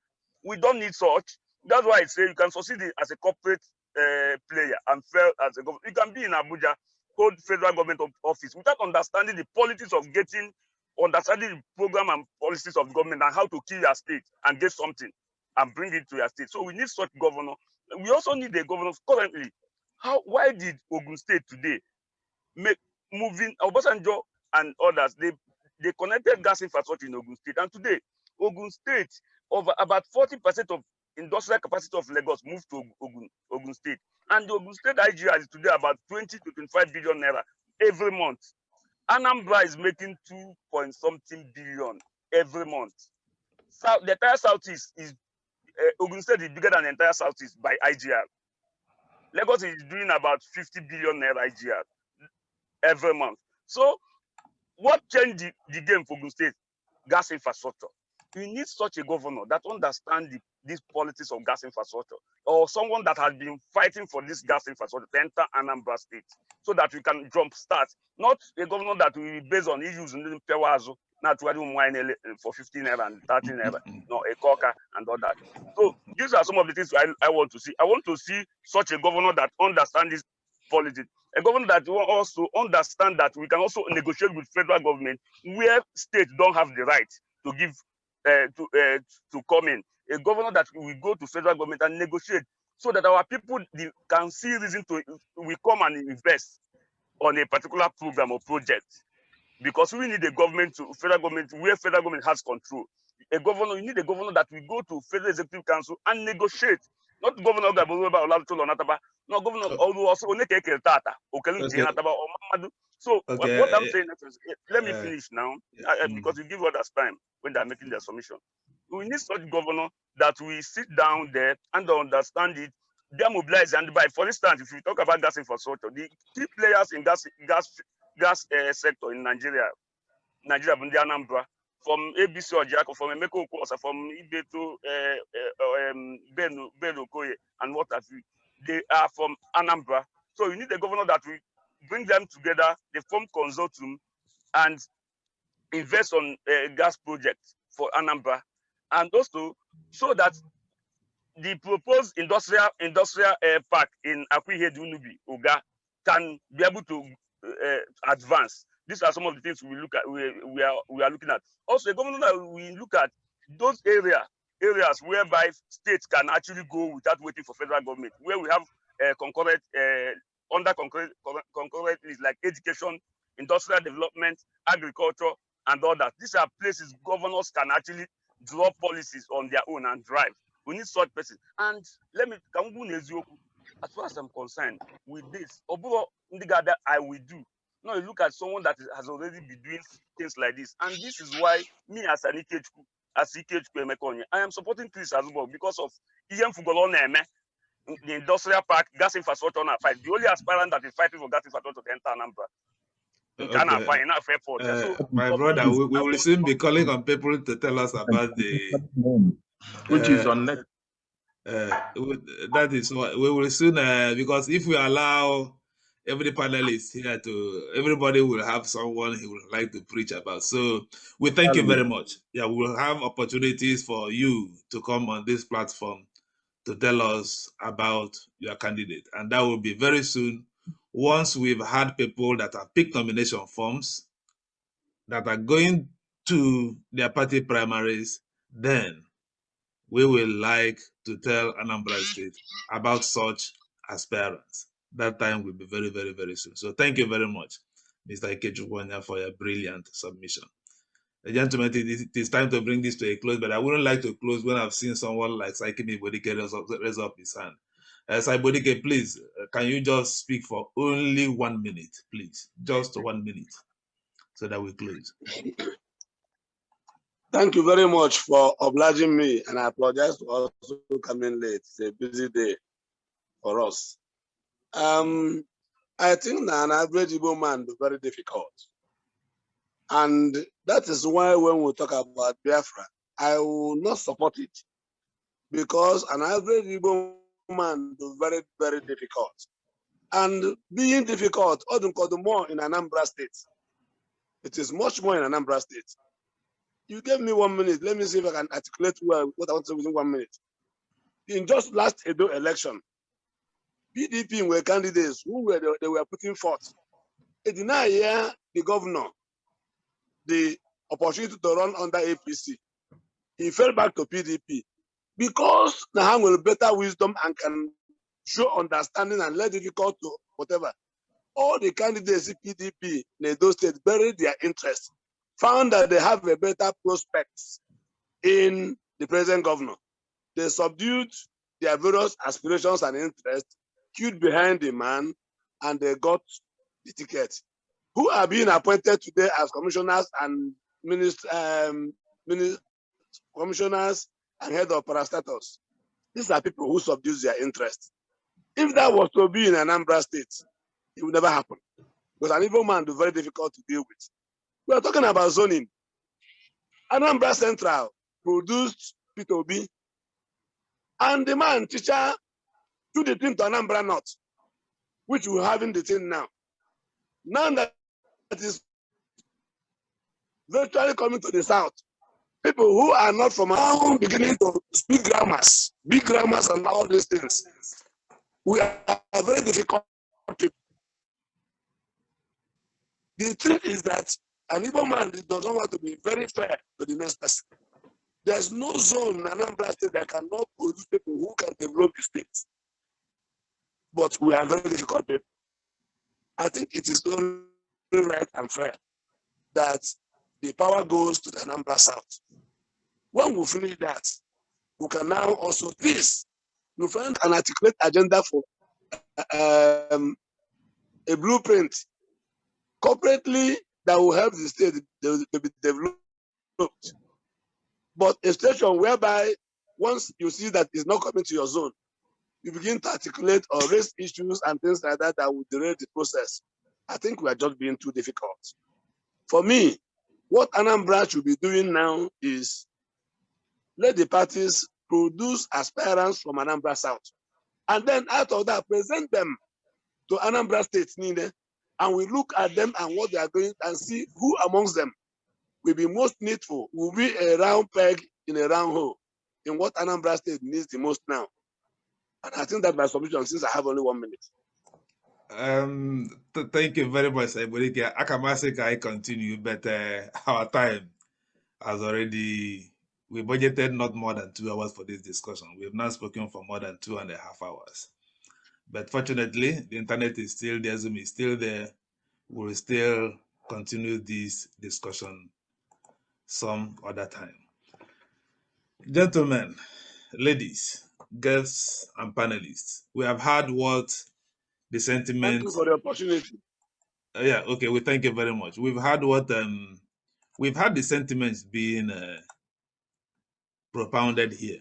We don't need such. That's why I say you can succeed as a corporate player and fail as a government. You can be in Abuja, hold federal government office without understanding the politics of understanding the program and policies of government and how to kill your state and get something and bring it to your state. So we need such governor. We also need a governor currently. Why did Ogun State today moving Obasanjo and others, they connected gas infrastructure in Ogun State, and today Ogun State, over about 40% of industrial capacity of Lagos moved to Ogun State, and the Ogun State IGR is today about 20 to 25 billion naira every month. Anambra is making 2-point-something billion every month. So the entire Southeast is Ogun State is bigger than the entire Southeast by IGR. Lagos is doing about 50 billion naira IGR every month. So what changed the game for Ogun State? Gas infrastructure. We need such a governor that understands these politics of gas infrastructure, or someone that has been fighting for this gas infrastructure to enter Anambra State, so that we can jumpstart. Not a governor that will be based on issues in Pewazo, not for 15 naira and 13 naira, no, a coca and all that. So these are some of the things I want to see. I want to see such a governor that understands this politics. A government that will also understand that we can also negotiate with federal government where states don't have the right to give to come in. A governor that will go to federal government and negotiate so that our people can see reason to we come and invest on a particular program or project. Because we need a government federal government where federal government has control. A governor, you need a governor that will go to Federal Executive Council and negotiate. Not governor no governor also so what I'm saying is, let me finish now, because you give others time when they're making their submission. We need such governor that we sit down there and understand it. They're mobilized, and by, for instance, if we talk about gas infrastructure, the key players in gas sector in Nigeria, Bundi Anambra, from ABC or Jaco, from Emeko Okosa, from Ibeto, Ben Okoye, and what have you. They are from Anambra. So you need a governor that will bring them together, they form consortium and invest on gas projects for Anambra, and also so that the proposed industrial park in Akwihe-Dunubi, Uga, can be able to advance. These are some of the things we look at. We are looking at. Also, the government that we look at those areas whereby states can actually go without waiting for federal government, where we have concurrent list like education, industrial development, agriculture, and all that. These are places governors can actually draw policies on their own and drive. We need such person. And let me, as far as I'm concerned, with this, I will do. No, you look at someone that has already been doing things like this. And this is why me as an Ikechukwu, I am supporting this as well because of the industrial park, gas infrastructure on our fight. The only aspirant that is fighting for gas infrastructure to enter Anambra. Okay. My brother, we will soon be calling on people to tell us about the which is on next. That is what we will soon because if we allow every panelist here to, everybody will have someone he would like to preach about. So we thank you very much. Yeah, we will have opportunities for you to come on this platform to tell us about your candidate, and that will be very soon. Once we've had people that have picked nomination forms that are going to their party primaries, then we will like to tell Anambra State about such aspirants. That time will be very, very, very soon. So thank you very much, Mr. Ikechukwu, for your brilliant submission. Gentlemen, it is time to bring this to a close, but I wouldn't like to close when I've seen someone like Saikimi Bodike raise up his hand. Saibodike, please, can you just speak for only 1 minute, please? Just 1 minute, so that we close. Thank you very much for obliging me, and I apologize for also coming late. It's a busy day for us. I think that an average Igbo man is very difficult. And that is why when we talk about Biafra, I will not support it. Because an average Igbo man is very, very difficult. And being difficult, more in Anambra State. It is much more in Anambra State. You gave me 1 minute. Let me see if I can articulate well what I want to say within 1 minute. In just last Edo election, PDP were candidates who they were putting forth. It did not hear the governor the opportunity to run under APC. He fell back to PDP because Nahang will better wisdom and can show understanding and less difficult to whatever. All the candidates in PDP in Edo State buried their interest, found that they have a better prospects in the present governor. They subdued their various aspirations and interests, queued behind the man, and they got the ticket. Who are being appointed today as commissioners and commissioners and head of parastatals? These are people who subdue their interest. If that was to be in Anambra State, it would never happen. Because an evil man is very difficult to deal with. We are talking about zoning. Anambra Central produced P2B, and the man, teacher, took the thing to Anambra North, which we're having the thing now. Now that is virtually coming to the south, people who are not from our beginning to speak grammars, big grammars and all these things. We are very difficult people. The truth is that an Igbo man does not want to be very fair to the next person. There's no zone in Anambra State that cannot produce people who can develop the state. But we are very difficult people. I think it is only right and fair that the power goes to the Anambra South. When we finish that, we can now also please find an articulate agenda for a blueprint corporately that will help the state to be developed. But a station whereby once you see that it's not coming to your zone, you begin to articulate or raise issues and things like that that will derail the process. I think we are just being too difficult. For me, what Anambra should be doing now is let the parties produce aspirants from Anambra South. And then out of that, present them to Anambra State, and we look at them and what they are going and see who amongst them will be most needful, will be a round peg in a round hole in what Anambra State needs the most now. And I think that's my submission since I have only 1 minute. Thank you very much, Saibodike. I continue, but our time has already, we budgeted not more than 2 hours for this discussion. We have now spoken for more than 2.5 hours. But fortunately, the internet is still there, Zoom is still there. We'll still continue this discussion some other time. Gentlemen, ladies, guests, and panelists, we have heard what the sentiment. Thank you for the opportunity. Yeah, okay, we thank you very much. We've heard what we've had the sentiments being propounded here.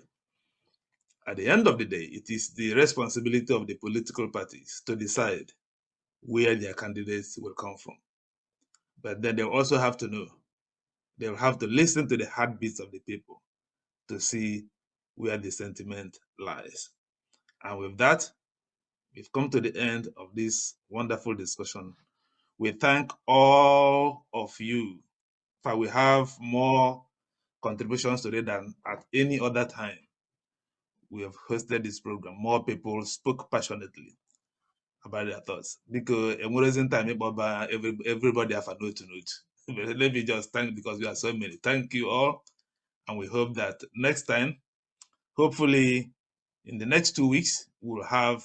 At the end of the day, it is the responsibility of the political parties to decide where their candidates will come from. But then they'll also have to know, they'll have to listen to the heartbeats of the people to see where the sentiment lies. And with that, we've come to the end of this wonderful discussion. We thank all of you, for we have more contributions today than at any other time we have hosted this program. More people spoke passionately about their thoughts. Because in time, everybody have a note to note. Let me just thank, because we are so many. Thank you all. And we hope that next time, hopefully in the next 2 weeks, we'll have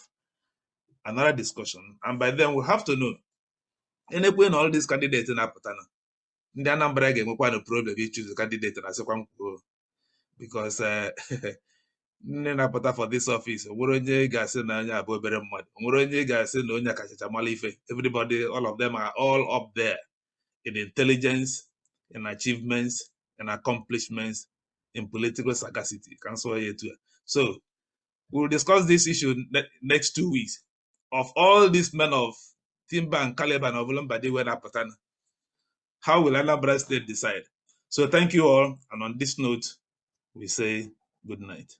another discussion. And by then we'll have to know, when all these candidates in Apatana, in the Anambra game, we're no problem if you choose a candidate and I say, because nne na-apụta for this office, nwere onye ga-asị na onye abụ obere mmadụ, nwere onye ga-asị na onye kachacha mara ife. Everybody, all of them are all up there in intelligence, in achievements, in accomplishments, in political sagacity. So we'll discuss this issue next 2 weeks. Of all these men of Timber and Calibre and Elombah, they were Napatan. How will Anambra State decide? So thank you all. And on this note, we say good night.